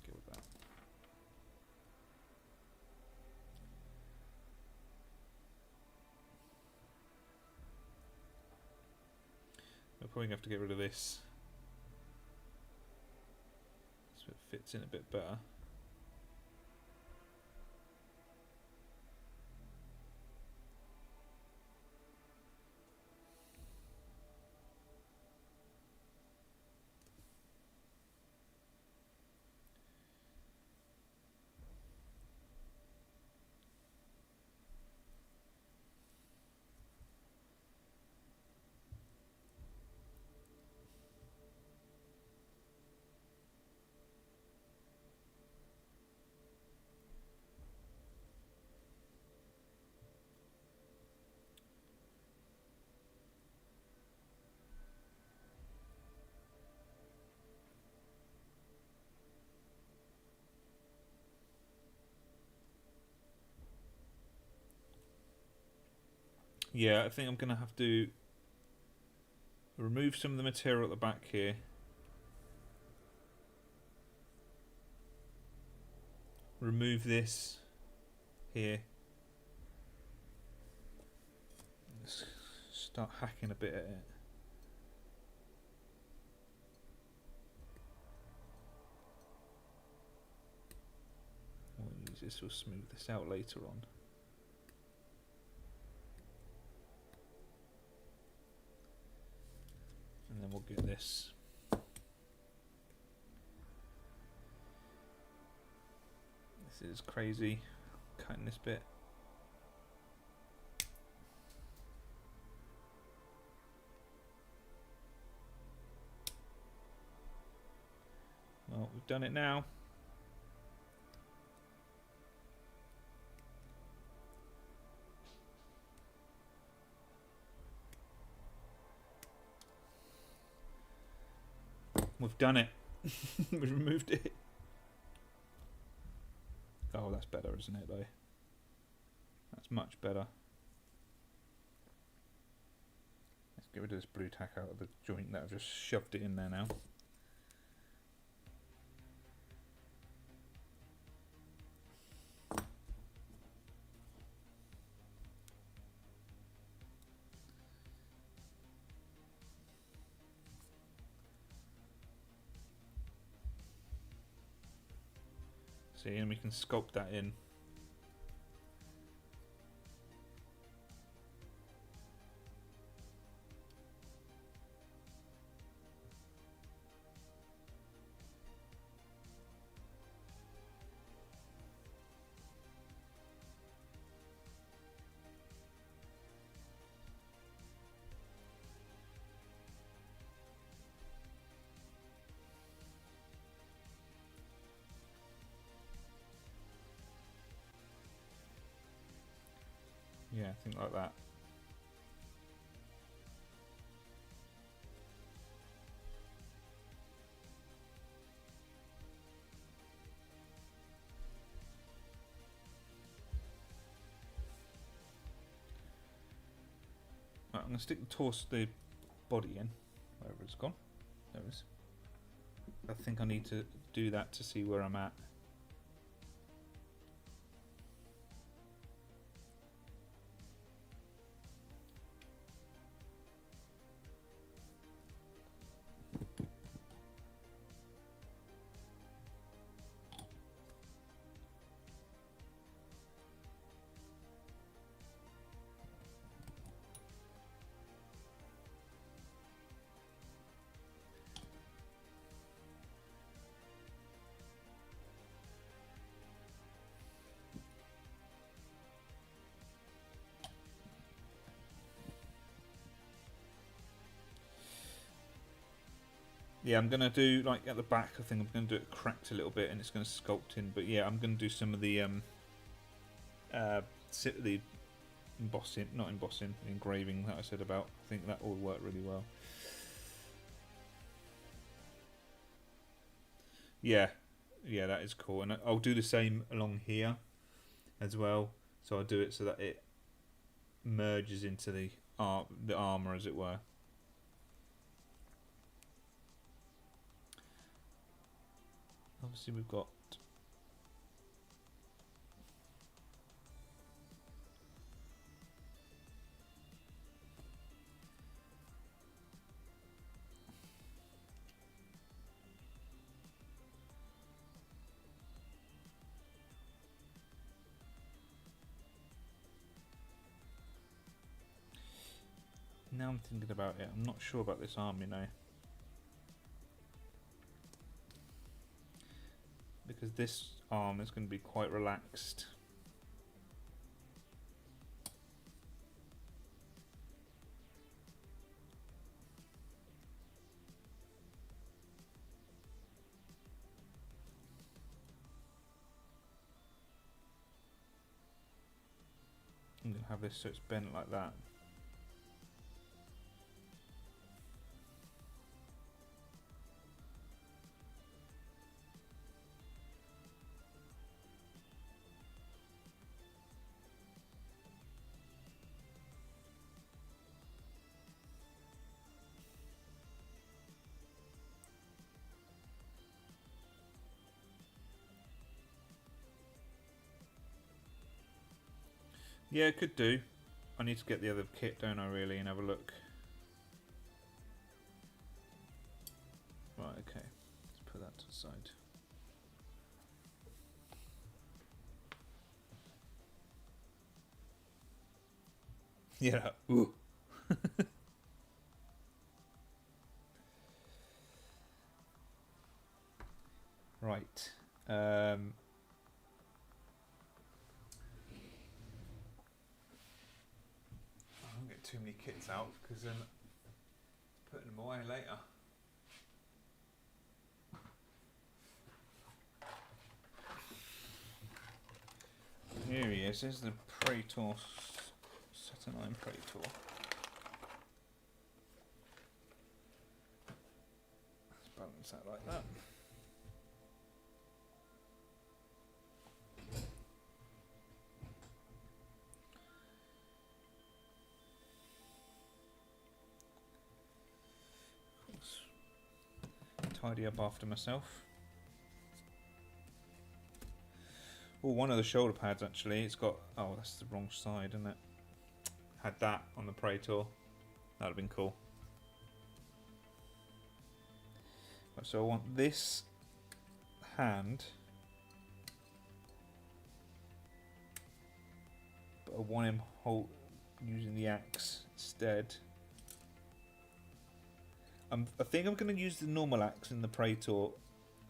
Get with that. We're probably going to have to get rid of this. So it fits in a bit better. Yeah, I think I'm going to have to remove some of the material at the back here. Remove this here. Let's start hacking a bit at it. We'll use this, we'll smooth this out later on. And then we'll get this. This is crazy, cutting this bit. Well, we've done it now. We've done it. We've removed it. Oh, that's better, isn't it, though? That's much better. Let's get rid of this blue tack out of the joint that I've just shoved it in there now. See, and we can sculpt that in. Yeah, I think like that. Right, I'm going to stick the body in, wherever it's gone. There it is. I think I need to do that to see where I'm at. Yeah, I'm going to do, like, at the back, I think I'm going to do it cracked a little bit and it's going to sculpt in. But yeah, I'm going to do some of the embossing, not embossing, engraving that I said about. I think that will work really well. Yeah, yeah, that is cool. And I'll do the same along here as well. So I'll do it so that it merges into the armor, as it were. Obviously we've got now I'm thinking about it. I'm not sure about this arm, you know. Because this arm is going to be quite relaxed. I'm going to have this so it's bent like that. Yeah, it could do. I need to get the other kit, don't I, really, and have a look. Right, okay. Let's put that to the side. Yeah, ooh. Right. I don't get too many kits out because then putting them away later. Here he is. There's the Praetor, Saturnine Praetor. Let's balance that like that. Tidy up after myself. Oh, one of the shoulder pads actually, it's got, oh, that's the wrong side, isn't it? Had that on the Praetor. That'd have been cool. Right, so I want this hand, but I want him using the axe instead. I think I'm going to use the normal axe in the Praetor.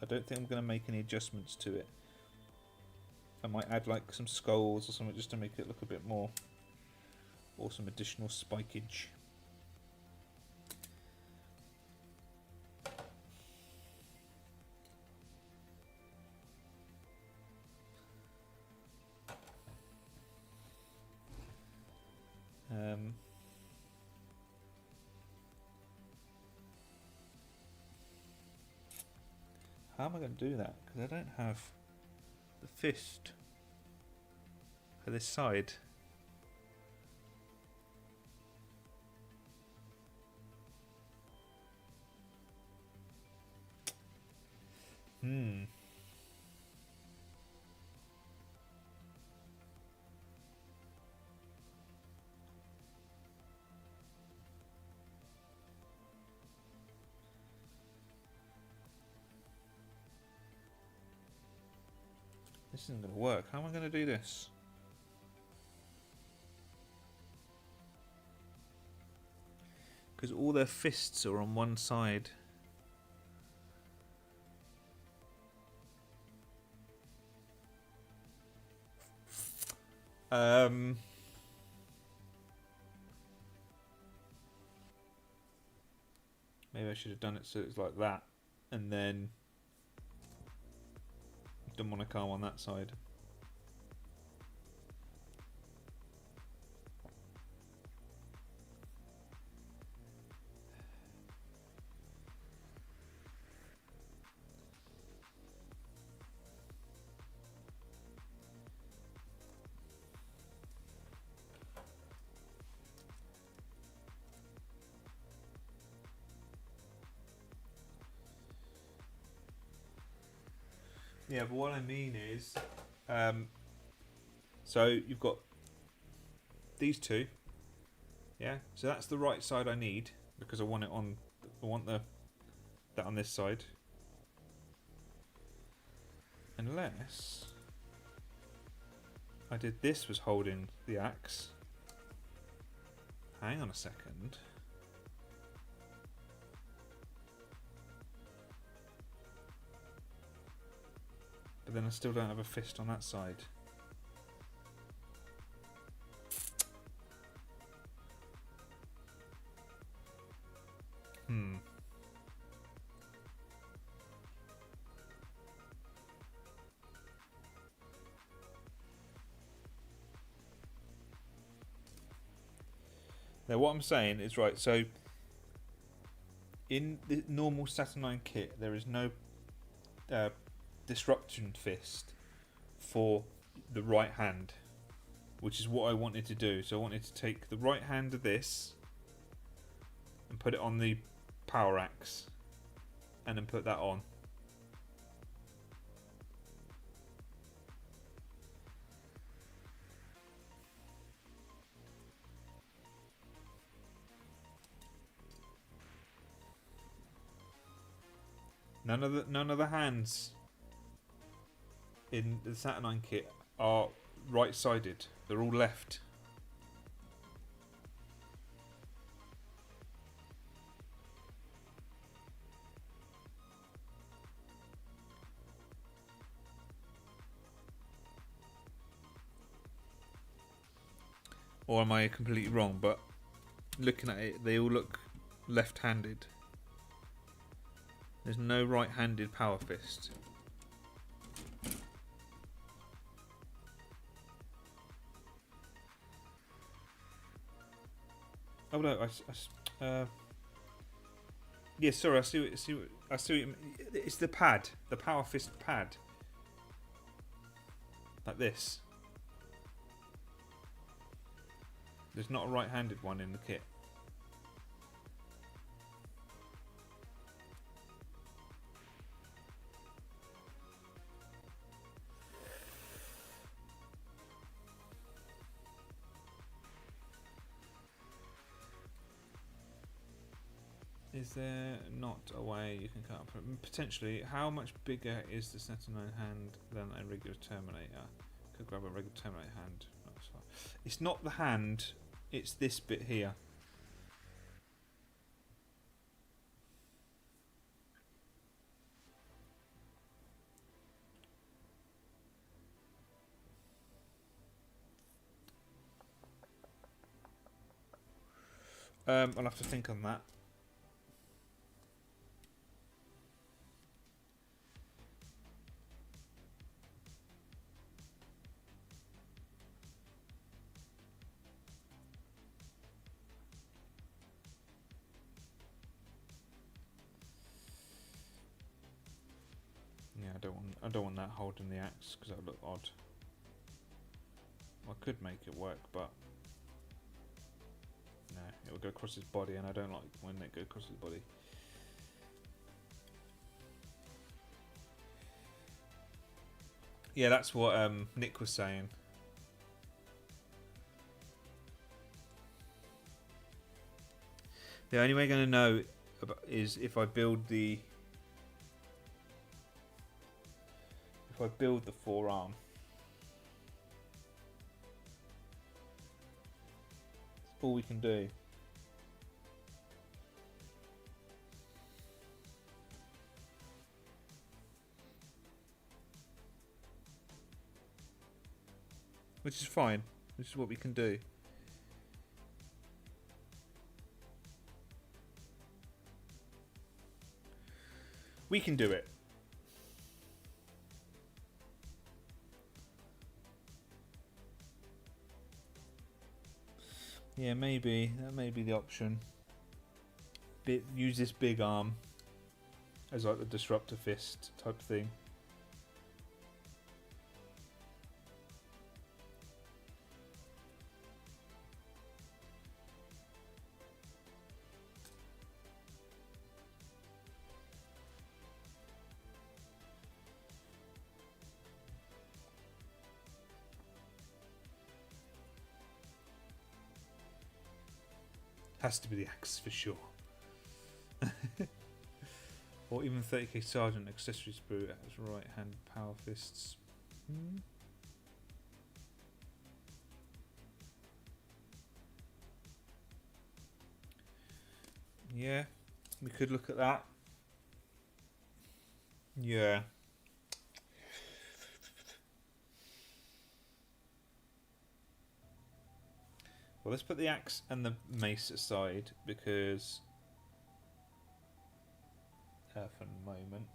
I don't think I'm going to make any adjustments to it. I might add like some skulls or something just to make it look a bit more, or some additional spikage. How am I going to do that? Because I don't have the fist for this side. This isn't going to work. How am I going to do this? Because all their fists are on one side. Maybe I should have done it so it's like that, and then demonic arm on that side. Yeah, but what I mean is, so you've got these two. Yeah, so that's the right side I need because I want it on. I want that on this side. Unless I did this was holding the axe. Hang on a second. But then I still don't have a fist on that side. Now what I'm saying is right, so in the normal Saturnine kit there is no disruption fist for the right hand, which is what I wanted to do. So I wanted to take the right hand of this and put it on the power axe and then put that on. None of the hands in the Saturnine kit are right-sided. They're all left. Or am I completely wrong? But looking at it, they all look left-handed. There's no right-handed power fist. Oh no! Yeah, sorry. I see what you mean. It's the pad, the power fist pad, like this. There's not a right-handed one in the kit. Is there not a way you can cut up? Potentially, how much bigger is the Saturnine hand than a regular Terminator? Could grab a regular Terminator hand. It's not the hand, it's this bit here. I'll have to think on that. Yeah, I don't want that holding the axe because that would look odd. I could make it work, but no, it will go across his body, and I don't like when it goes across his body. Yeah, that's what Nick was saying. The only way I'm going to know is if I build the forearm. That's all we can do. Which is fine. This is what we can do. We can do it. Yeah, maybe. That may be the option. Use this big arm as like the disruptor fist type thing. Has to be the axe for sure. Or even 30k sergeant accessory sprue has right hand power fists. Yeah, we could look at that. Yeah. Well, let's put the axe and the mace aside because for the moment.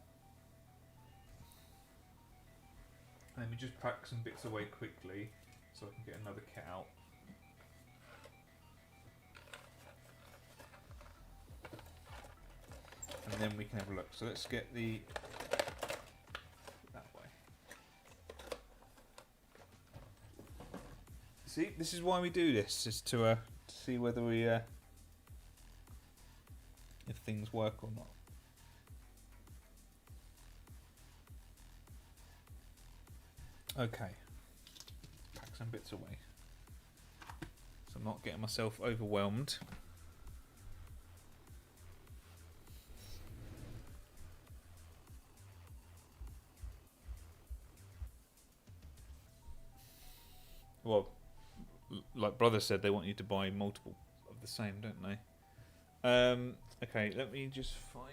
Let me just pack some bits away quickly so I can get another kit out. And then we can have a look. So let's get the that way. See, this is why we do this, is to see whether we if things work or not. Okay, pack some bits away so I'm not getting myself overwhelmed. Well, like brother said, they want you to buy multiple of the same, don't they? Okay, let me just find.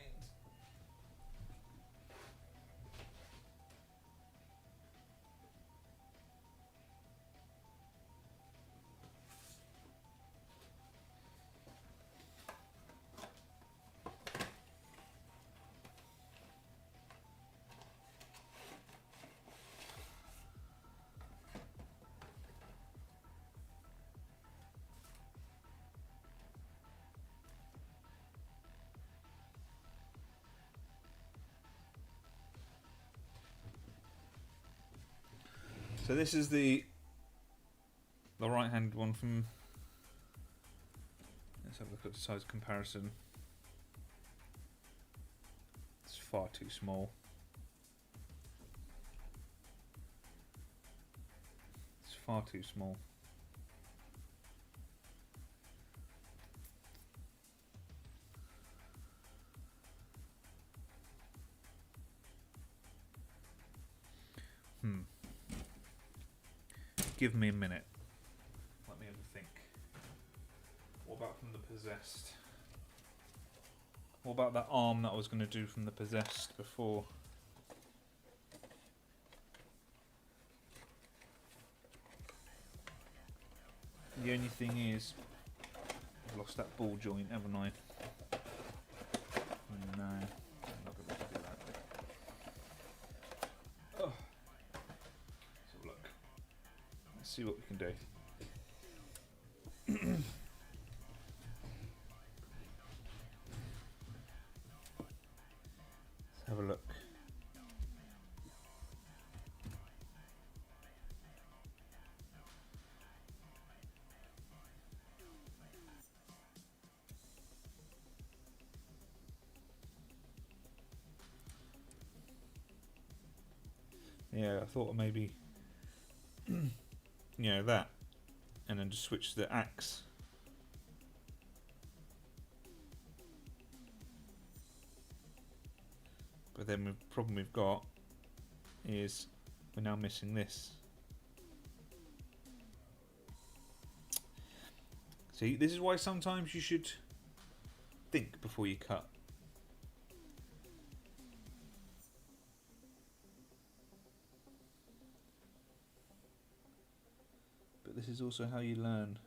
So this is the right hand one from. Let's have a look at the size comparison. It's far too small. It's far too small. Give me a minute. Let me have a think. What about from the Possessed? What about that arm that I was going to do from the Possessed before? The only thing is, I've lost that ball joint, haven't I? No, I'm not going to do that. Oh. So look. Let's see what we can do. Let's have a look. Yeah, I thought maybe you know, that, and then just switch to the axe. But then the problem we've got is we're now missing this. See, this is why sometimes you should think before you cut. But this is also how you learn.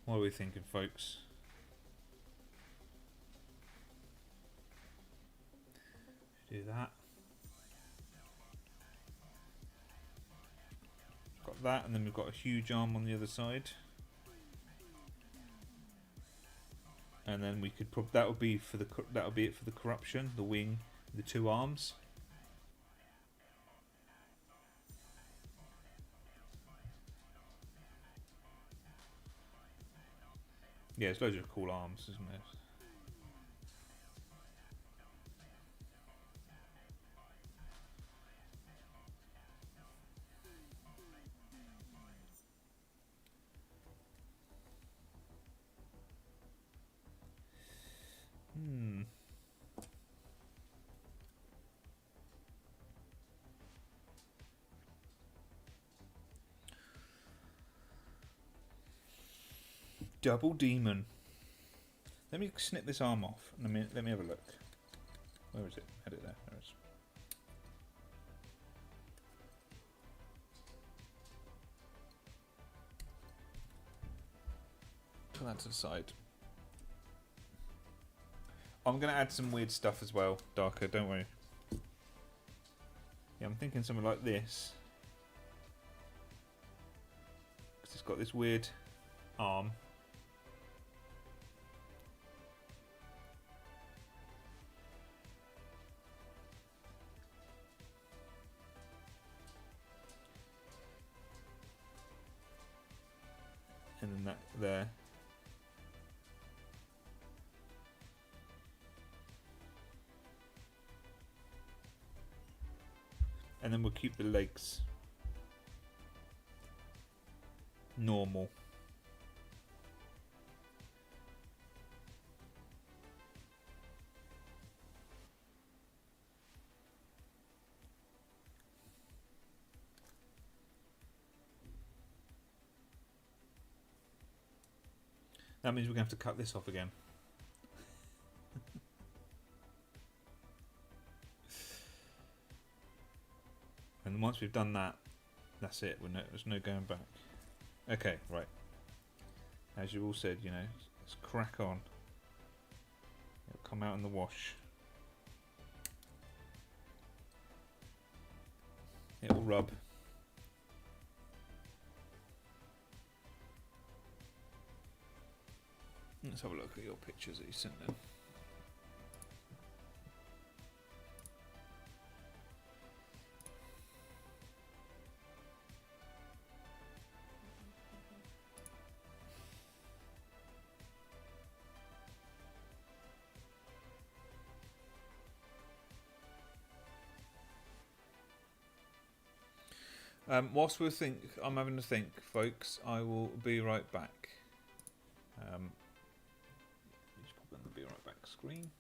What are we thinking, folks? Do that. Got that, and then we've got a huge arm on the other side. And then we could that would be for the it for the corruption, the wing, the two arms. Yeah, there's loads of cool arms, isn't there? Double demon. Let me snip this arm off. Let me have a look. Where is it? Edit there. There it is. Put that to the side. I'm going to add some weird stuff as well, darker, don't worry. Yeah, I'm thinking something like this. Because it's got this weird arm. And then that there. And then we'll keep the legs normal. That means we're going to have to cut this off again. And once we've done that, that's it. There's no going back. Okay, right. As you all said, you know, let's crack on. It'll come out in the wash. It'll rub. Let's have a look at your pictures that you sent in. Whilst I'm having to think, folks, I will be right back. Just pop in the be right back screen.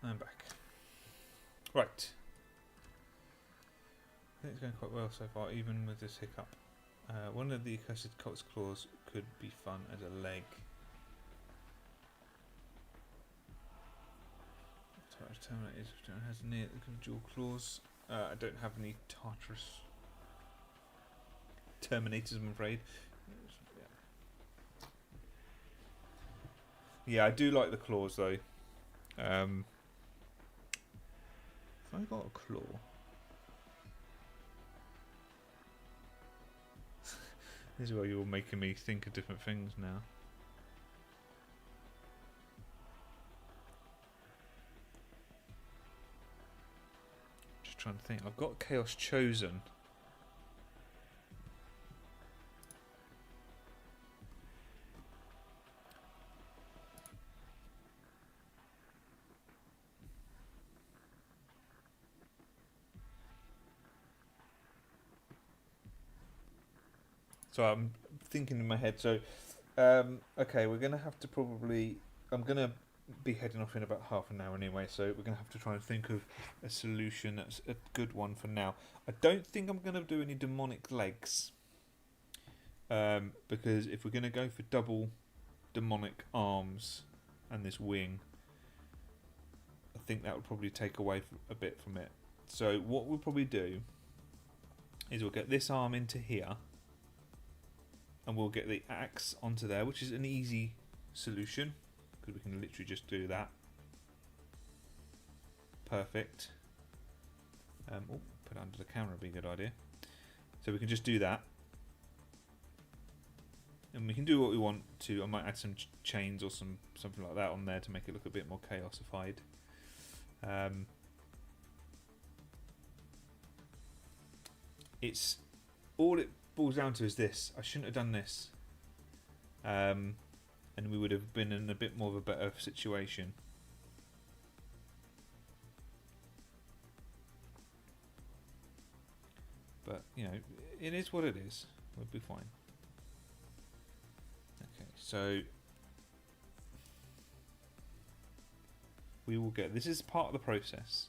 I'm back. Right. I think it's going quite well so far, even with this hiccup. One of the accursed cult's claws could be fun as a leg. Terminator has near the dual claws. I don't have any Tartarus Terminators, I'm afraid. Yeah, I do like the claws though. Have I got a claw? This is why you're making me think of different things now. Just trying to think. I've got Chaos Chosen. So I'm thinking in my head. So, okay, we're going to have to probably... I'm going to be heading off in about half an hour anyway, so we're going to have to try and think of a solution that's a good one for now. I don't think I'm going to do any demonic legs. Because if we're going to go for double demonic arms and this wing, I think that would probably take away a bit from it. So what we'll probably do is we'll get this arm into here, and we'll get the axe onto there, which is an easy solution because we can literally just do that. Perfect. Oh, put it under the camera would be a good idea. So we can just do that, and we can do what we want to. I might add some chains or something like that on there to make it look a bit more chaosified. It's all it boils down to is this. I shouldn't have done this, and we would have been in a bit more of a better situation. But you know, it is what it is. We'll be fine. Okay, so we will get. This is part of the process.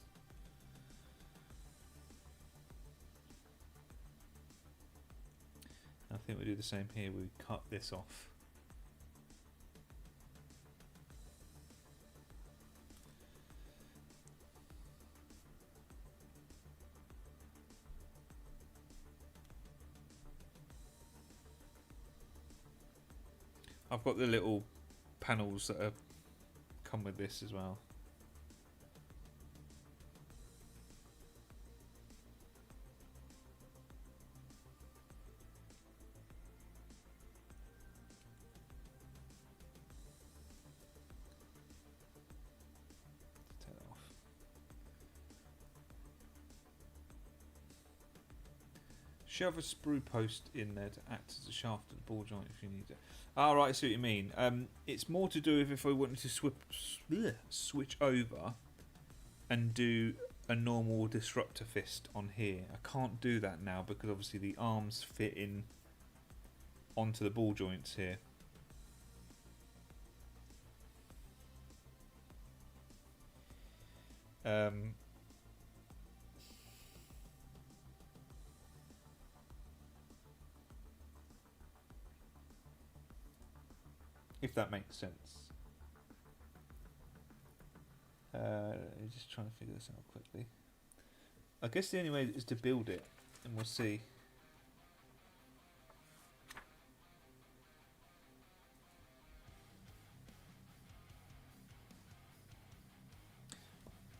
I think we do the same here. We cut this off. I've got the little panels that come with this as well. Shove a sprue post in there to act as a shaft at the ball joint if you need it. Ah, right, I see what you mean. It's more to do with if I wanted to switch over and do a normal disruptor fist on here. I can't do that now because obviously the arms fit in onto the ball joints here. If that makes sense. Just trying to figure this out quickly. I guess the only way is to build it, and we'll see.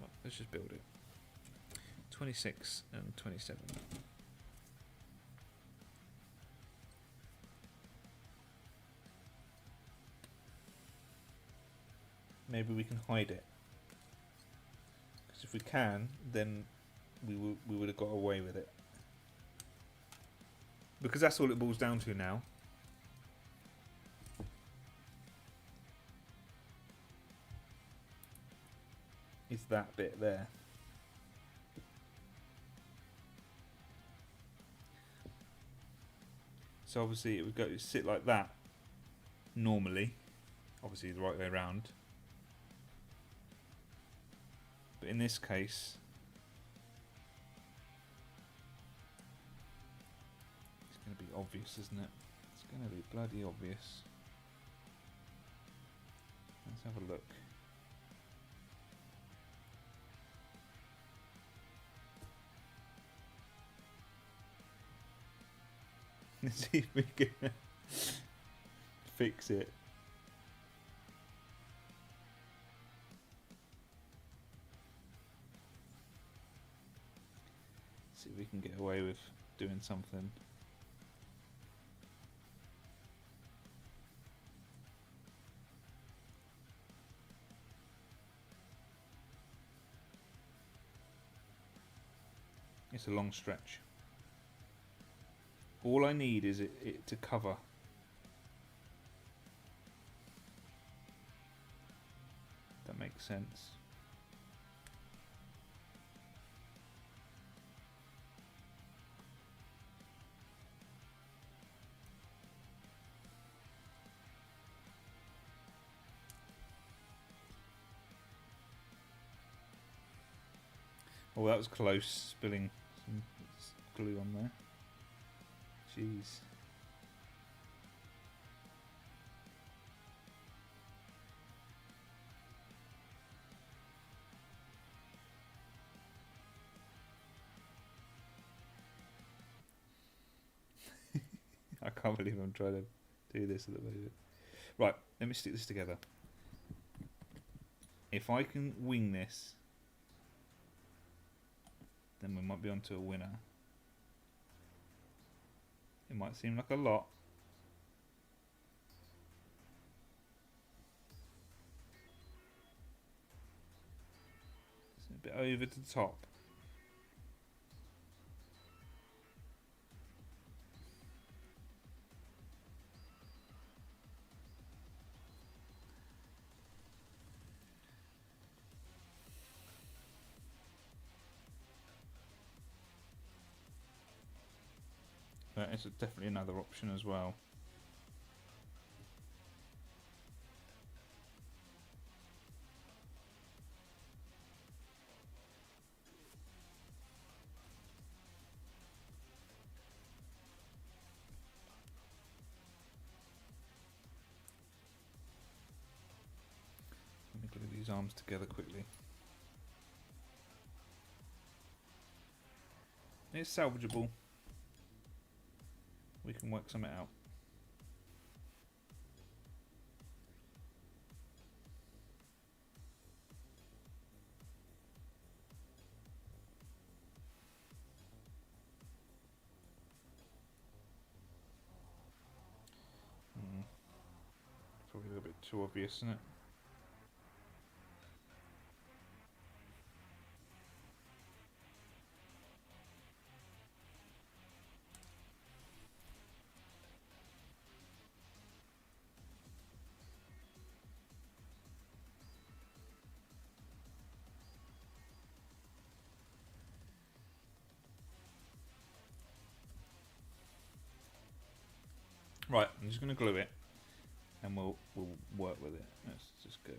Well, let's just build it. 26 and 27. Maybe we can hide it, because if we can, then we would have got away with it, because that's all it boils down to now. Is that bit there. So obviously it would go sit like that normally, obviously the right way around. But in this case, it's going to be obvious, isn't it? It's going to be bloody obvious. Let's have a look. Let's see if we can fix it. See if we can get away with doing something. It's a long stretch. All I need is it to cover. That makes sense. Oh, that was close, spilling some glue on there. Jeez. I can't believe I'm trying to do this at the moment. Right, let me stick this together. If I can wing this, then we might be onto a winner. It might seem like a lot. It's a bit over to the top. But it's definitely another option as well. Let me glue these arms together quickly. It's salvageable. We can work something out. Probably a little bit too obvious, isn't it? Right, I'm just going to glue it, and we'll work with it. Let's just go.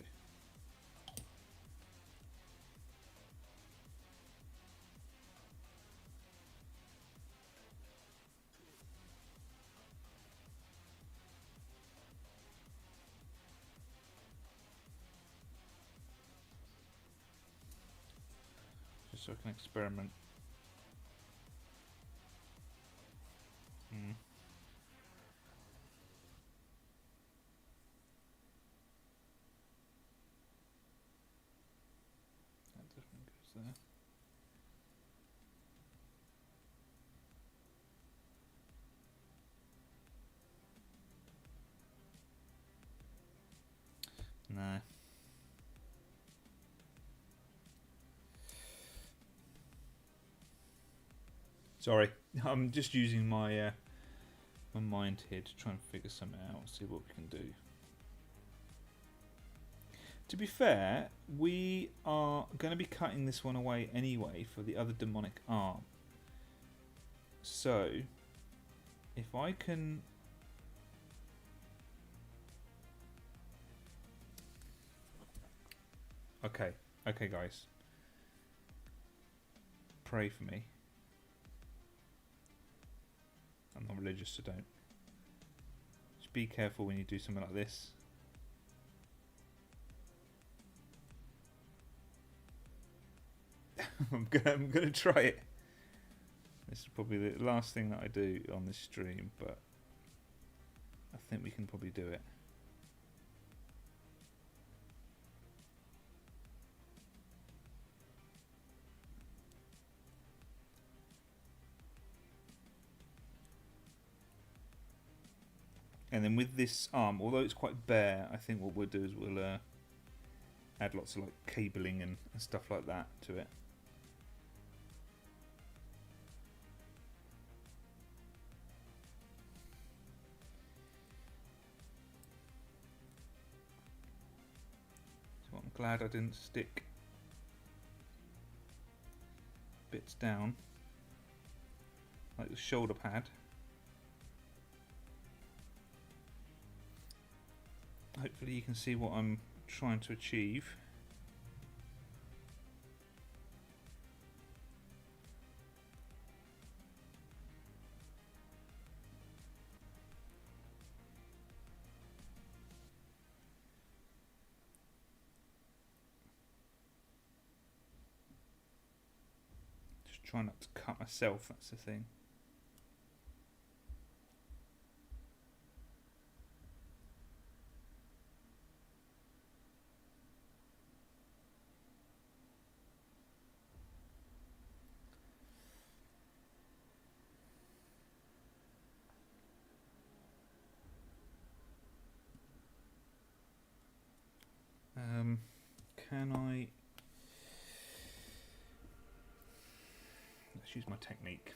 Just so I can experiment. There. No. Sorry, I'm just using my my mind here to try and figure something out, see what we can do. To be fair, we are going to be cutting this one away anyway for the other demonic arm. So, if I can... Okay, guys. pray for me. I'm not religious, so don't. Just be careful when you do something like this. I'm gonna try it. This is probably the last thing that I do on this stream, but I think we can probably do it. And then with this arm, although it's quite bare, I think what we'll do is we'll add lots of like cabling and stuff like that to it. So I'm glad I didn't stick bits down like the shoulder pad. Hopefully you can see what I'm trying to achieve. Just try not to cut myself, that's the thing. Can I... Let's use my technique.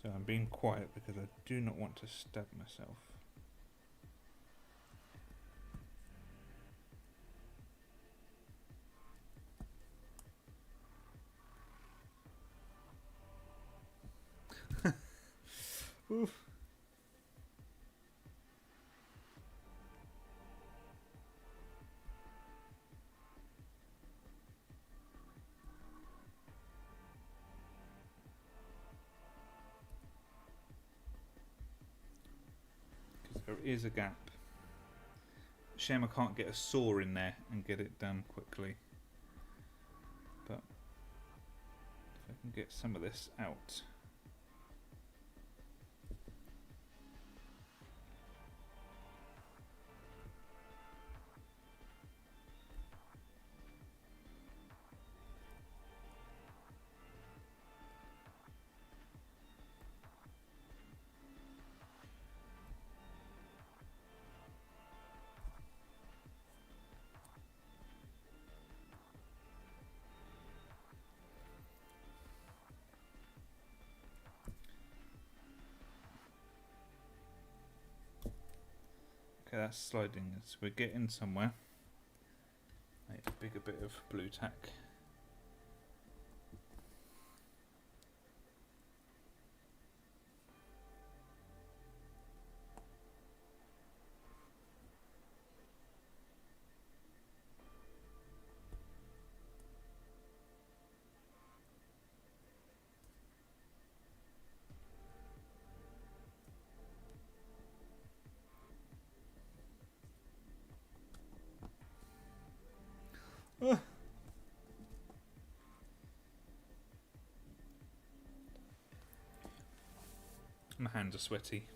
So I'm being quiet because I do not want to stab myself. Oof. There is a gap. Shame I can't get a saw in there and get it done quickly. But if I can get some of this out. Okay, that's sliding as we're getting somewhere. I need a bigger bit of blue tack. My hands are sweaty.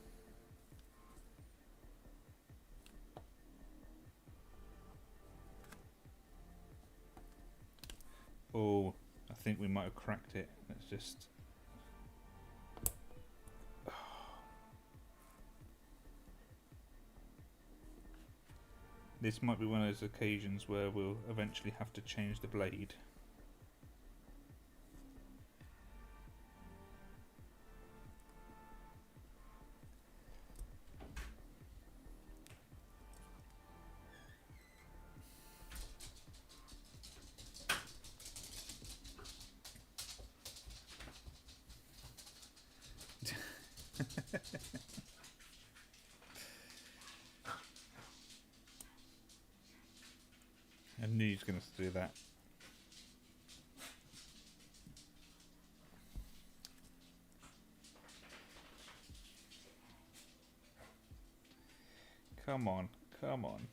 Oh, I think we might have cracked it. Let's just... This might be one of those occasions where we'll eventually have to change the blade. I knew he was going to do that. Come on, come on.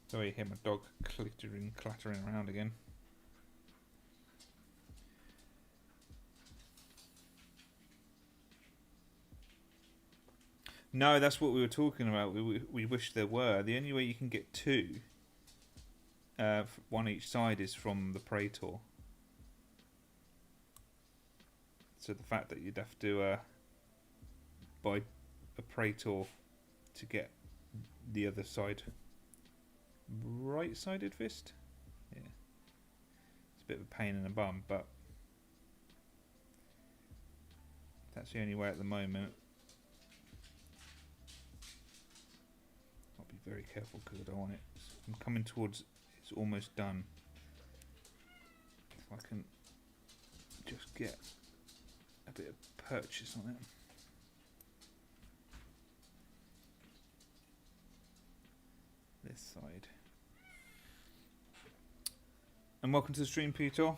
Sorry, you hear my dog clattering around again. No, that's what we were talking about. We wish there were. The only way you can get two, one each side, is from the Praetor. So the fact that you'd have to buy a Praetor to get the other side. Right-sided fist? Yeah. It's a bit of a pain in the bum, but that's the only way at the moment. I'll be very careful because I don't want it. I'm coming towards, it's almost done. If I can just get a bit of purchase on it. This side. And welcome to the stream, Peter.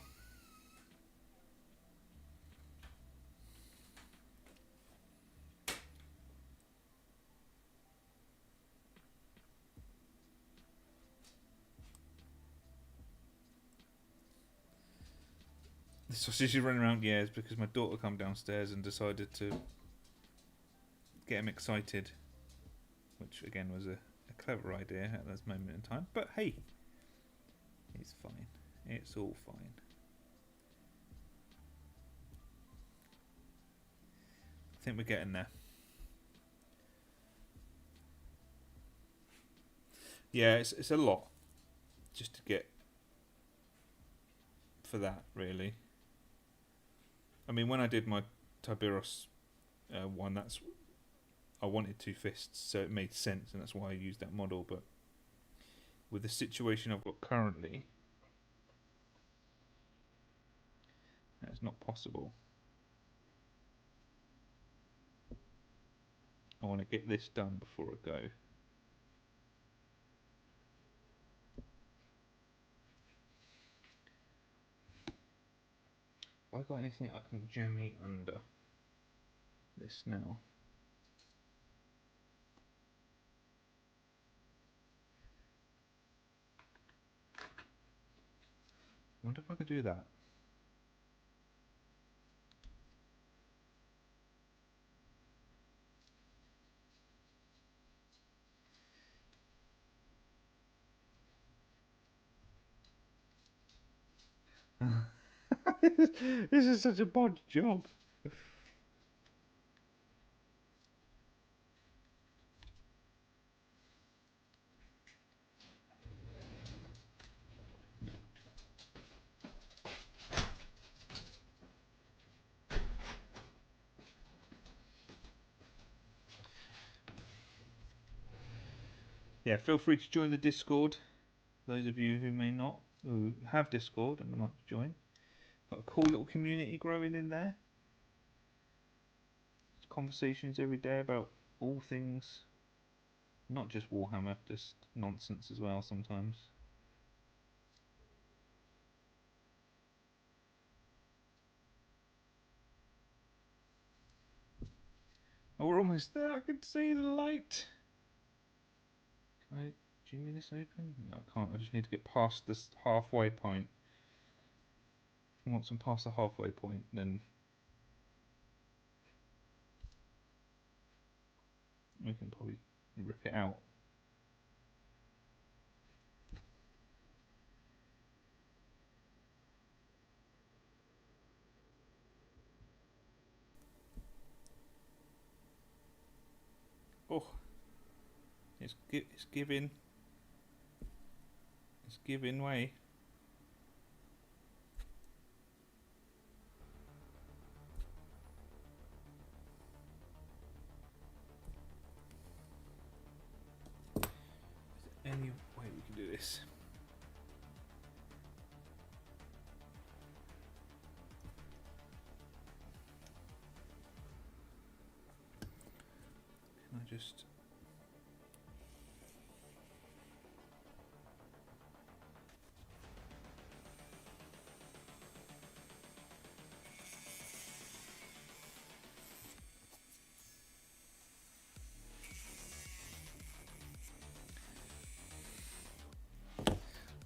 The sausage is running around, yeah, it's because my daughter come downstairs and decided to get him excited, which again was a clever idea at this moment in time, but hey, it's fine. It's all fine. I think we're getting there. Yeah, it's a lot just to get for that, really. I mean, when I did my Tiberos one, I wanted two fists, so it made sense, and that's why I used that model. But with the situation I've got currently, that's not possible. I want to get this done before I go. Have I got anything I can jimmy under this now? I wonder if I could do that. This is such a bod job. Yeah, feel free to join the Discord. Those of you who may not, who have Discord and would like to join. Got a cool little community growing in there. Conversations every day about all things, not just Warhammer, just nonsense as well sometimes. Oh, we're almost there. I can see the light. Can I jimmy this open? No, I can't. I just need to get past this halfway point. once I'm past the halfway point, then we can probably rip it out. Oh, it's giving way. Is there any way we can do this? Can I just...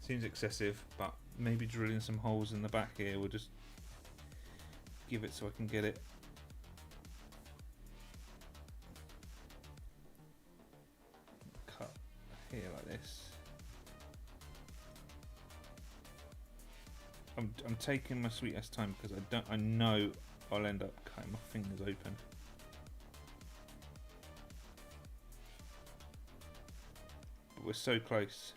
Seems excessive, but maybe drilling some holes in the back here will just give it so I can get it. Cut here like this. I'm taking my sweet ass time because I know I'll end up cutting my fingers open. But we're so close.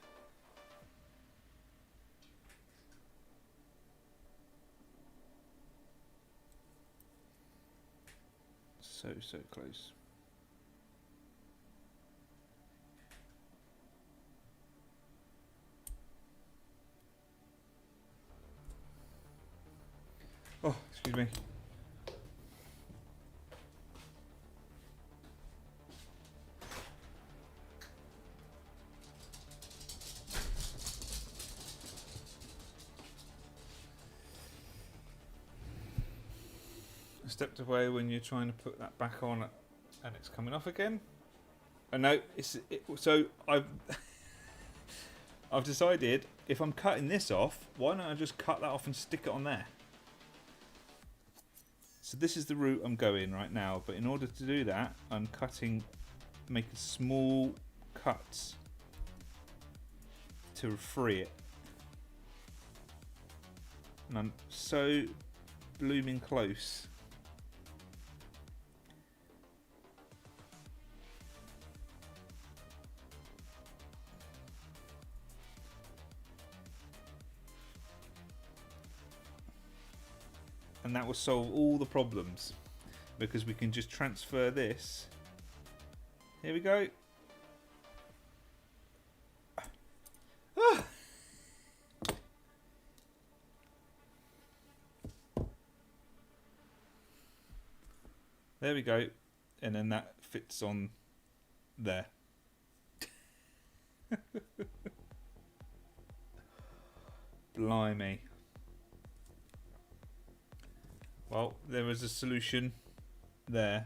So close. Oh, excuse me. Stepped away when you're trying to put that back on and it's coming off again. Oh no, so I've I've decided if I'm cutting this off, why don't I just cut that off and stick it on there? So this is the route I'm going right now, but in order to do that, I'm making small cuts to free it. And I'm so blooming close. And that will solve all the problems because we can just transfer this. Here we go. Ah. There we go. And then that fits on there. Blimey. Well, there was a solution there.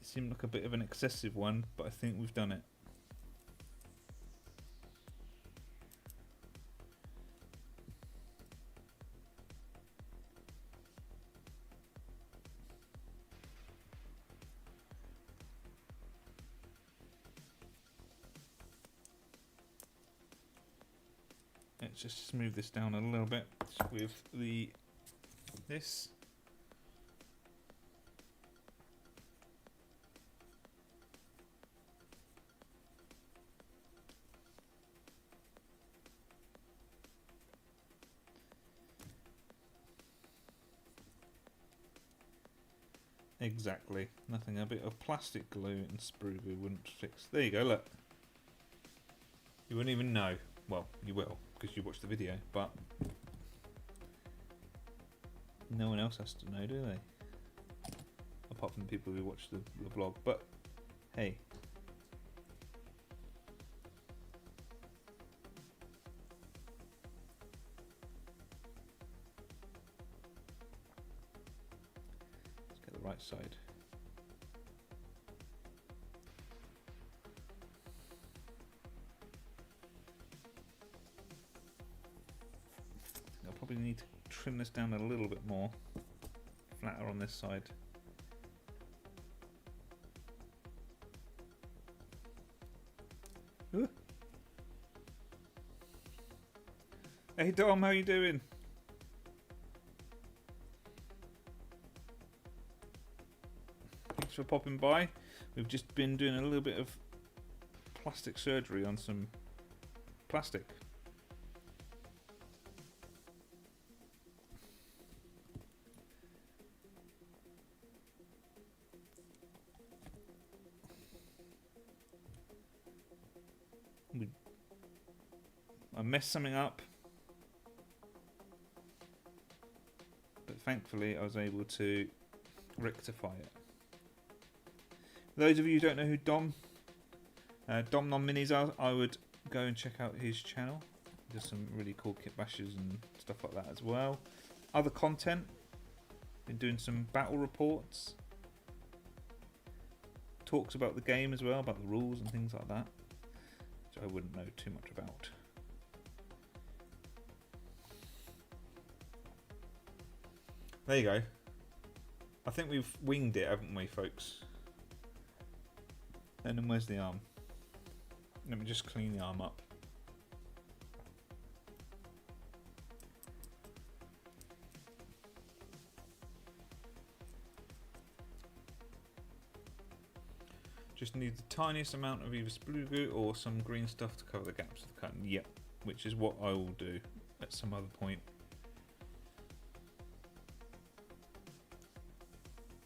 It seemed like a bit of an excessive one, but I think we've done it. Let's just smooth this down a little bit with this. Exactly. Nothing a bit of plastic glue and sprue glue wouldn't fix. There you go, look. You wouldn't even know. Well, you will, because you watched the video, but no one else has to know, do they? Apart from the people who watch the vlog, but hey. Let's get the right side. probably need to trim this down a little bit more. Flatter on this side. Ooh. Hey Dom, how you doing? Thanks for popping by. We've just been doing a little bit of plastic surgery on some plastic. I messed something up, but thankfully I was able to rectify it. For those of you who don't know who Dom Non Minis are, I would go and check out his channel. There's some really cool kit bashes and stuff like that as well. Other content, been doing some battle reports, talks about the game as well, about the rules and things like that, which I wouldn't know too much about. There you go. I think we've winged it, haven't we, folks? And then where's the arm? Let me just clean the arm up. Just need the tiniest amount of either sprue glue or some green stuff to cover the gaps of the cutting. Yep, which is what I will do at some other point.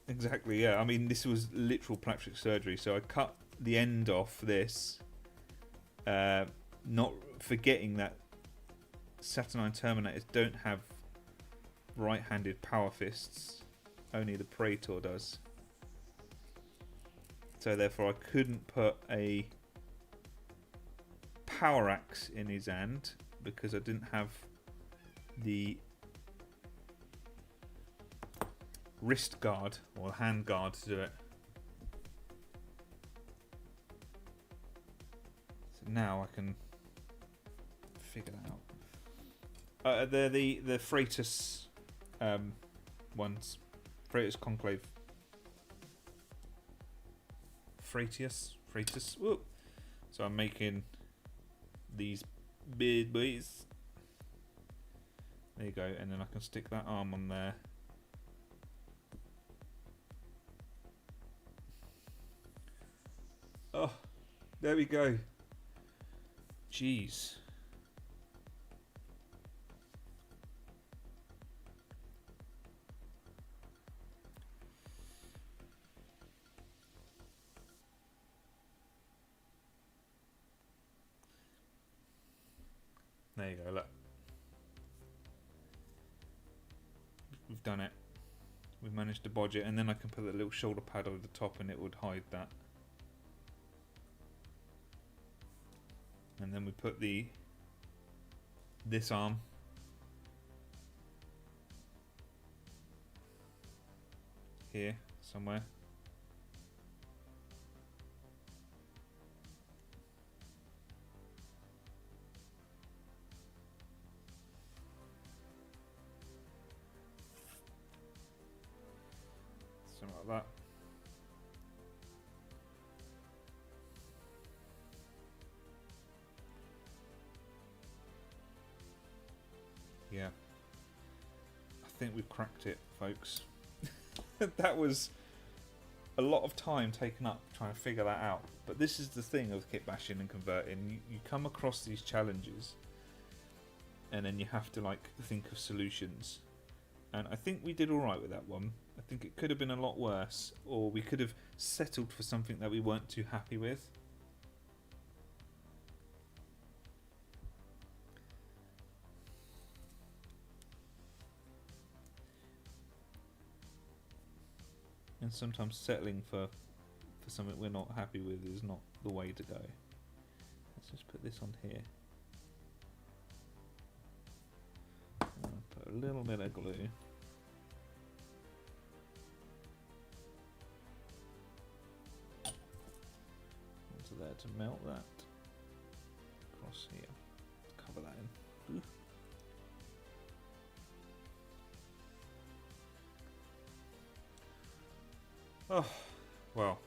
Exactly, yeah. I mean, this was literal plastic surgery, so I cut the end off this, not forgetting that Saturnine Terminators don't have right-handed power fists, only the Praetor does. So therefore I couldn't put a power axe in his hand because I didn't have the wrist guard or hand guard to do it. So now I can figure that out. They're the Freitas ones. Freitas Conclave. Freitas. Whoop. So I'm making these big boys. There you go, and then I can stick that arm on there. Oh, there we go. Jeez. There you go, look. We've done it. We've managed to bodge it, and then I can put a little shoulder pad over the top and it would hide that. And then we put this arm here somewhere. Something like that. Yeah, I think we've cracked it, folks. That was a lot of time taken up trying to figure that out. But this is the thing of kit bashing and converting. You come across these challenges and then you have to like think of solutions. And I think we did alright with that one. I think it could have been a lot worse, or we could have settled for something that we weren't too happy with. And sometimes settling for something we're not happy with is not the way to go. Let's just put this on here. Put a little bit of glue. Onto there to melt that. Across here. Cover that in. Ooh. Oh, well.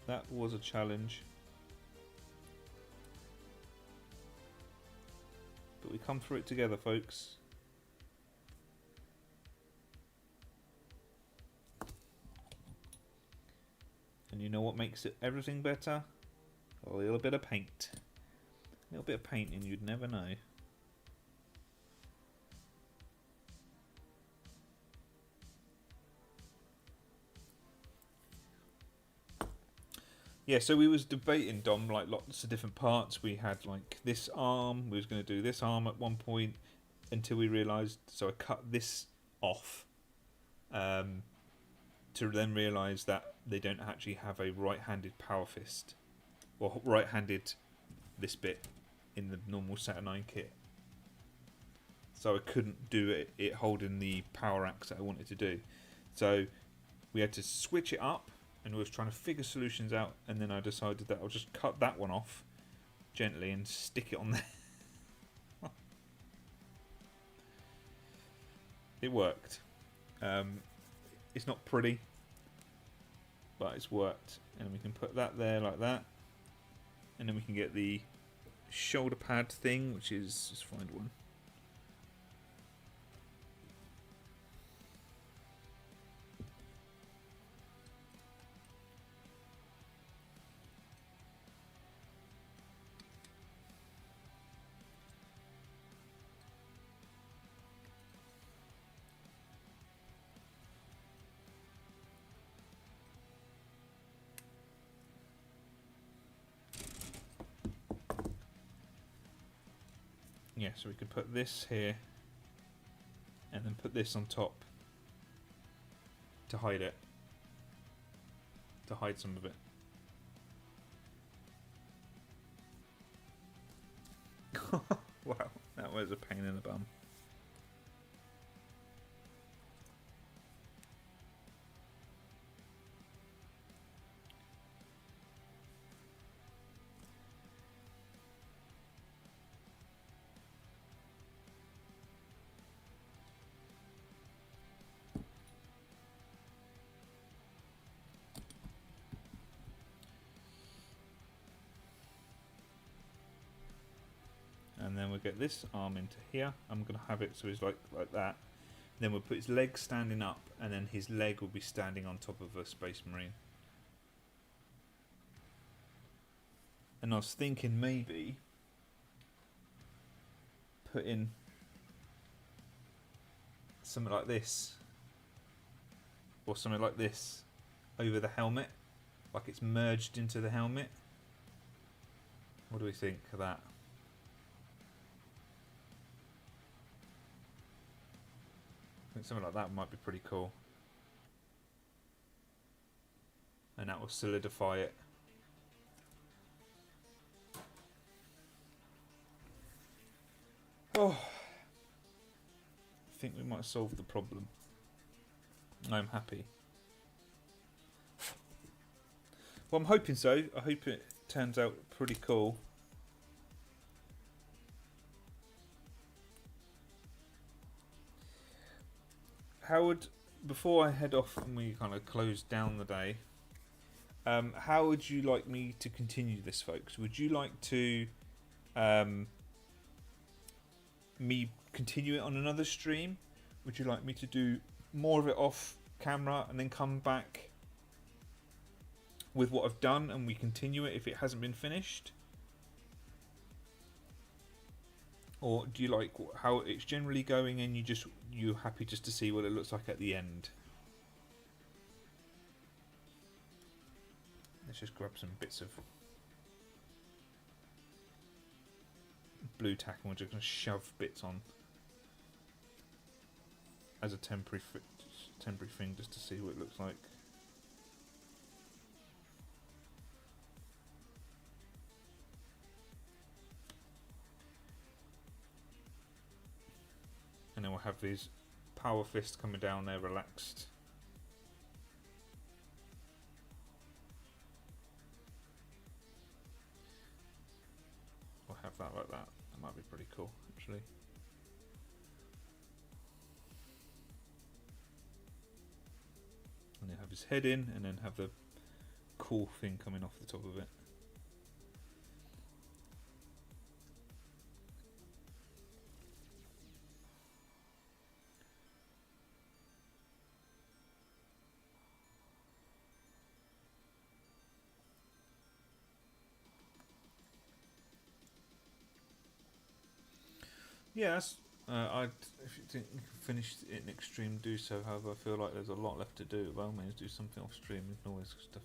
That was a challenge. But we come through it together, folks. And you know what makes it everything better? A little bit of paint. A little bit of paint and you'd never know. Yeah, so we was debating, Dom, like lots of different parts. We had like this arm, we was going to do this arm at one point until we realised, so I cut this off to then realise that they don't actually have a right-handed power fist, or right-handed this bit in the normal Saturnine kit. So I couldn't do it holding the power axe that I wanted to do. So we had to switch it up, and we was trying to figure solutions out, and then I decided that I'll just cut that one off gently and stick it on there. It worked. It's not pretty, but it's worked. And we can put that there like that, and then we can get the shoulder pad thing, which is, just find one. Yeah, so we could put this here and then put this on top to hide it, to hide some of it. Wow, that was a pain in the bum. And then we'll get this arm into here. I'm going to have it so it's like that. Then we'll put his leg standing up, and then his leg will be standing on top of a Space Marine. And I was thinking maybe putting something like this, or something like this over the helmet, like it's merged into the helmet. What do we think of that? I think something like that might be pretty cool. And that will solidify it. Oh, I think we might solve the problem. I'm happy. Well, I'm hoping so. I hope it turns out pretty cool. Howard, before I head off and we kind of close down the day, how would you like me to continue this, folks? Would you like to me continue it on another stream? Would you like me to do more of it off camera and then come back with what I've done and we continue it if it hasn't been finished? Or do you like how it's generally going and you're happy just to see what it looks like at the end? Let's just grab some bits of blue tack and we're just going to shove bits on as a temporary thing just to see what it looks like. And then we'll have these power fists coming down there relaxed. We'll have that like that. That might be pretty cool, actually. And then have his head in, and then have the cool thing coming off the top of it. Yes, if you think you can finish it next stream, do so. However, I feel like there's a lot left to do. Well, maybe do something off stream. You can always stuff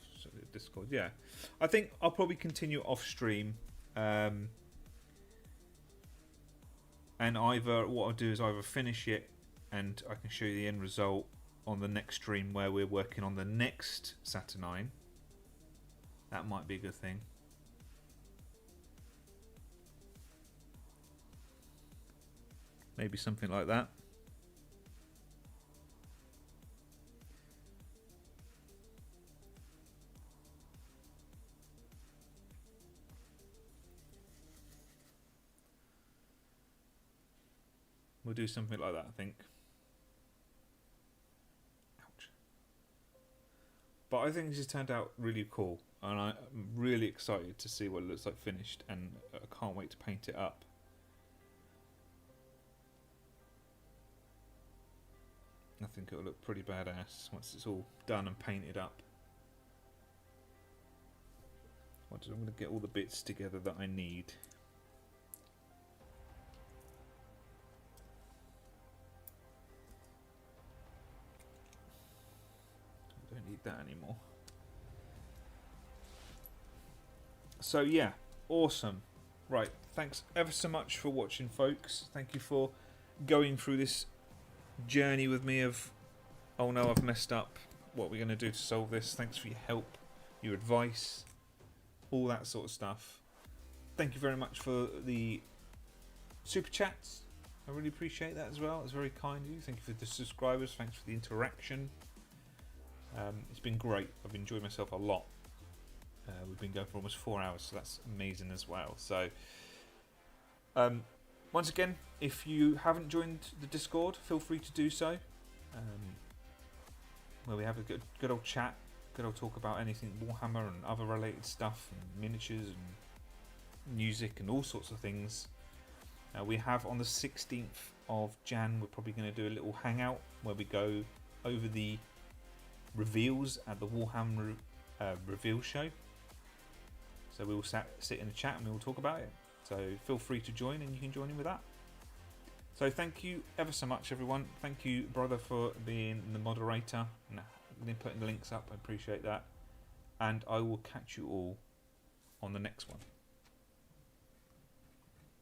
Discord. Yeah, I think I'll probably continue off stream. And either what I'll do is either finish it, and I can show you the end result on the next stream where we're working on the next Saturnine. That might be a good thing. Maybe something like that. We'll do something like that, I think. Ouch. But I think this has turned out really cool, and I'm really excited to see what it looks like finished, and I can't wait to paint it up. I think it'll look pretty badass once it's all done and painted up. I'm going to get all the bits together that I need. I don't need that anymore. So yeah, awesome. Right, thanks ever so much for watching, folks. Thank you for going through this journey with me of, oh no, I've messed up, what are we going to do to solve this? Thanks for your help, your advice, all that sort of stuff. Thank you very much for the super chats. I really appreciate that as well. It's very kind of you. Thank you for the subscribers. Thanks for the interaction. It's been great. I've enjoyed myself a lot. We've been going for almost 4 hours, so that's amazing as well. So once again, if you haven't joined the Discord, feel free to do so. Where we have a good old chat, good old talk about anything Warhammer and other related stuff, and miniatures and music and all sorts of things. We have on the 16th of Jan, we're probably going to do a little hangout where we go over the reveals at the Warhammer reveal show. So we will sit in the chat and we will talk about it. So feel free to join, and you can join in with that. So thank you ever so much, everyone. Thank you, brother, for being the moderator and putting the links up. I appreciate that. And I will catch you all on the next one.